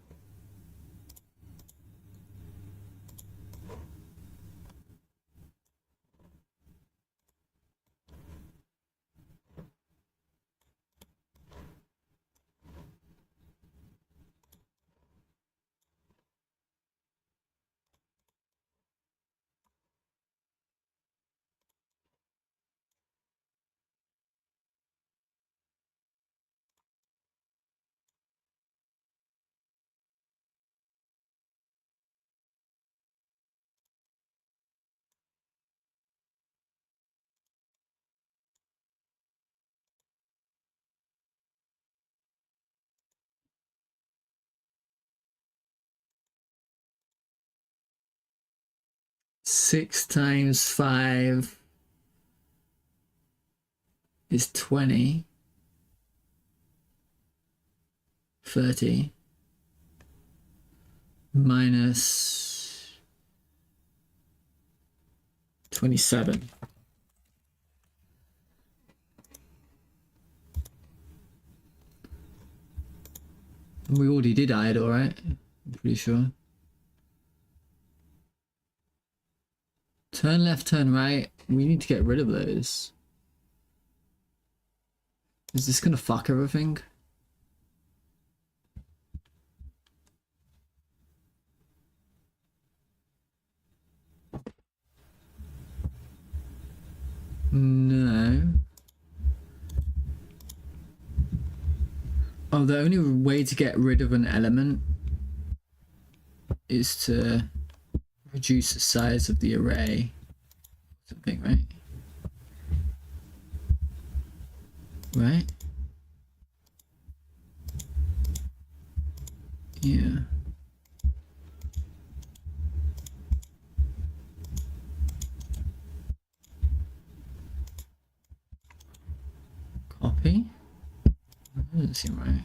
Six times 5 is 20. 30 minus 27. We already did idle, right? I'm pretty sure. Turn left, turn right. We need to get rid of those. Is this gonna fuck everything? No. Oh, the only way to get rid of an element is to reduce the size of the array. Something, right? Right? Yeah. Copy? That doesn't seem right.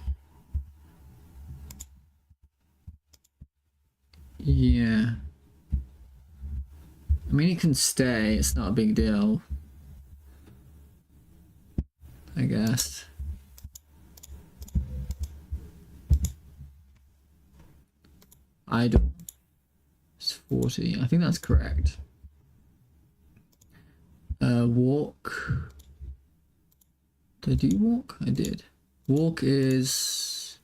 Yeah. I mean, he can stay. It's not a big deal, I guess. Idle. It's 40. I think that's correct. Walk. Did I do walk? I did. Walk is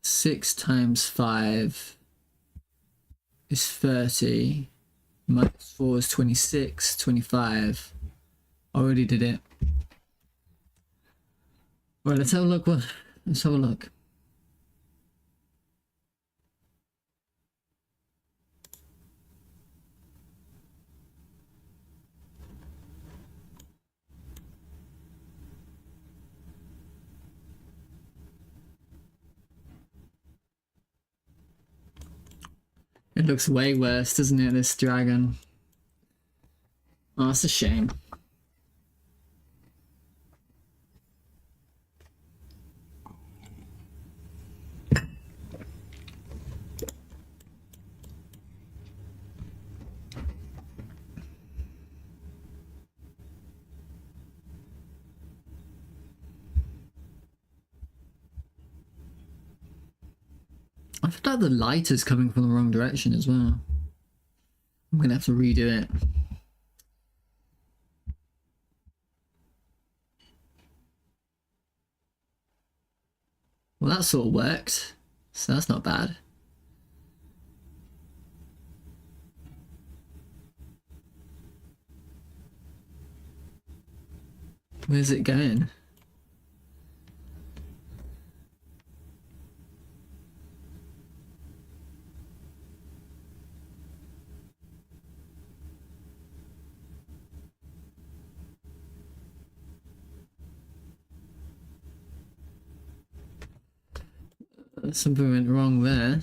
6 times 5 is 30. Minus 4 is 26, 25. Already did it. Right, let's have a look. Let's have a look. It looks way worse, doesn't it, this dragon? Oh, it's a shame. I feel like the light is coming from the wrong direction as well. I'm gonna have to redo it. Well, that sort of worked, so that's not bad. Where's it going? Something went wrong there.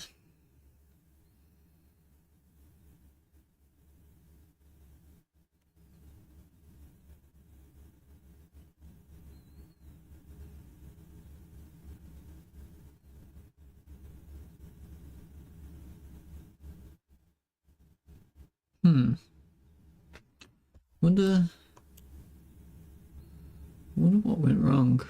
Wonder what went wrong.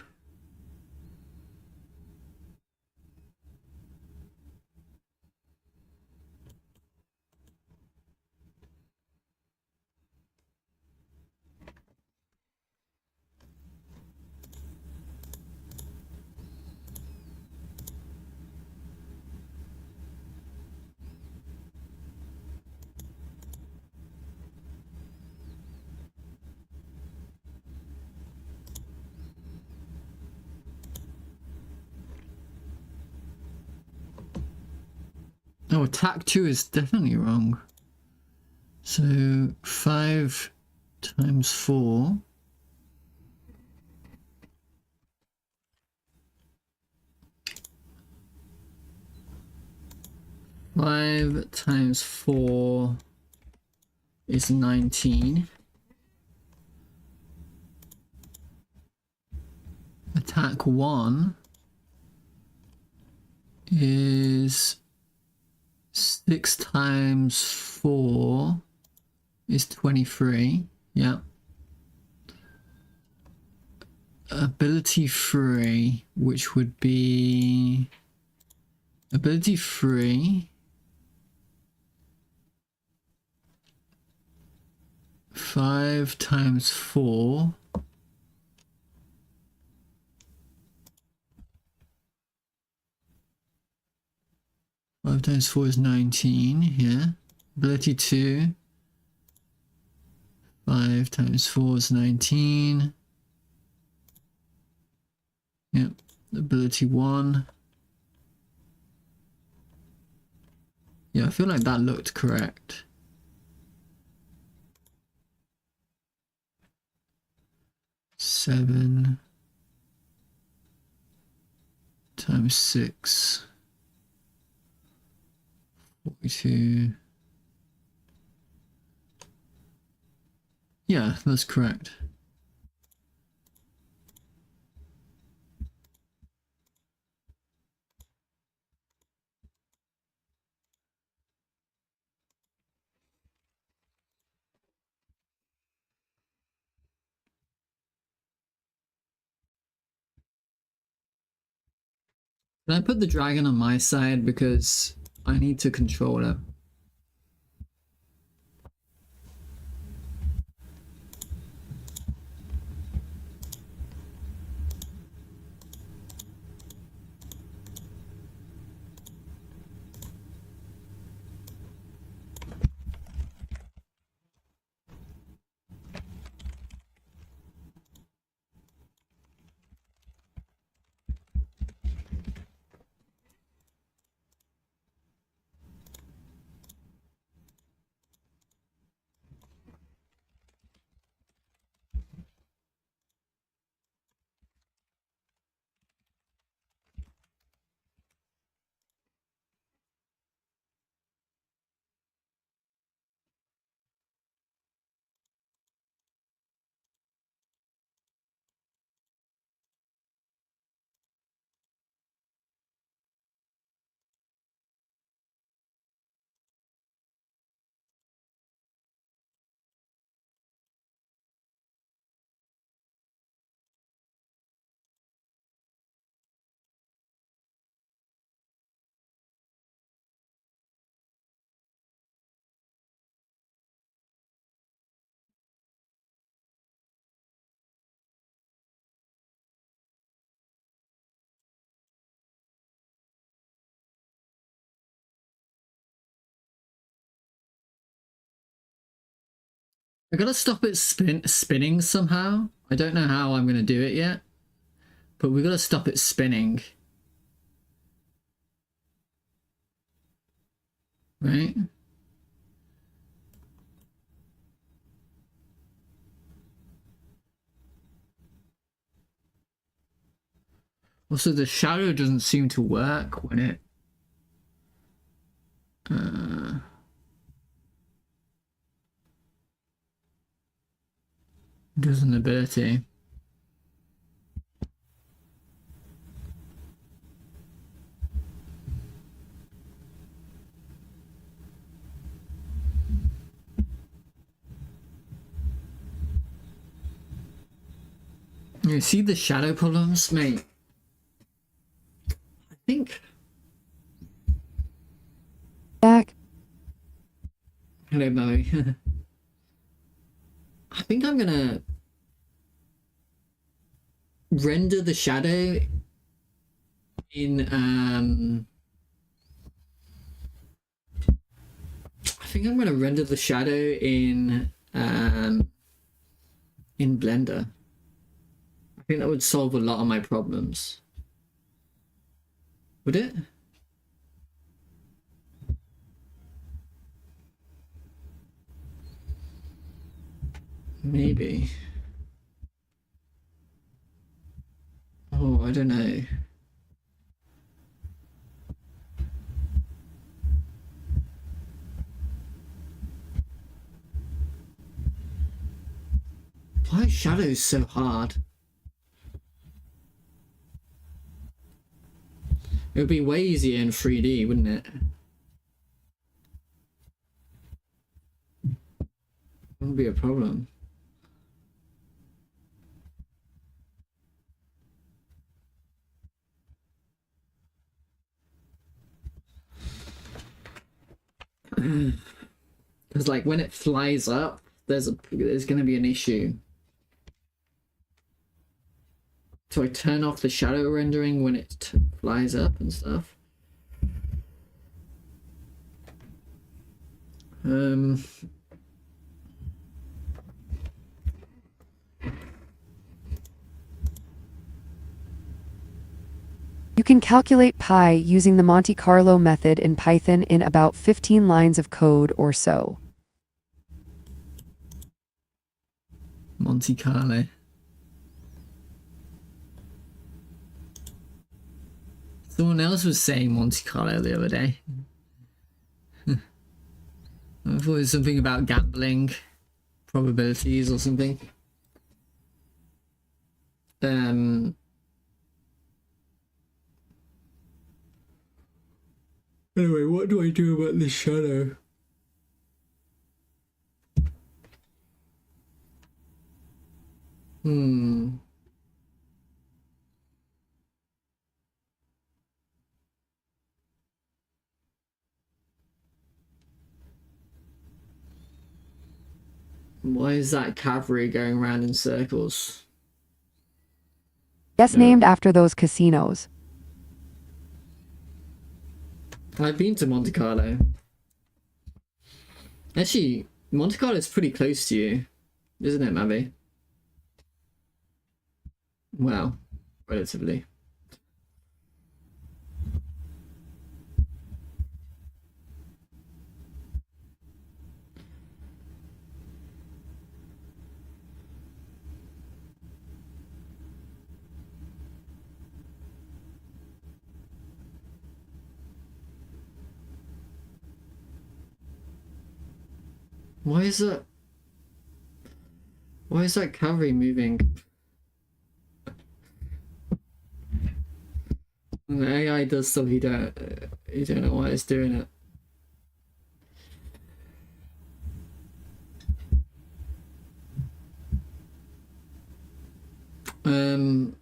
Oh, attack 2 is definitely wrong. So 5 times 4. Five times 4 is 19. Attack 1 is 6 times 4 is 23. Yeah. Ability 3, which would be ability 3. 5 times 4. Five times 4 is 19, yeah. Ability 2. 5 times 4 is 19. Yep. Ability 1. Yeah, I feel like that looked correct. Seven times 6. 42. Yeah, that's correct. Can I put the dragon on my side because I need to control it? I gotta stop it spinning somehow. I don't know how I'm gonna do it yet, but we gotta stop it spinning. Right? Also, the shadow doesn't seem to work when it... does an ability. You see the shadow problems, mate? I think... Back. Hello, Bowie. I think I'm gonna render the shadow in I think I'm gonna render the shadow in Blender. I think that would solve a lot of my problems. Would it? Maybe. Oh, I don't know. Why are shadows so hard? It would be way easier in 3D, wouldn't it? Wouldn't be a problem. Because like when it flies up, there's gonna be an issue. So I turn off the shadow rendering when it flies up and stuff. You can calculate pi using the Monte Carlo method in Python in about 15 lines of code or so. Monte Carlo. Someone else was saying Monte Carlo the other day. I thought it was something about gambling, probabilities or something. Anyway, what do I do about this shadow? Why is that cavalry going around in circles? Yes, named after those casinos. I've been to Monte Carlo. Actually, Monte Carlo is pretty close to you, isn't it, Mavi? Well, relatively. Why is that? Why is that cavalry moving? The AI does stuff you don't know why it's doing it. Um.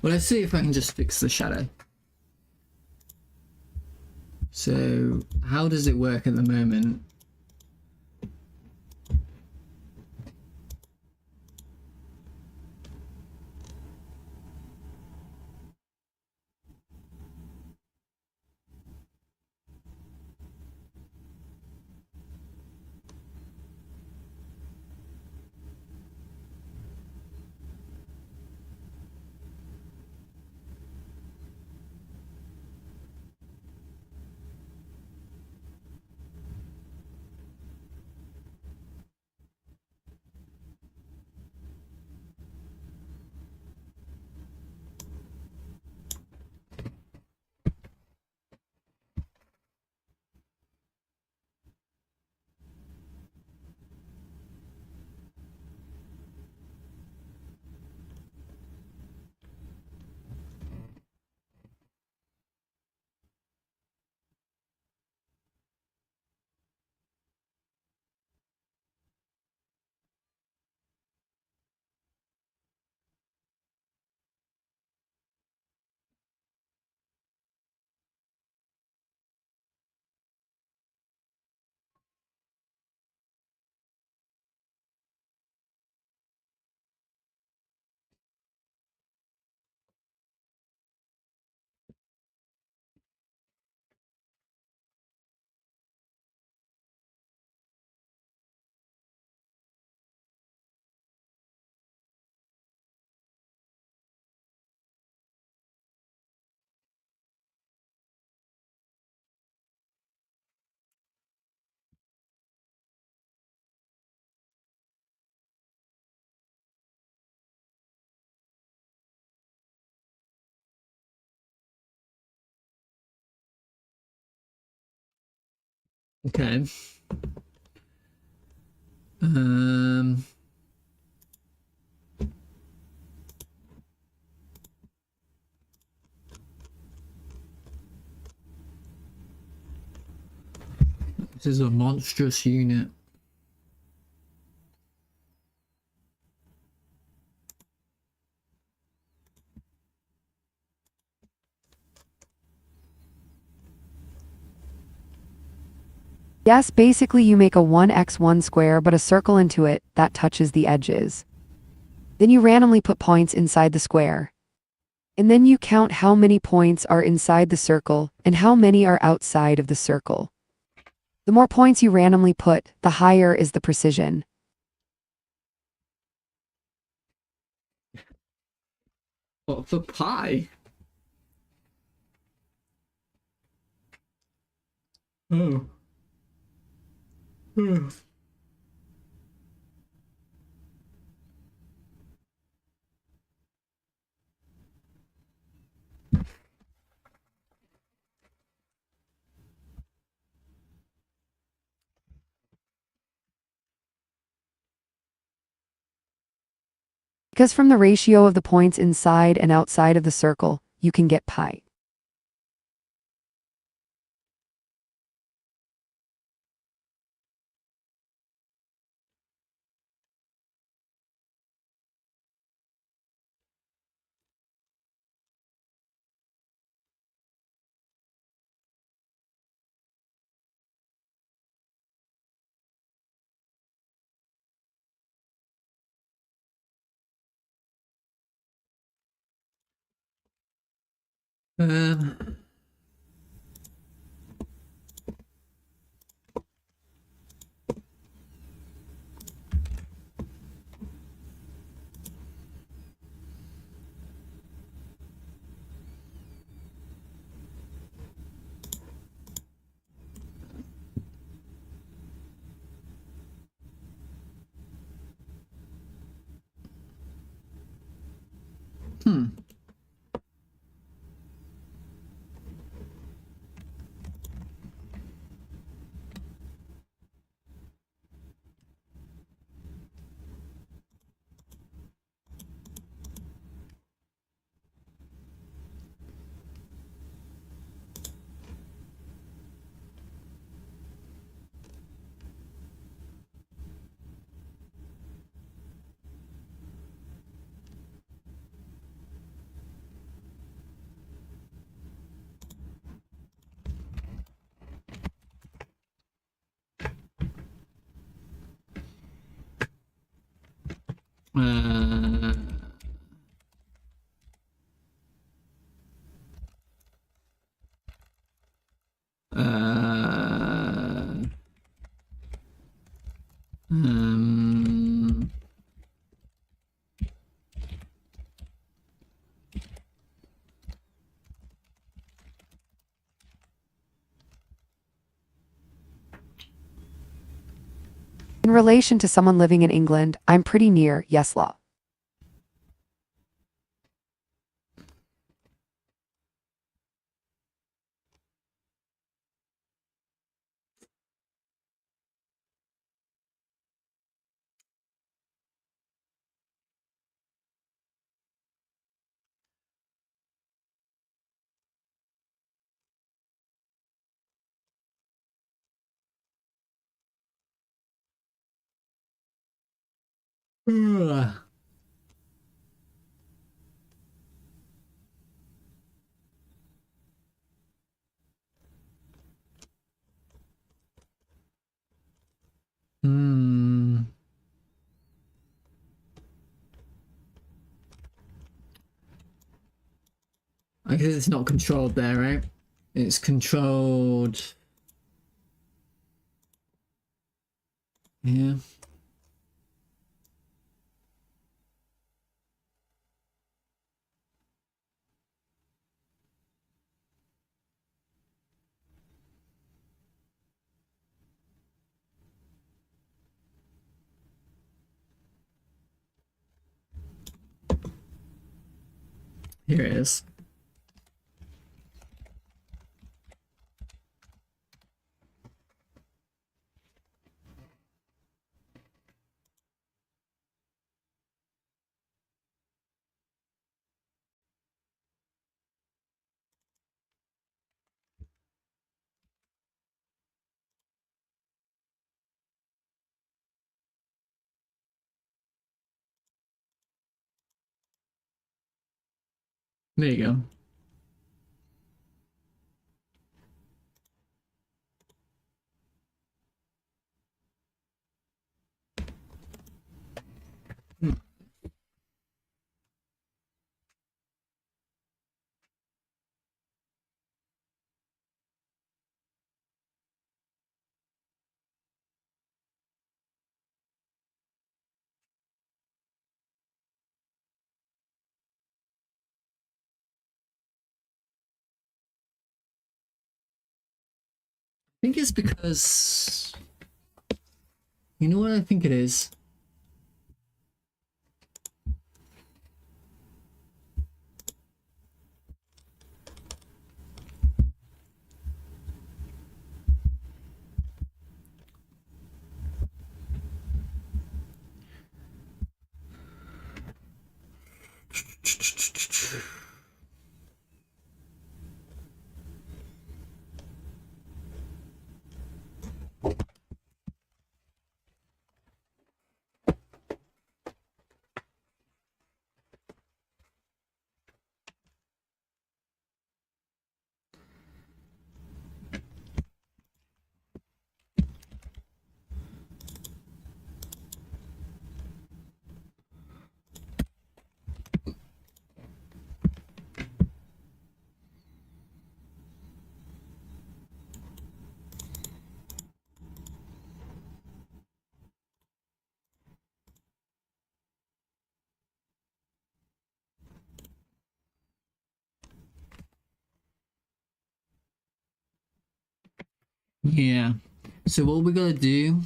Well, let's see if I can just fix the shadow. So, how does it work at the moment? Okay. Um. This is a monstrous unit. Yes, basically you make a 1x1 square but a circle into it that touches the edges. Then you randomly put points inside the square. And then you count how many points are inside the circle and how many are outside of the circle. The more points you randomly put, the higher is the precision. What for pi? Oh. Hmm. Because from the ratio of the points inside and outside of the circle, you can get pi. Um, hmm. Uh, uh, um, In relation to someone living in England, I'm pretty near, yes law. ugh. Hmm. I guess it's not controlled there, right? It's controlled. Yeah. Here it is. There you go. I think it's because you know what I think it is. Yeah. So what we gotta do?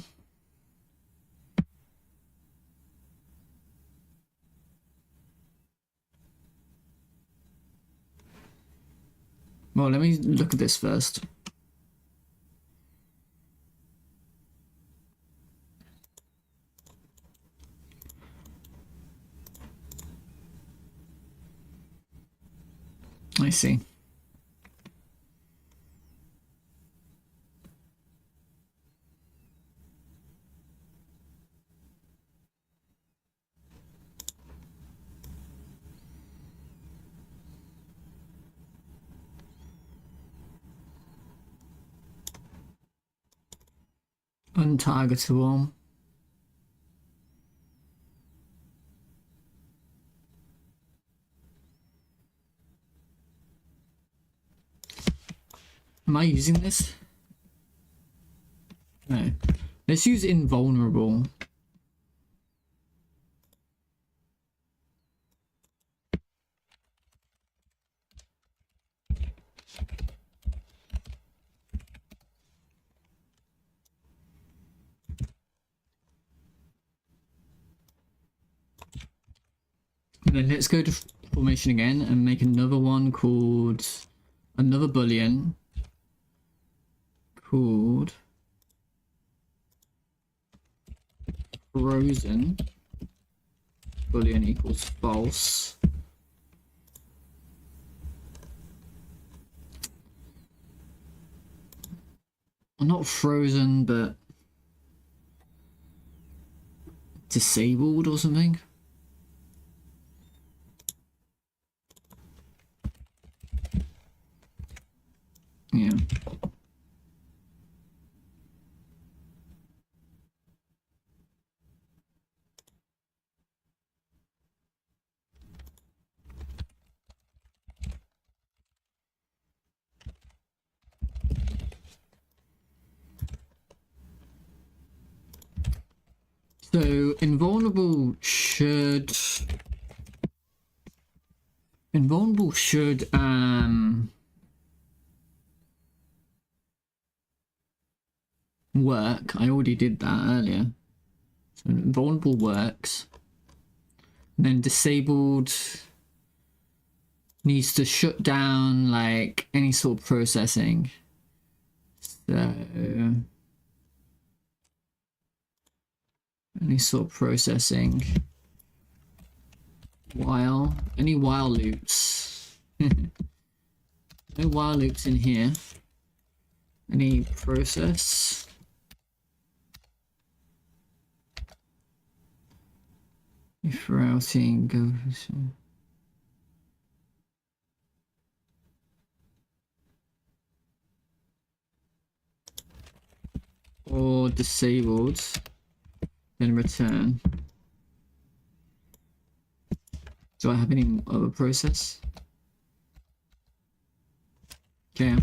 Well, let me look at this first. I see. Untargetable. Am I using this? No. Let's use invulnerable. And then let's go to formation again and make another one called another boolean called frozen boolean equals false. Well, not frozen, but disabled or something. Yeah. So invulnerable should work. I already did that earlier. So invulnerable works. And then disabled needs to shut down like any sort of processing. So any sort of processing while any while loops. No while loops in here. Any process. If routing goes. Or disabled, then return. Do I have any other process? Okay.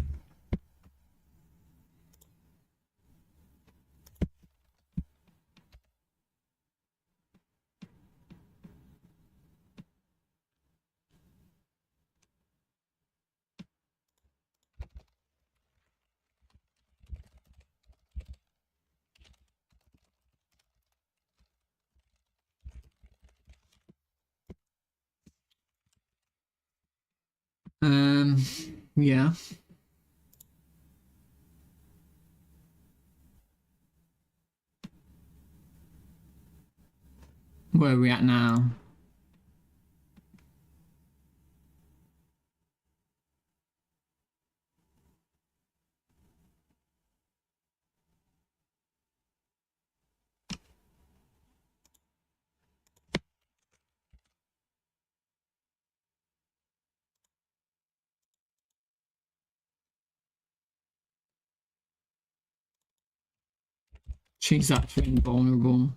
Yeah. Where are we at now? Change that to invulnerable.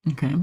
Okay.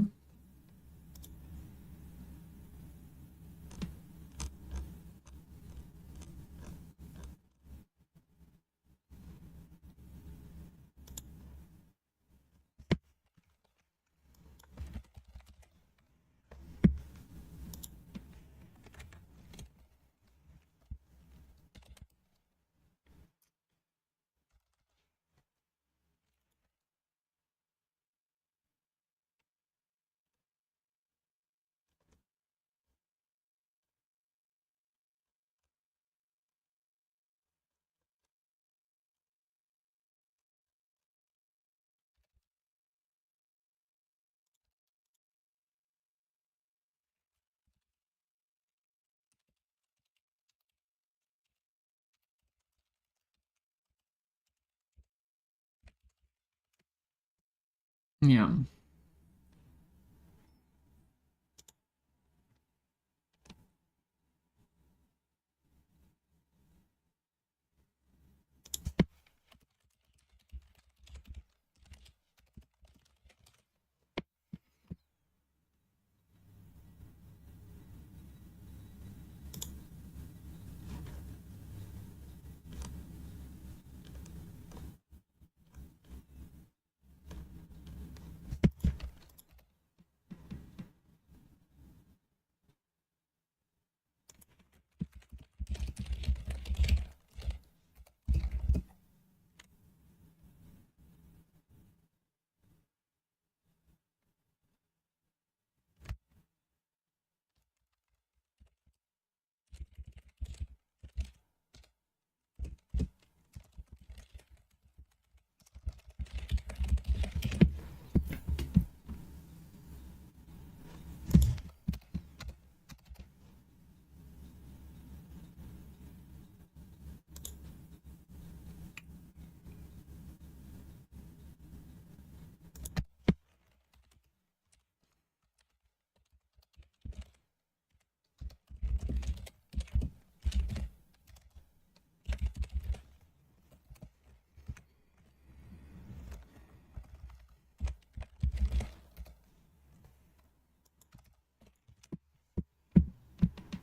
Yeah.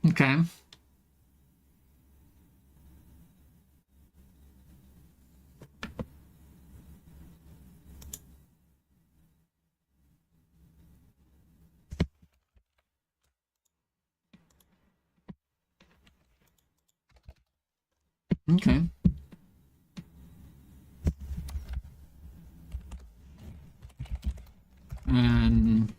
Okay. Okay. And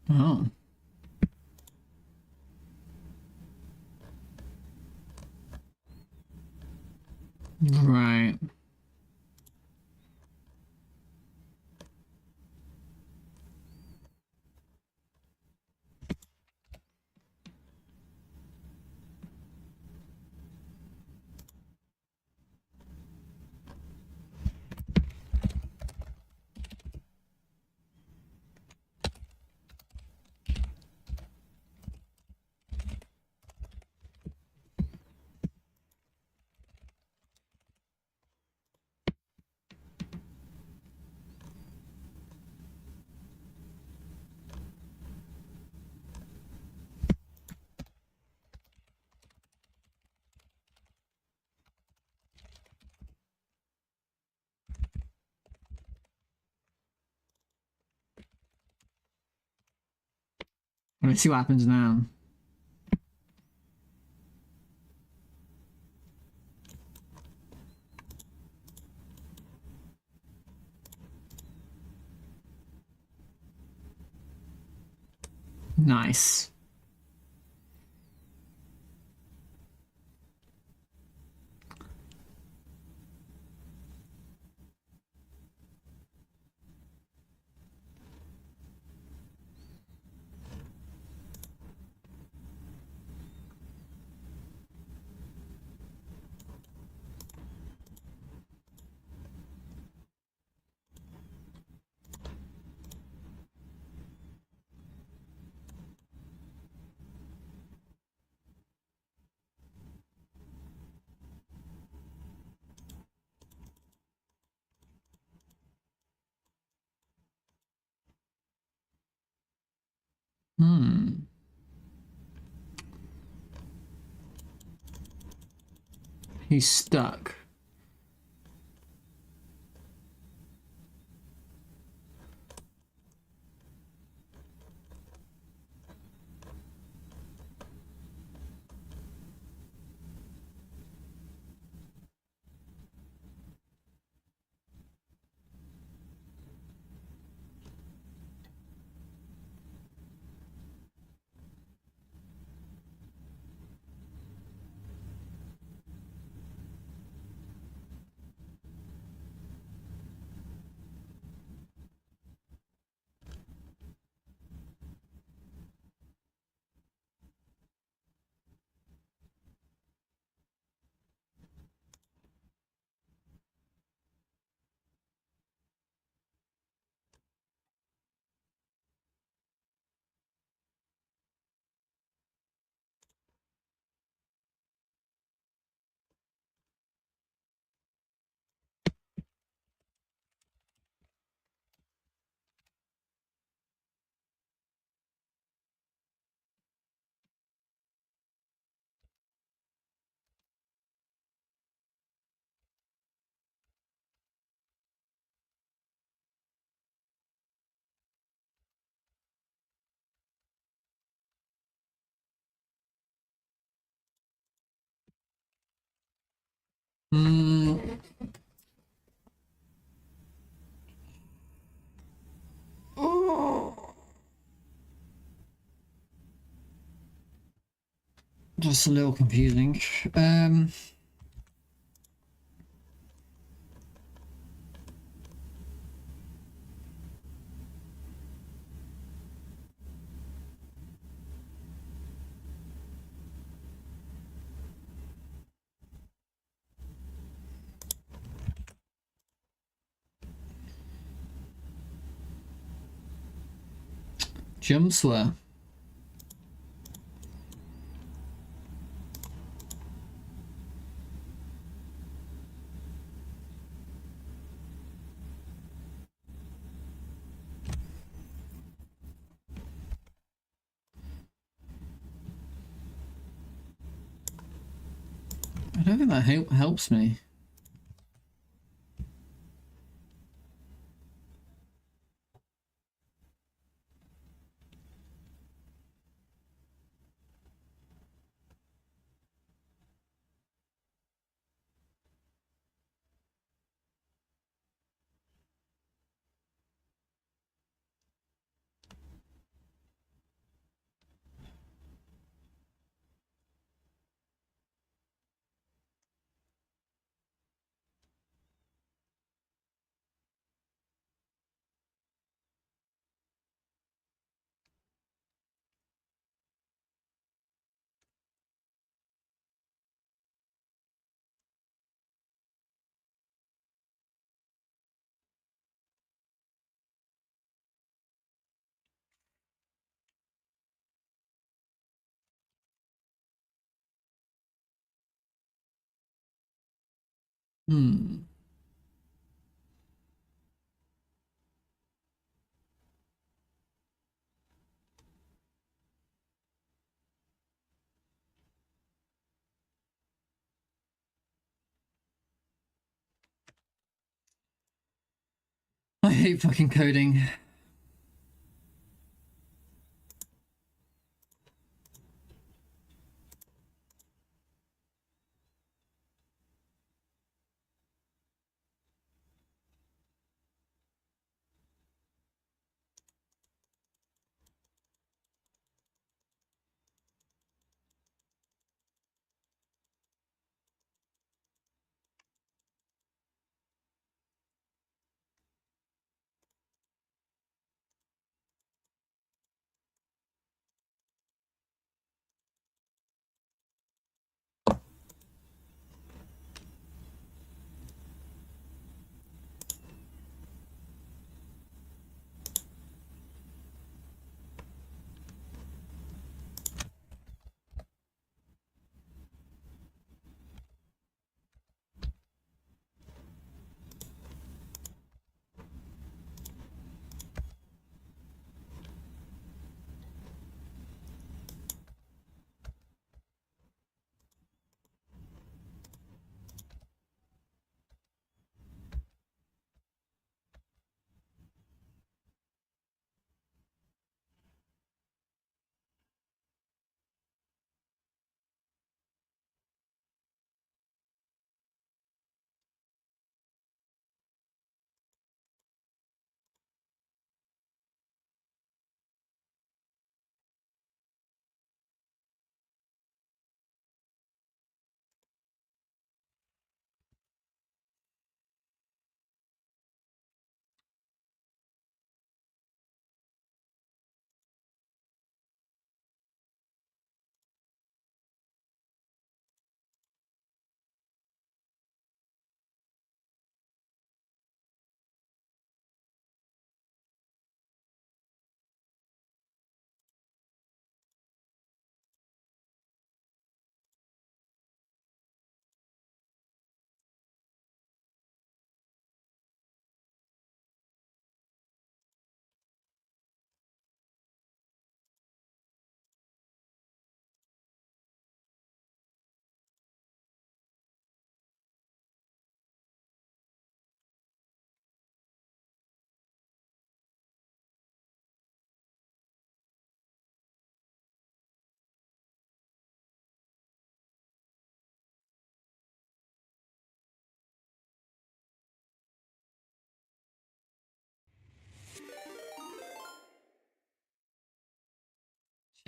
oh. Right. Let's see what happens now. Nice. Hmm. He's stuck. Hmm. Just a little confusing. Jumpsware. I don't think that helps me. Hmm. I hate fucking coding.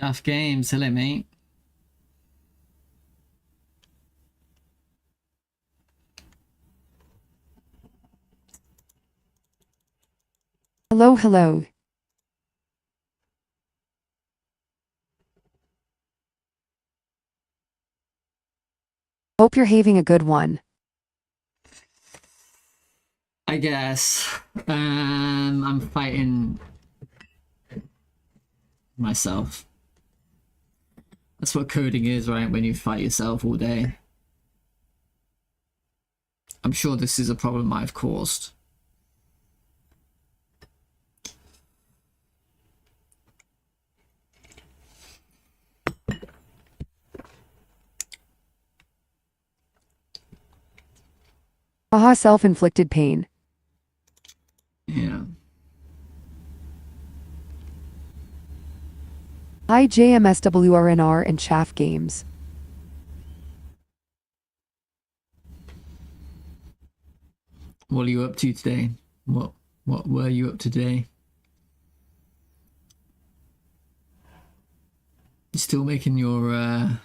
Shaft Games, hello mate. Hello, hello. Hope you're having a good one. I guess. I'm fighting myself. That's what coding is, right? When you fight yourself all day. I'm sure this is a problem I've caused. Haha, self-inflicted pain. Yeah. Hi, JMSWRNR and Chaff Games. What are you up to today? What were you up to today? You still making your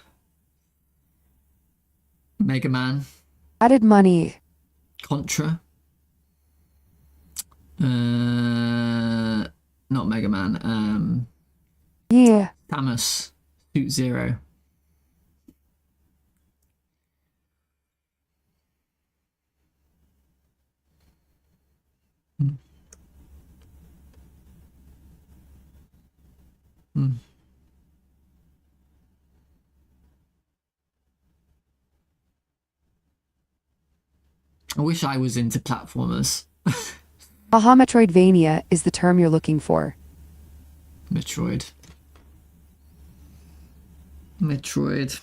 Mega Man Added money. Contra? Not Mega Man. Yeah. Samus Suit Zero. Hmm. Hmm. I wish I was into platformers. Haha, Metroidvania is the term you're looking for. Metroid. Metroid.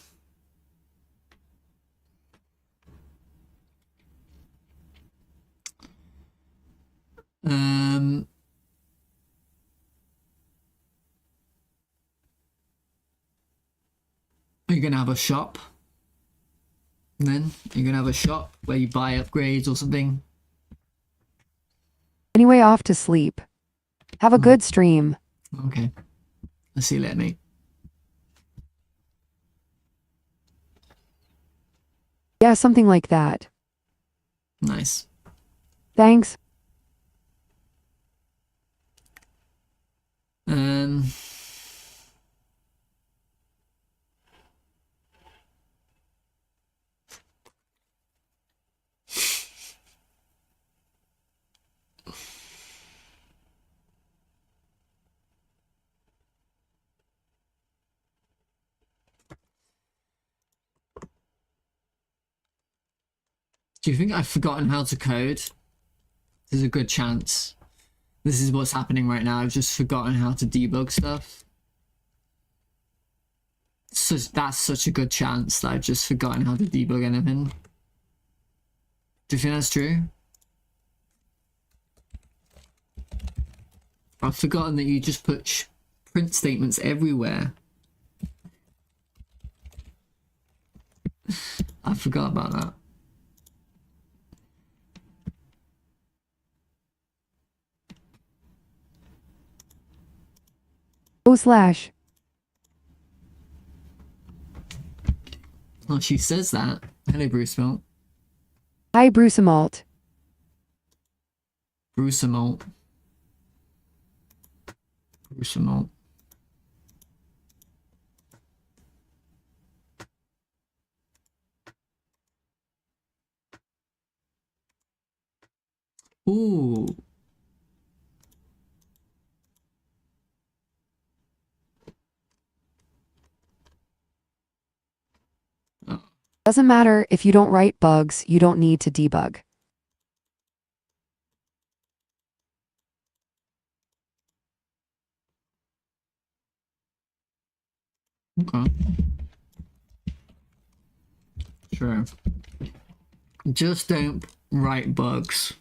Are you gonna have a shop? Then you're gonna have a shop where you buy upgrades or something? Anyway, off to sleep. Have a good stream. Okay. I'll see you later, mate. Yeah, something like that. Nice. Thanks. Do you think I've forgotten how to code? There's a good chance. This is what's happening right now. I've just forgotten how to debug stuff. So that's such a good chance that I've just forgotten how to debug anything. Do you think that's true? I've forgotten that you just put print statements everywhere. I forgot about that. // Oh, she says that. Hello, Bruce Malt. Hi, Brucemalt. Bruce Malt. Bruce Malt. Ooh. Oh. Doesn't matter if you don't write bugs, you don't need to debug. Okay. Sure. Just don't write bugs.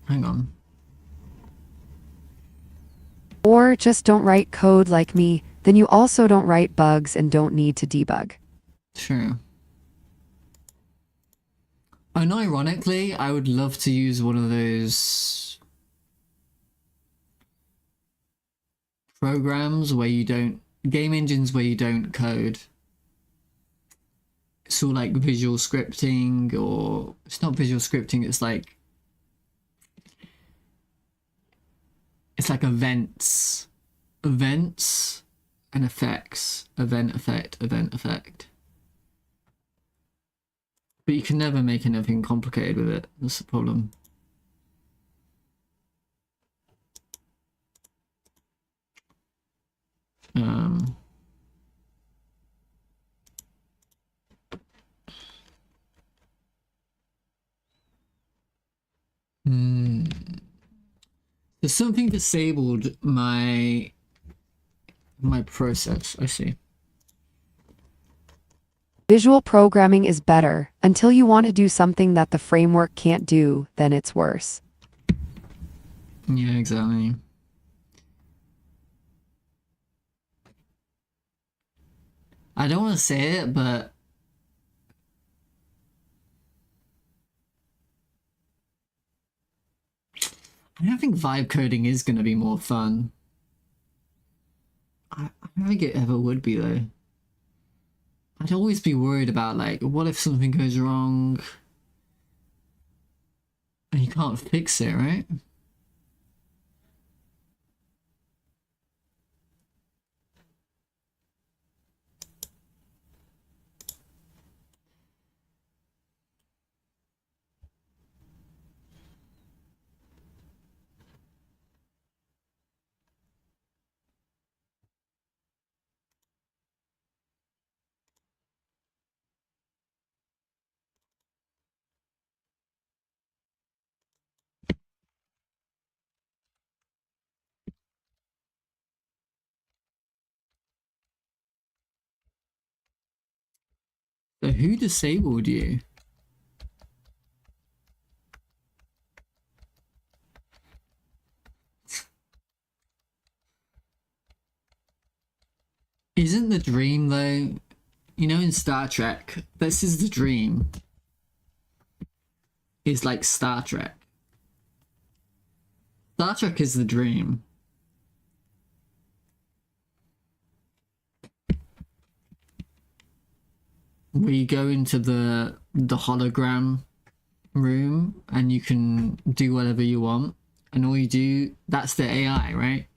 Hang on. Or just don't write code like me, then you also don't write bugs and don't need to debug. Sure. Unironically, I would love to use one of those programs where you don't, game engines where you don't code. It's all like visual scripting, or it's not visual scripting, it's like events and effects, event effect. But you can never make anything complicated with it. That's the problem. There's something disabled my process. I see. Visual programming is better. Until you want to do something that the framework can't do, then it's worse. Yeah, exactly. I don't want to say it, but I don't think vibe coding is going to be more fun. I don't think it ever would be, though. I'd always be worried about, like, what if something goes wrong and you can't fix it, right? So who disabled you? Isn't the dream, though, you know, in Star Trek, this is the dream. Is like Star Trek. Star Trek is the dream. Where you go into the hologram room and you can do whatever you want, and all you do, that's the AI, right?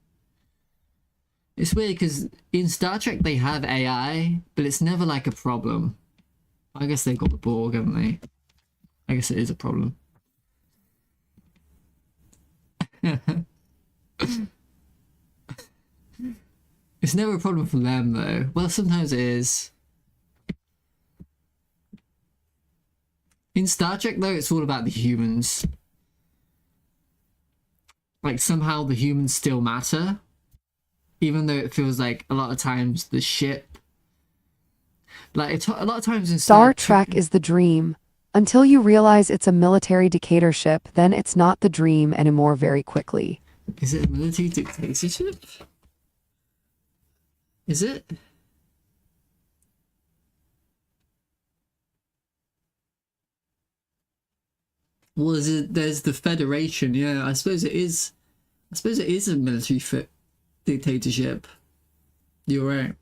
It's weird because in Star Trek they have AI, but it's never like a problem. I guess they've got the Borg, haven't they? I guess it is a problem. It's never a problem for them, though. Well, sometimes it is. In Star Trek, though, it's all about the humans. Like, somehow the humans still matter. Even though it feels like a lot of times the ship... Like, a lot of times in Star Trek is the dream. Until you realize it's a military dictatorship, then it's not the dream anymore very quickly. Is it a military dictatorship? Is it? Well, there's the Federation, yeah. I suppose it is a military dictatorship. You're right.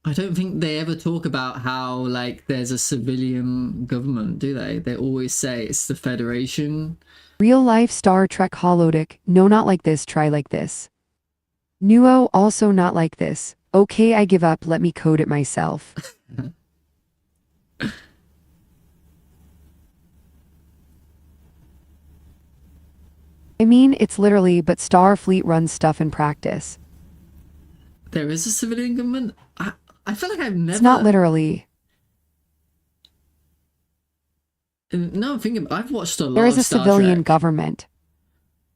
I don't think they ever talk about how, like, there's a civilian government, do they? They always say it's the Federation. Real life Star Trek holodeck. No, not like this, try like this. Nuo, also not like this. Okay, I give up, let me code it myself. I mean, it's literally, but Starfleet runs stuff in practice. There is a civilian government? I feel like I've never... It's not literally. No, I'm thinking, I've watched a lot of There is a Star civilian Trek. government.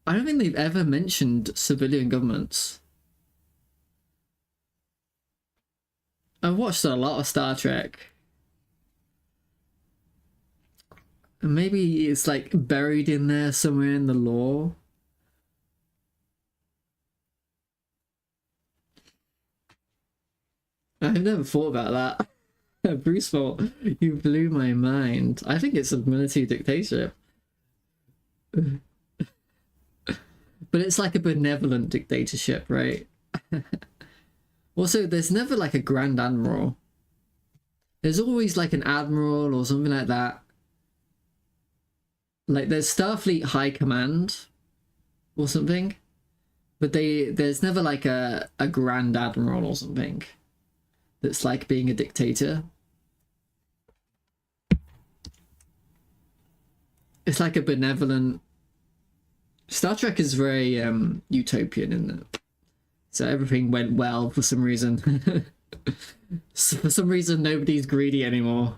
I don't think they've ever mentioned civilian governments. I've watched a lot of Star Trek. And maybe it's like buried in there somewhere in the lore. I've never thought about that. Bruce Bolt, you blew my mind. I think it's a military dictatorship. But it's like a benevolent dictatorship, right? Also, there's never like a Grand Admiral. There's always like an Admiral or something like that. Like there's Starfleet High Command or something. But there's never like a Grand Admiral or something that's like being a dictator. It's like a benevolent... Star Trek is very utopian in that. So everything went well for some reason. So for some reason, nobody's greedy anymore.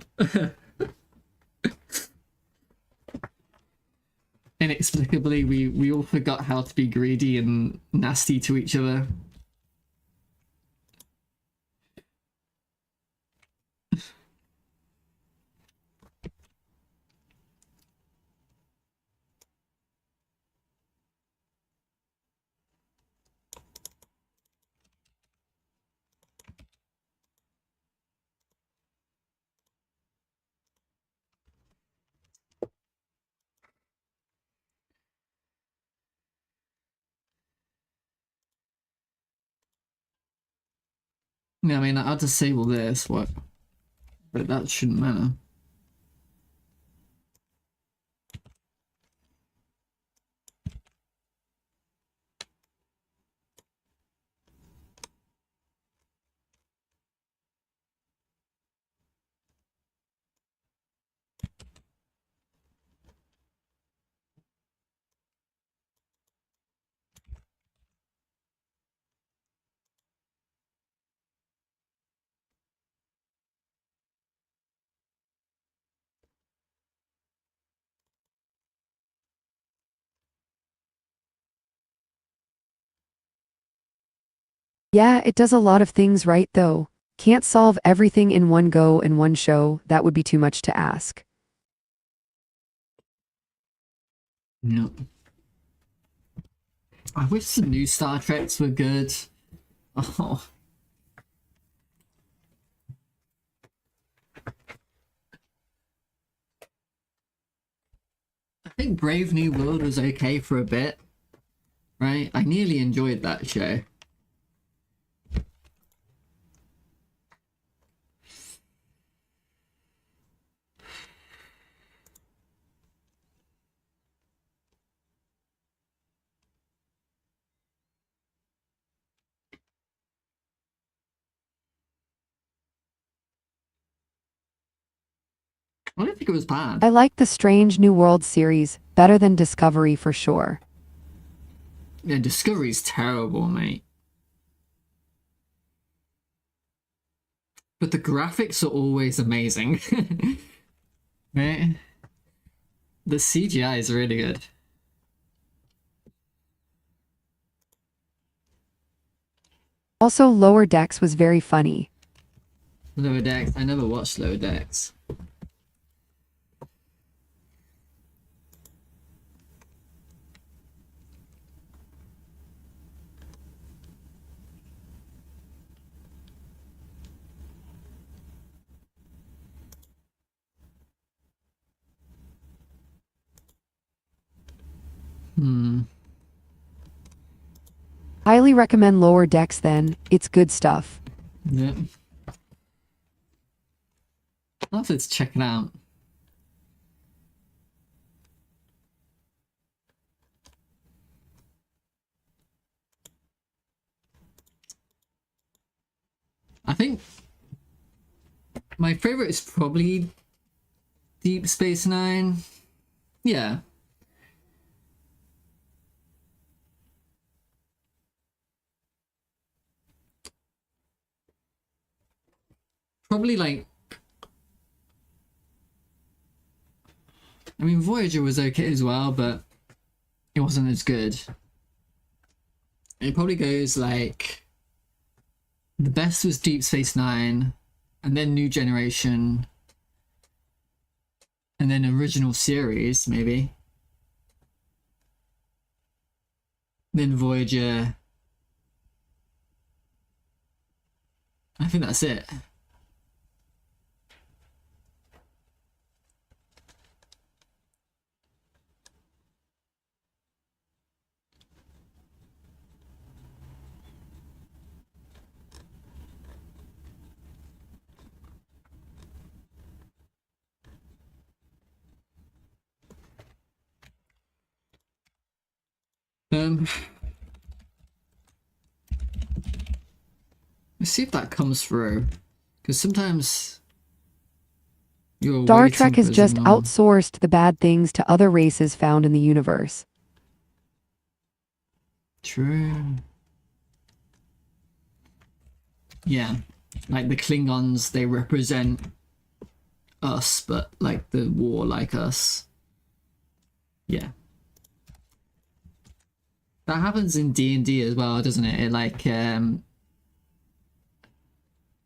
Inexplicably, we all forgot how to be greedy and nasty to each other. Yeah, I mean, I'll disable this, what? But that shouldn't matter. Yeah, it does a lot of things right though. Can't solve everything in one go in one show, that would be too much to ask. Yep. I wish the new Star Treks were good. Oh. I think Brave New World was okay for a bit, right? I nearly enjoyed that show. I don't think it was bad. I like the Strange New World series better than Discovery for sure. Yeah, Discovery's terrible, mate. But the graphics are always amazing. Right? The CGI is really good. Also, Lower Decks was very funny. Lower Decks. I never watched Lower Decks. Highly recommend Lower Decks then, it's good stuff. Yeah. I'll have to check it out. I think my favorite is probably Deep Space Nine. Yeah. Probably like... I mean, Voyager was okay as well, but it wasn't as good. It probably goes like... The best was Deep Space Nine, and then New Generation, and then original series, maybe. Then Voyager. I think that's it. Let's see if that comes through. Because sometimes you're Star waiting Trek has for just someone. outsourced the bad things to other races found in the universe. True. Yeah. Like the Klingons, they represent us, but like the war like us. Yeah. That happens in D&D as well, doesn't it? It like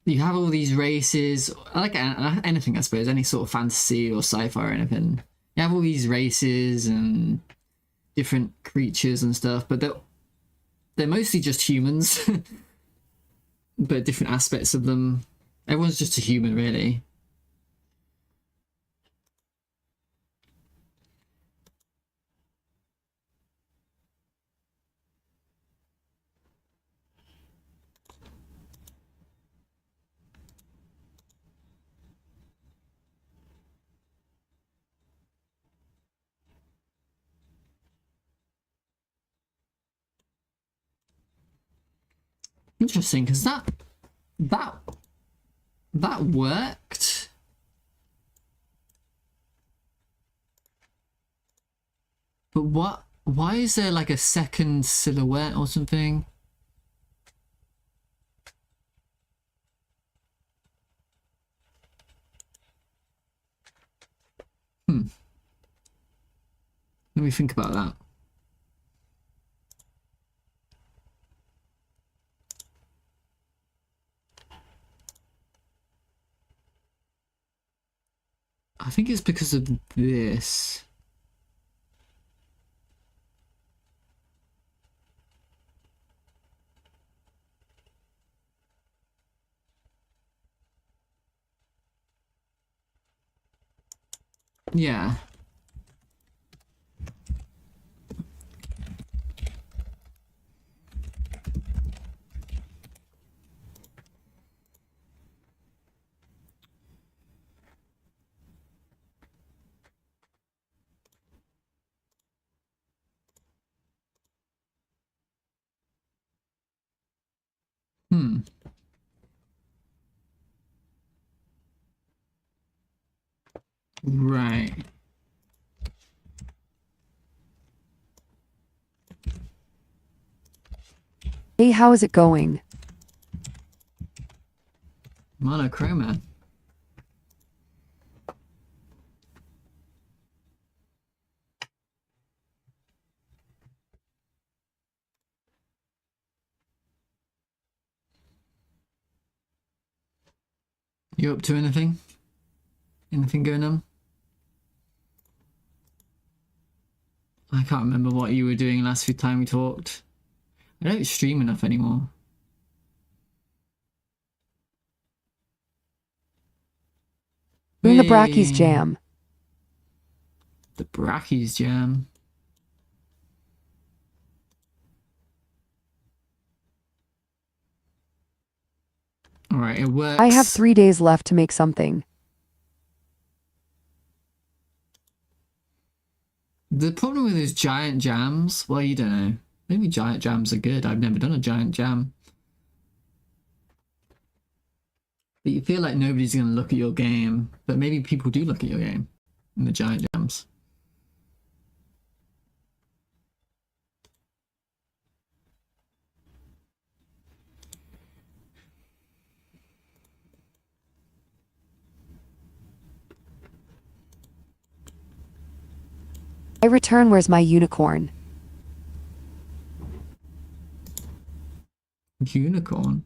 you have all these races, like anything I suppose, any sort of fantasy or sci-fi or anything. You have all these races and different creatures and stuff, but they're mostly just humans, but different aspects of them. Everyone's just a human, really. Interesting, because that worked. But why is there like a second silhouette or something? Let me think about that. I think it's because of this. Yeah. Right. Hey, how is it going? Monochroma. You up to anything? Anything going on? I can't remember what you were doing last time we talked. I don't stream enough anymore. Doing the Brackies Hey. jam. The Brackies jam. Alright, it works. I have 3 days left to make something. The problem with those giant jams, well, you don't know. Maybe giant jams are good. I've never done a giant jam. But you feel like nobody's going to look at your game. But maybe people do look at your game in the giant jams. I return, where's my unicorn? Unicorn?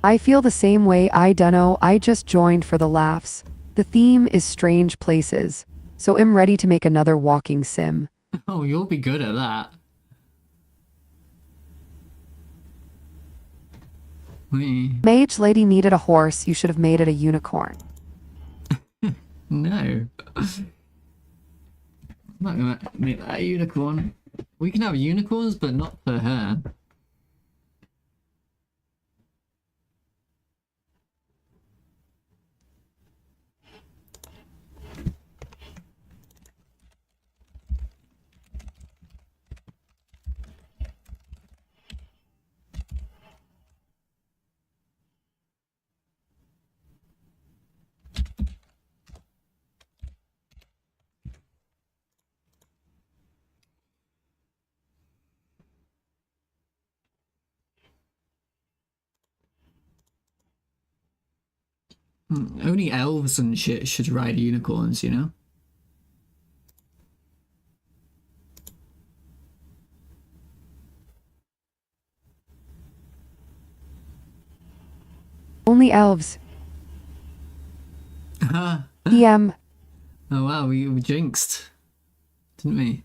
I feel the same way. I dunno, I just joined for the laughs. The theme is strange places. so I'm ready to make another walking sim. Oh, you'll be good at that. Wait, Mage lady needed a horse, you should have made it a unicorn. no. I'm not gonna make that a unicorn. We can have unicorns, but not for her. Only elves and shit should ride unicorns, you know? Only elves. DM. Oh wow, we jinxed, didn't we?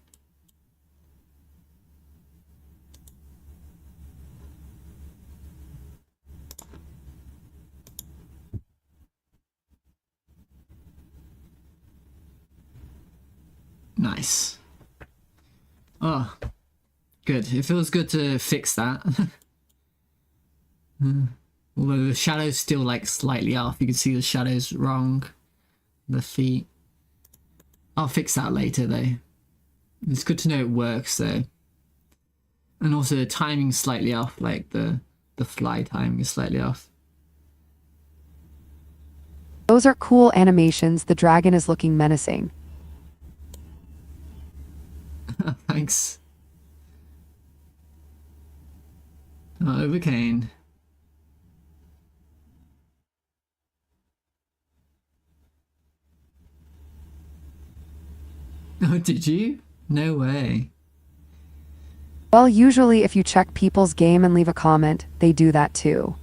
Nice. Oh, good. It feels good to fix that. Although the shadow's still like slightly off. You can see the shadow's wrong. The feet. I'll fix that later though. It's good to know it works though. And also the timing's slightly off, like the fly timing is slightly off. Those are cool animations. The dragon is looking menacing. Thanks. Oh, Overcane. Oh, did you? No way. Well, usually if you check people's game and leave a comment, they do that too.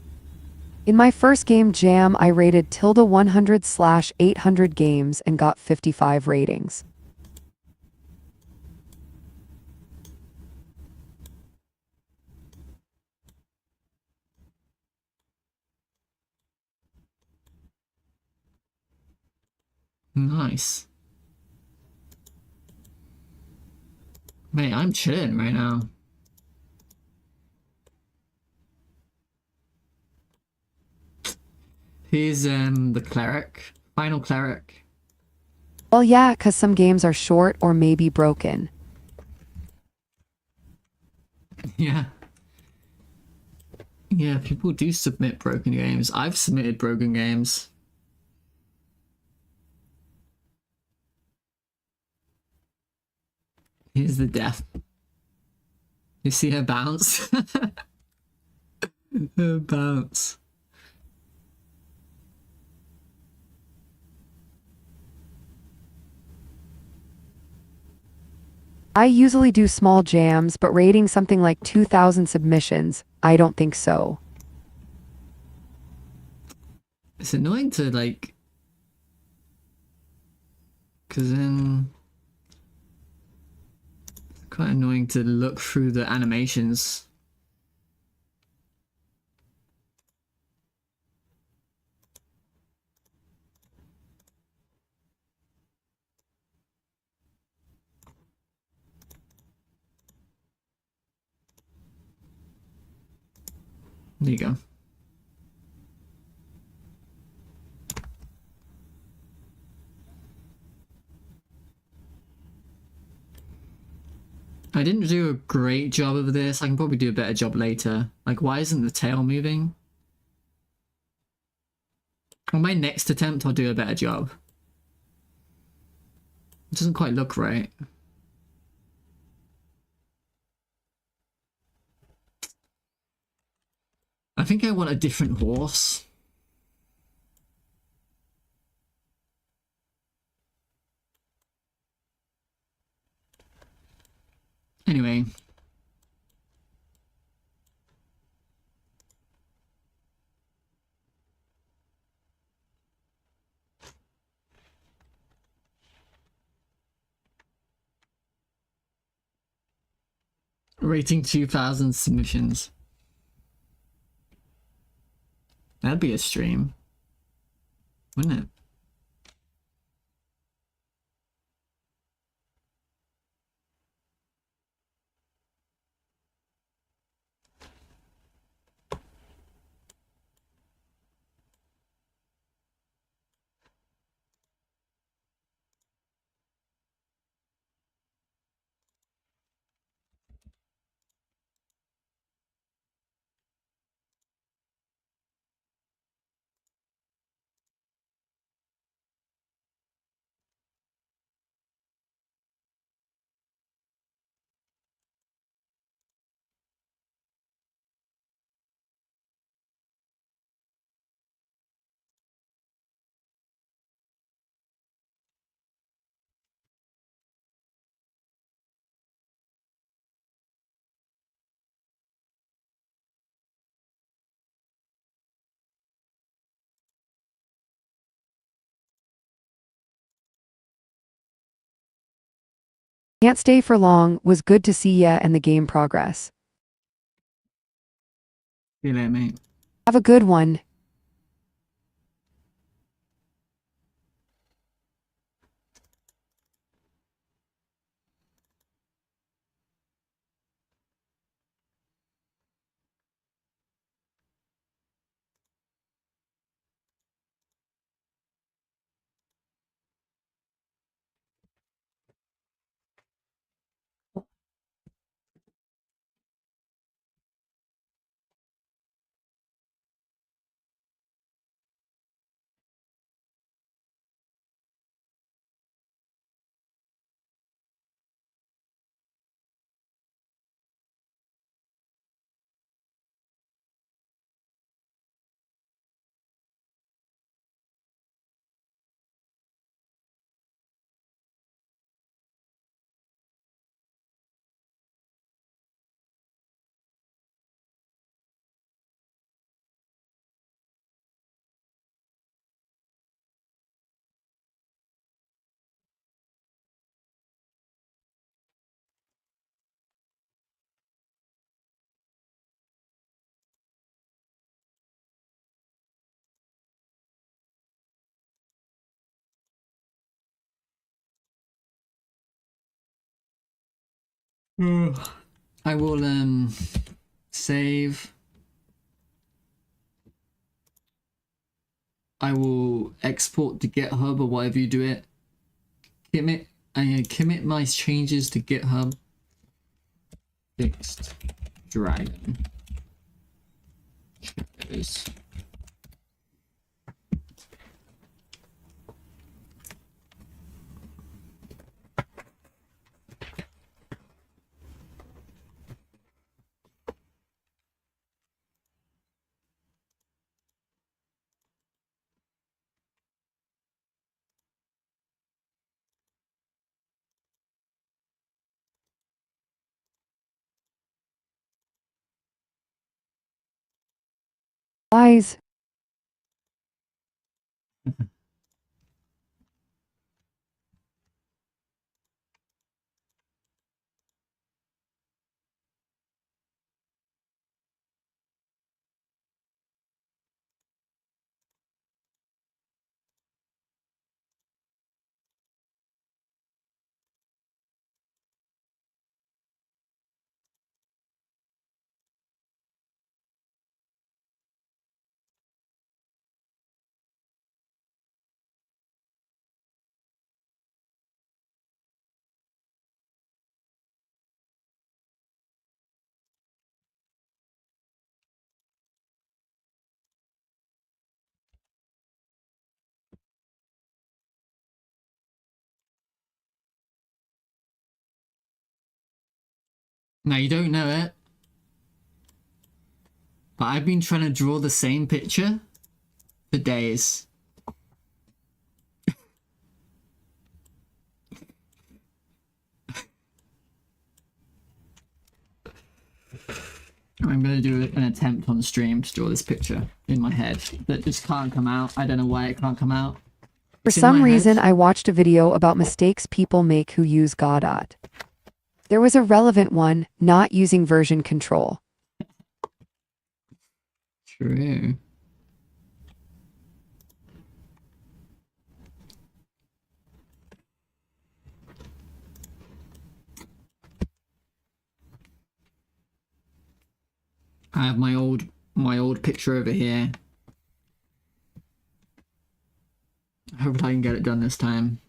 In my first game jam, I rated tilde 100/800 games and got 55 ratings. Nice. Mate, I'm chilling right now. Here's the cleric. Final cleric. Well, yeah, 'cause some games are short or maybe broken. Yeah. Yeah, people do submit broken games. I've submitted broken games. Here's the death. You see her bounce? Her bounce. I usually do small jams, but rating something like 2,000 submissions, I don't think so. It's annoying to like, because then it's quite annoying to look through the animations. There you go. I didn't do a great job of this. I can probably do a better job later. Like, why isn't the tail moving? On my next attempt, I'll do a better job. It doesn't quite look right. I think I want a different horse. Anyway. Rating 2,000 submissions. That'd be a stream, wouldn't it? Can't stay for long. Was good to see ya and the game progress. See you later, mate. Have a good one. I will save. I will export to GitHub or whatever you do it. Commit my changes to GitHub. Fixed dragon. Shadows. Lies. Now you don't know it, but I've been trying to draw the same picture for days. I'm gonna do an attempt on stream to draw this picture in my head that just can't come out. I don't know why it can't come out. For It's in some my reason, head. I watched a video about mistakes people make who use Godot. There was a relevant one, not using version control. True. I have my old picture over here. I hope I can get it done this time.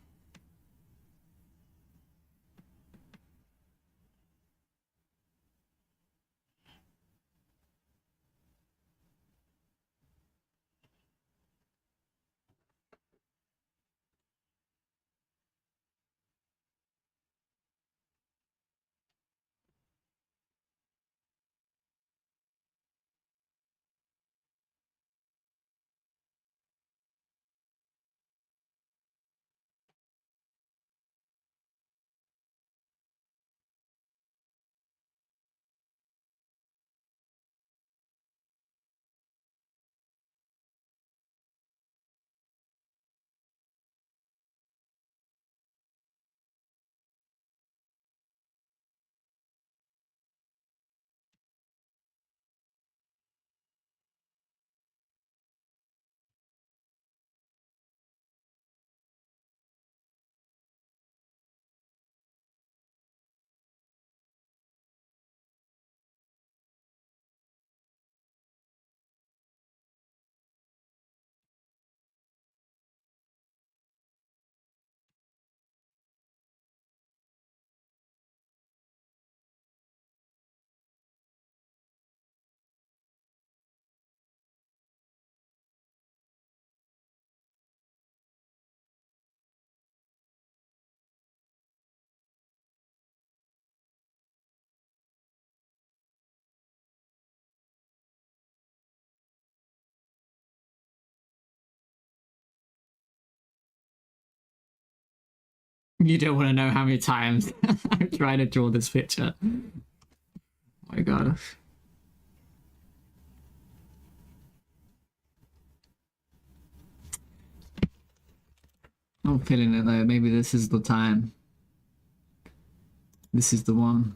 You don't want to know how many times I'm trying to draw this picture. Oh my god. I'm feeling it though. Maybe this is the time. This is the one.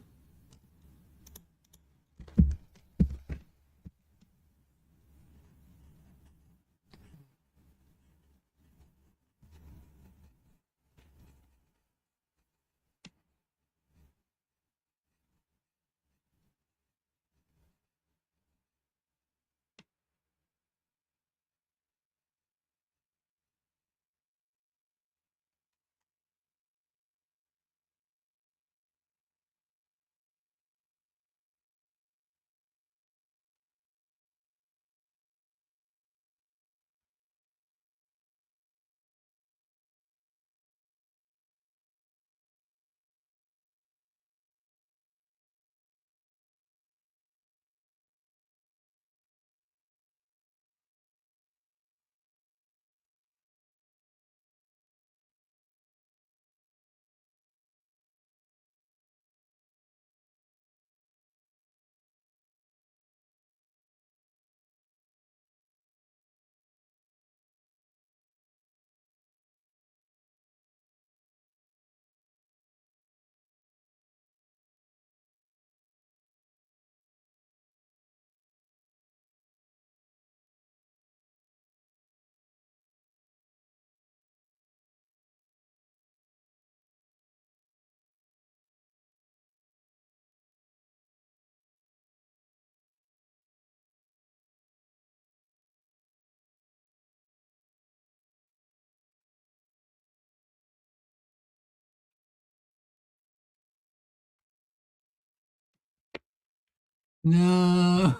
No.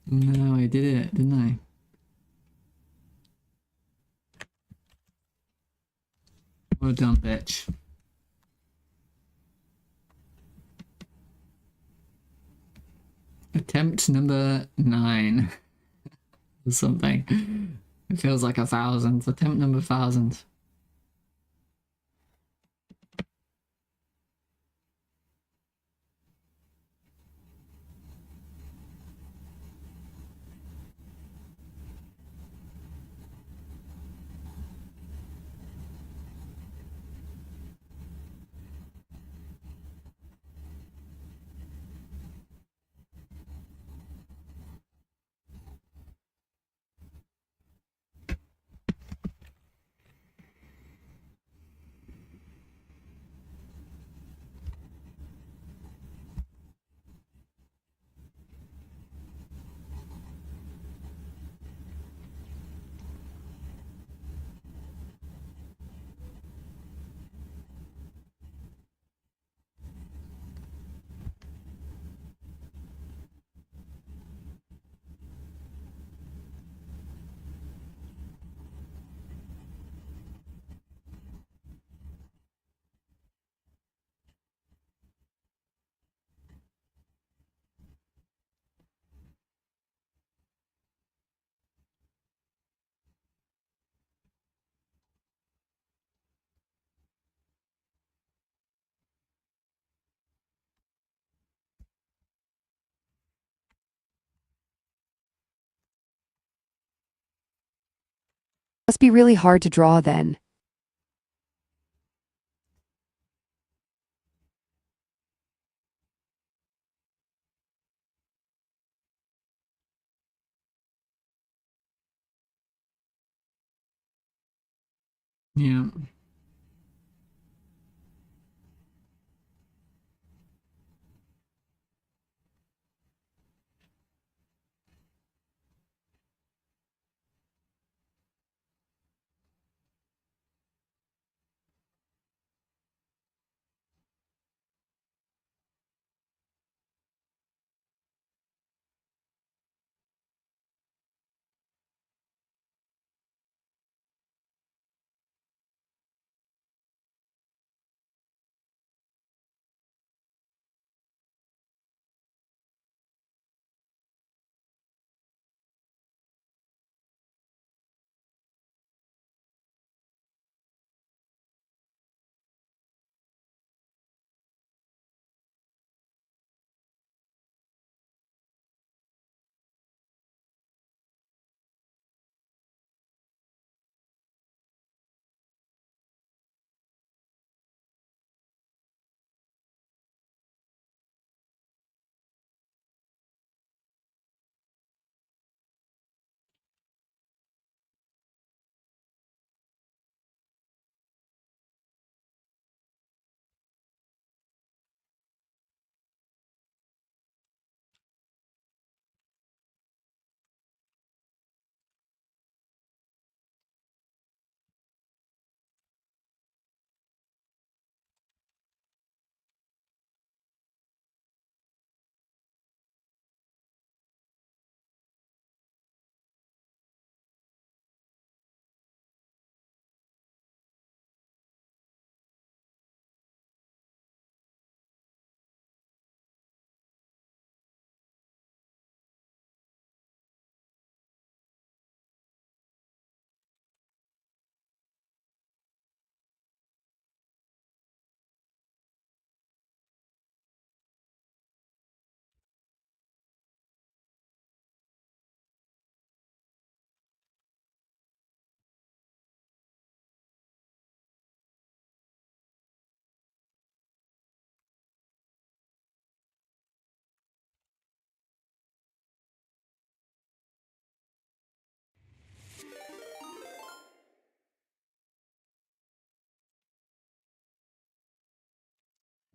No, I did it, didn't I? Well done, bitch. Attempt number 9 or something. It feels like 1,000. Attempt number 1,000. Must be really hard to draw then. Yeah.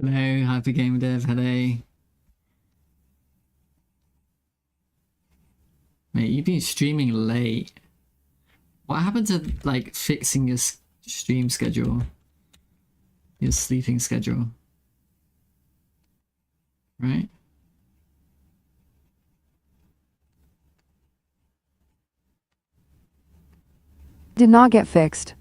Hello, Happy Game Dev. Hello. Mate, you've been streaming late. What happened to like fixing your stream schedule? Your sleeping schedule? Right? Did not get fixed.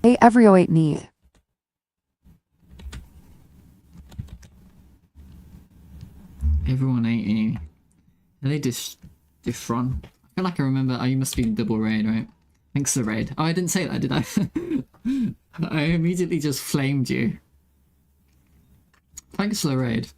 Hey, Evrio 8 knee. Everyone ate you. Are they different? I feel like I remember. Oh, you must be double raid, right? Thanks for the raid. Oh, I didn't say that, did I? I immediately just flamed you. Thanks for the raid.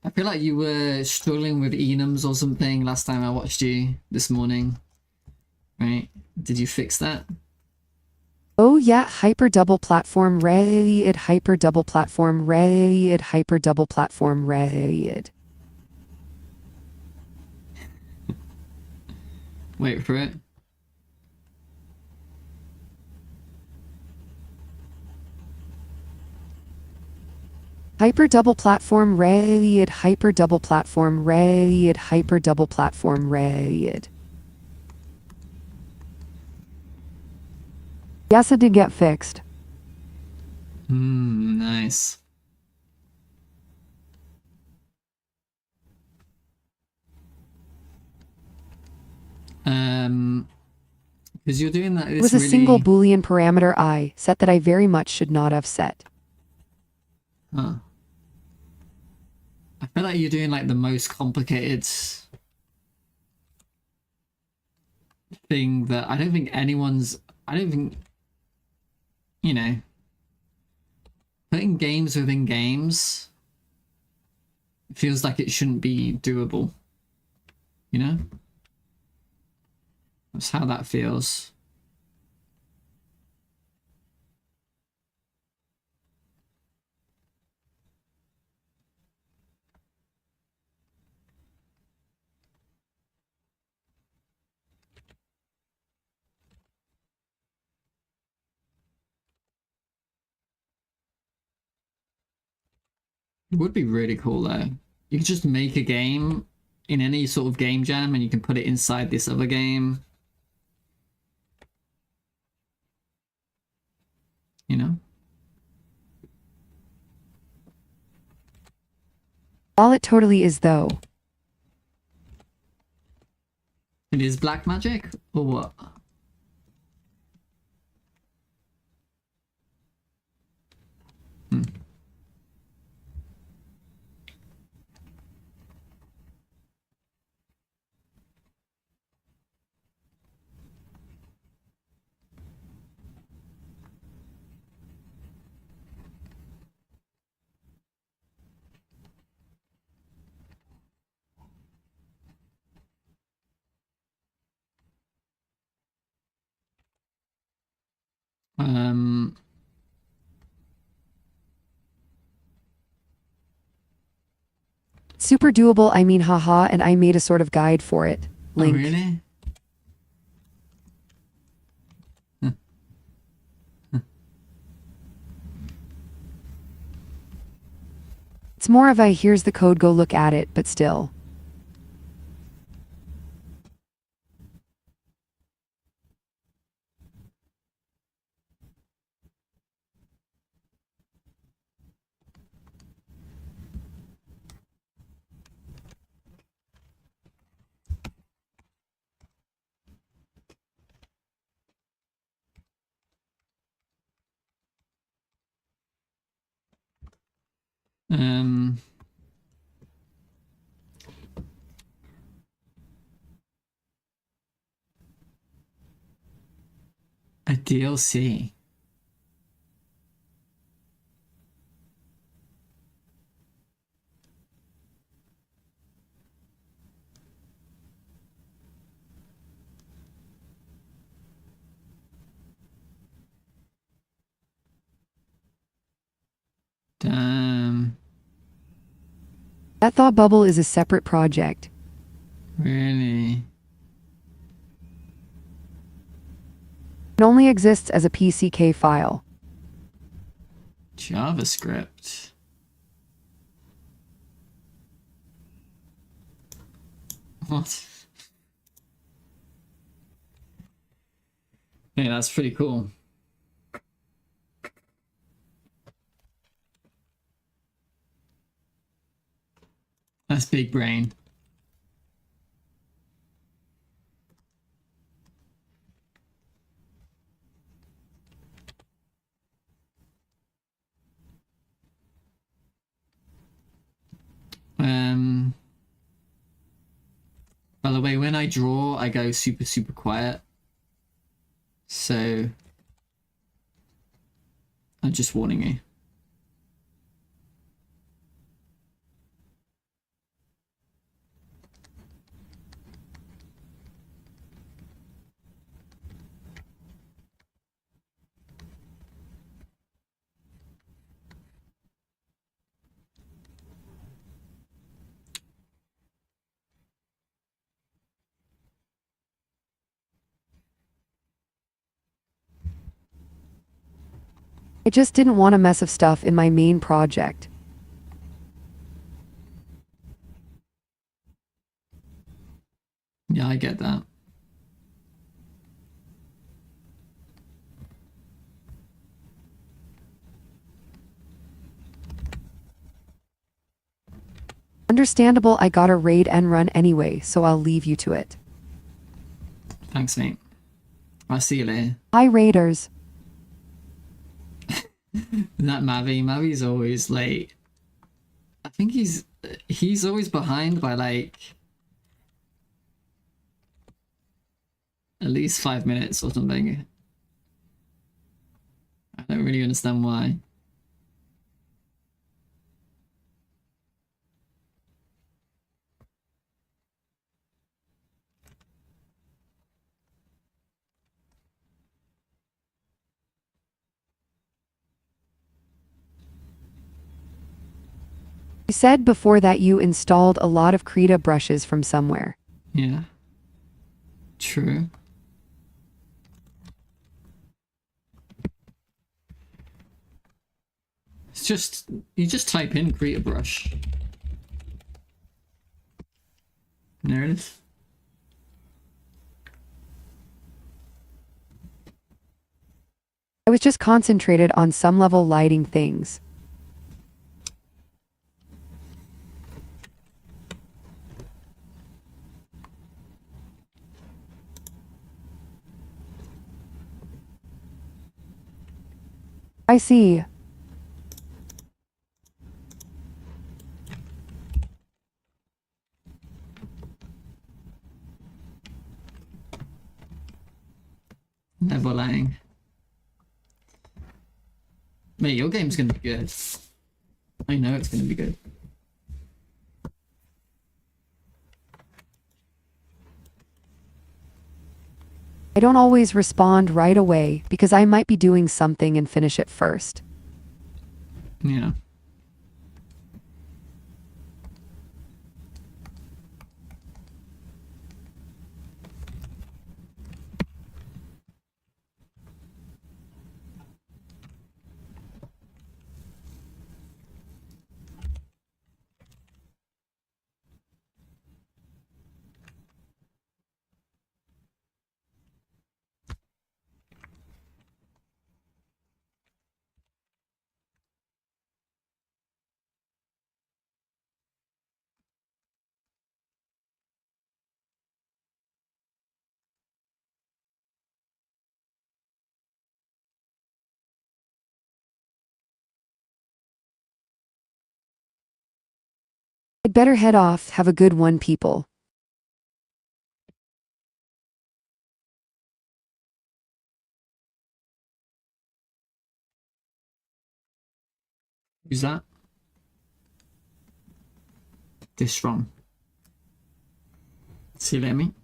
I feel like you were struggling with enums or something last time I watched you this morning. Right? Did you fix that? Oh yeah, hyper double platform raid, hyper double platform raid, hyper double platform raid. Wait for it. Hyper double platform raid, hyper double platform raid, hyper double platform raid. Yes, it did get fixed. Nice. Because you're doing that. It was a single Boolean parameter I set that I very much should not have set. Huh. I feel like you're doing like the most complicated thing that I don't think anyone's. I don't think, you know, putting games within games feels like it shouldn't be doable. You know? That's how that feels. It would be really cool though. You could just make a game in any sort of game jam and you can put it inside this other game. You know? All it totally is, though. It is black magic or what? Hmm. Um, Super doable, I mean, haha, and I made a sort of guide for it. oh Link. really? It's more of a here's the code, go look at it, but still. Um, a DLC. Damn. That thought bubble is a separate project. Really? It only exists as a PCK file. JavaScript. What? Yeah, that's pretty cool. That's big brain. By the way, when I draw, I go super, super quiet. So, I'm just warning you. I just didn't want a mess of stuff in my main project. Yeah, I get that. Understandable, I got a raid and run anyway, so I'll leave you to it. Thanks, mate. I'll see you later. Hi, raiders. That Mavi. Mavi's always late. I think he's always behind by like at least 5 minutes or something. I don't really understand why. You said before that you installed a lot of Krita brushes from somewhere. Yeah. True. It's just, you just type in Krita brush. And there it is. I was just concentrated on some level lighting things. I see. Never lying. Mate, your game's gonna be good. I know it's gonna be good. I don't always respond right away because I might be doing something and finish it first. Yeah. I'd better head off. Have a good one, people. Who's that? This strong. See you later, mate.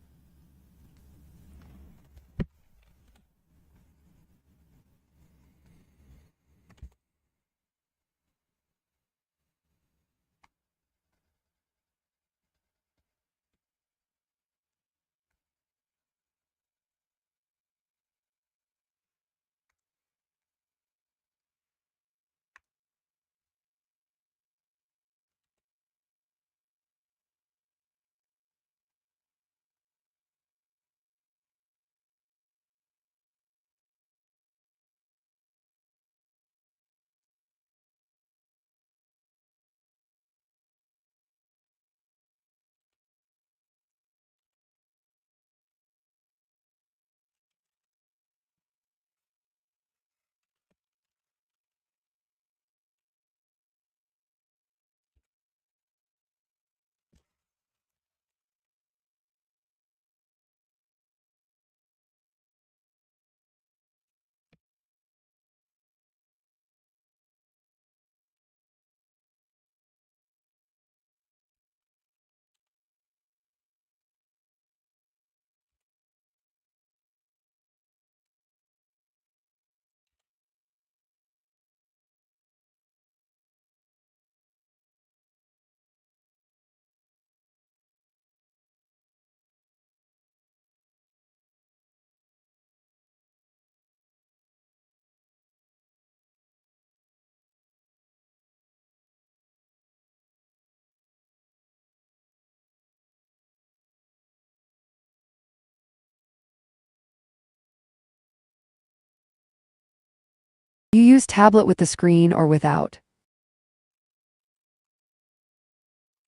You use tablet with the screen or without?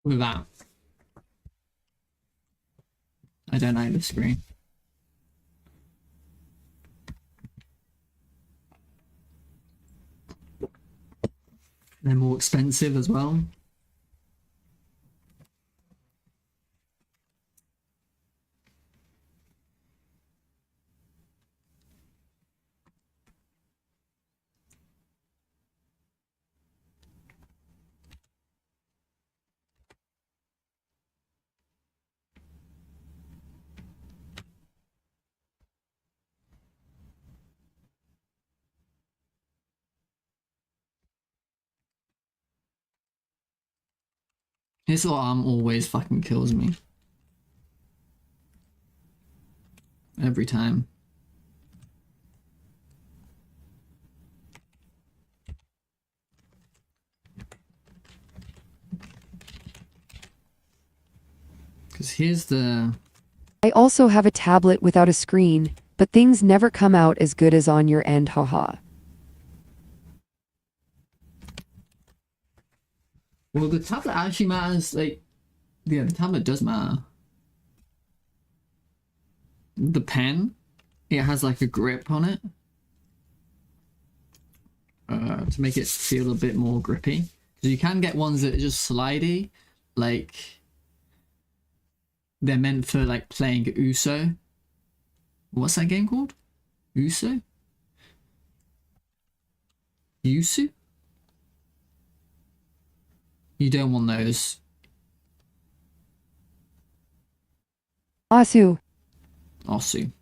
Without. I don't like the screen. They're more expensive as well. His arm always fucking kills me. Every time. Because here's the... I also have a tablet without a screen, but things never come out as good as on your end, haha. Well, the tablet actually matters, like... Yeah, the tablet does matter. The pen, it has like a grip on it. To make it feel a bit more grippy. Because you can get ones that are just slidey, like... They're meant for like playing Uso. What's that game called? Uso? Yusu? You don't want those. Asu. Osu.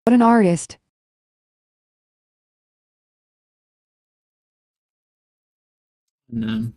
What an artist. No.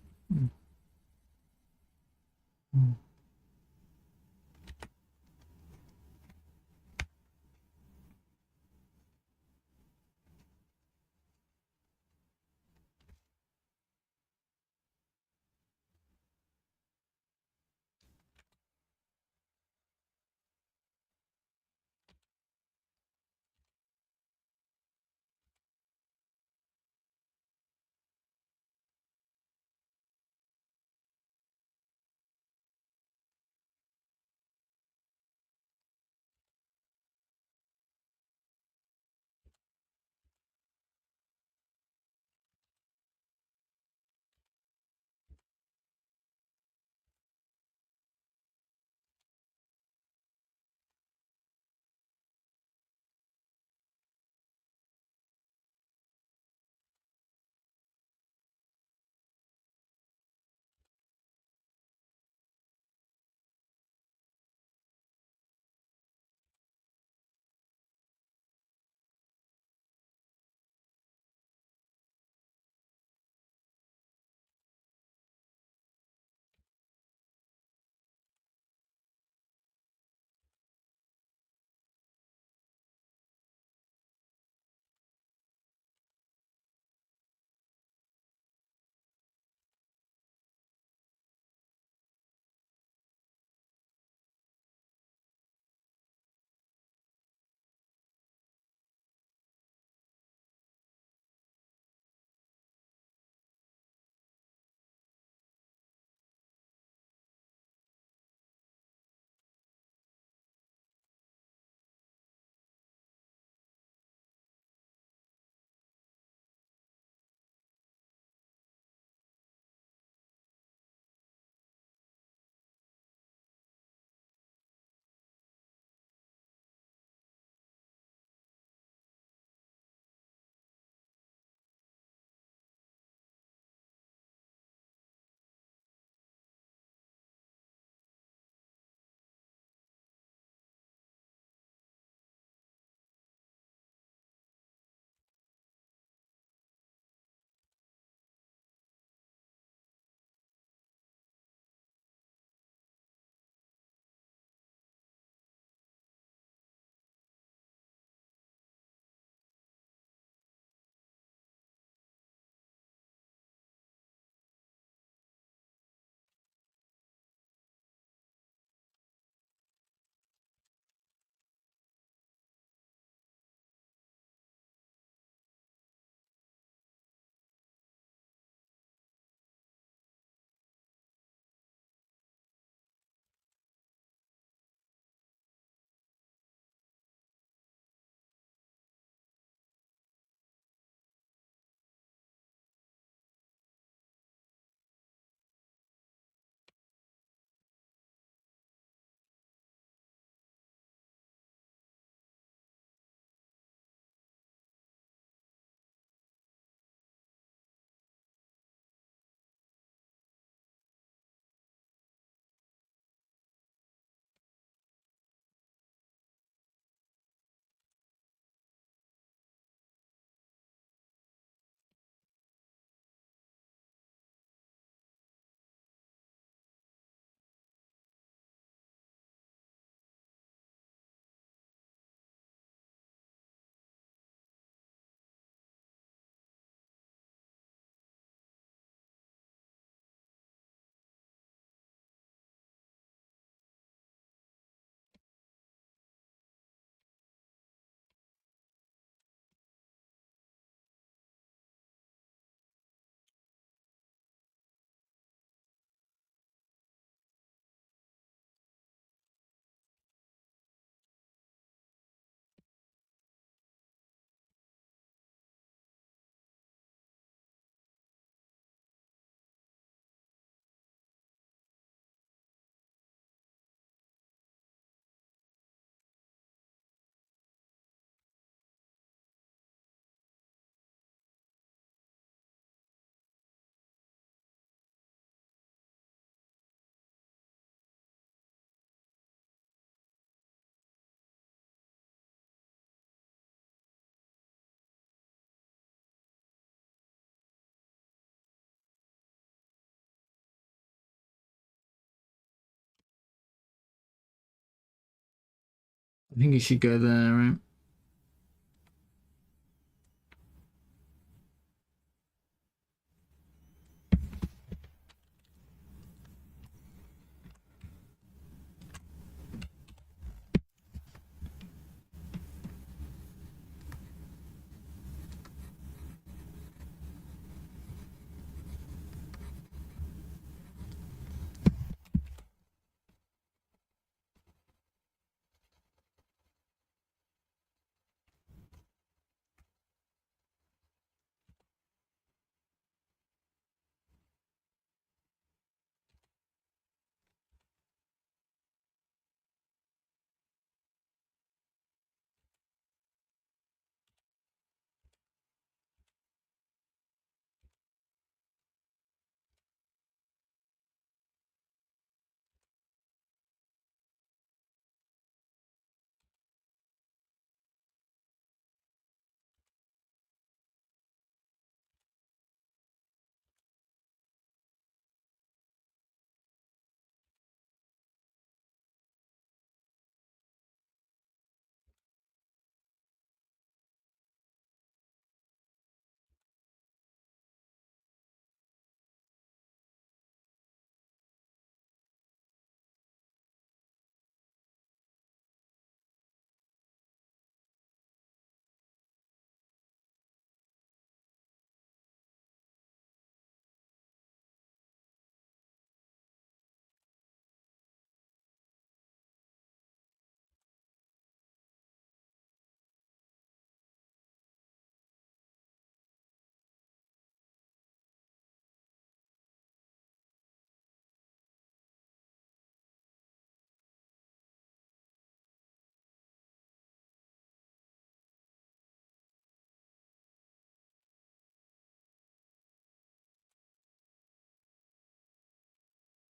I think you should go there, right?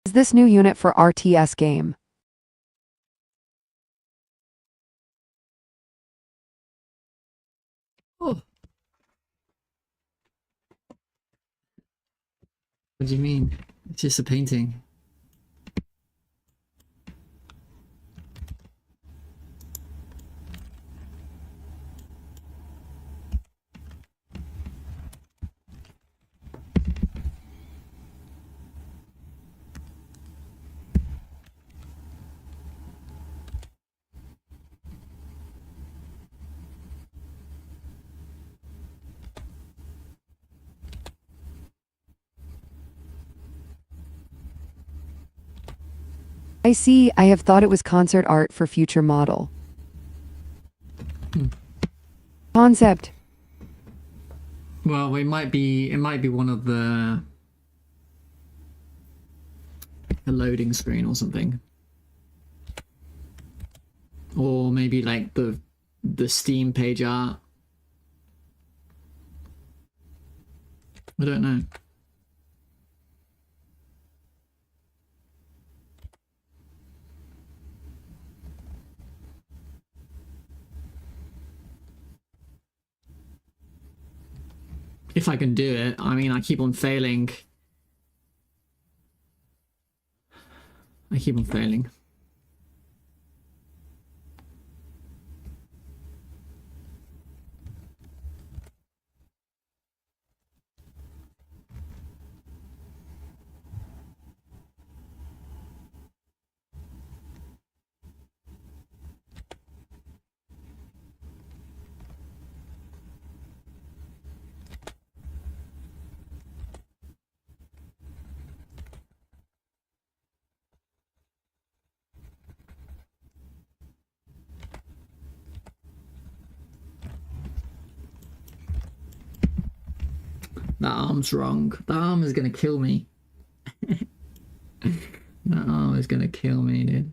Is this new unit for RTS game? Oh. What do you mean? It's just a painting. I see, I have thought it was concert art for future model. Concept. Well, it might be one of the loading screen or something. Or maybe like the Steam page art. I don't know. If I can do it. I mean, I keep on failing. I keep on failing. That arm's wrong. That arm is gonna kill me. That arm is gonna kill me, dude.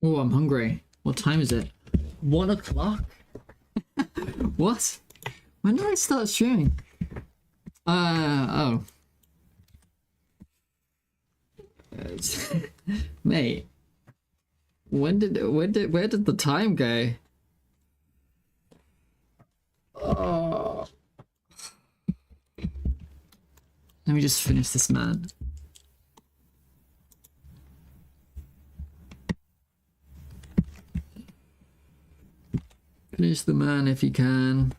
Oh, I'm hungry. What time is it? 1 o'clock? What? When did I start streaming? Oh. Mate. Where did the time go? Oh. Let me just finish this man. Finish the man if you can.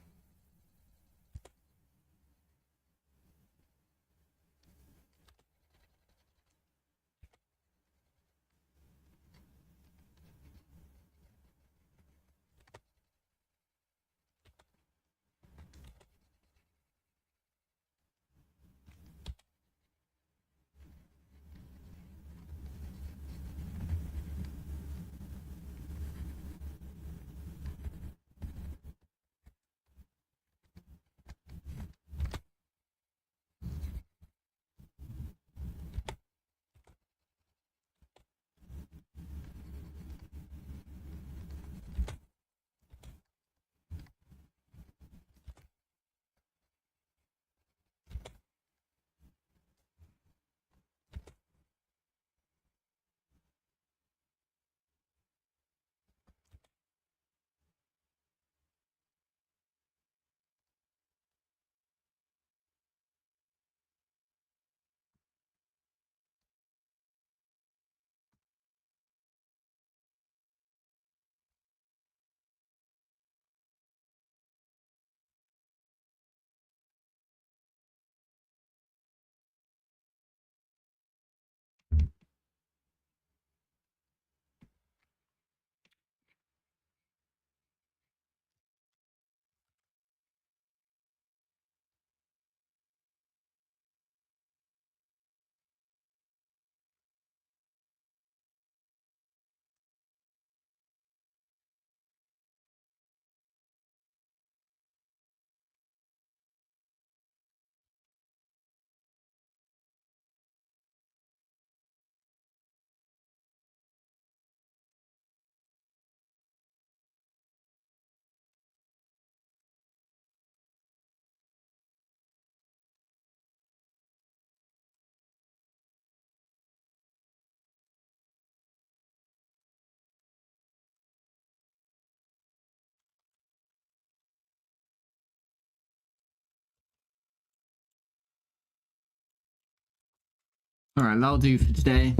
Alright, that'll do for today.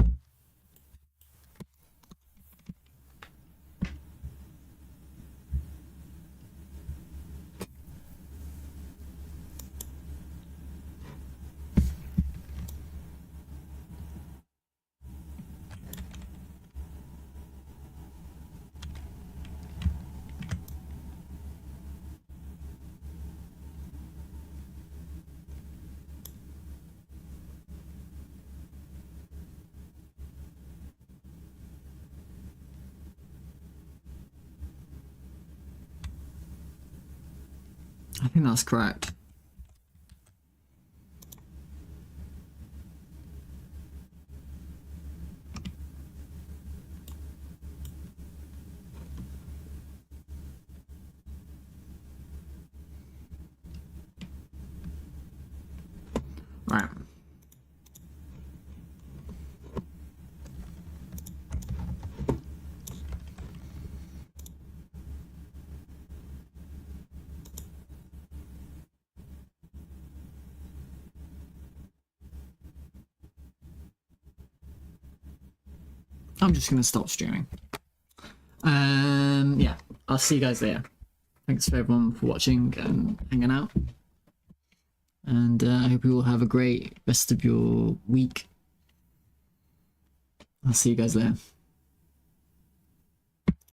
I think that's correct. Right. I'm just gonna stop streaming. Yeah, I'll see you guys there. Thanks for everyone for watching and hanging out. And I hope you all have a great rest of your week. I'll see you guys there.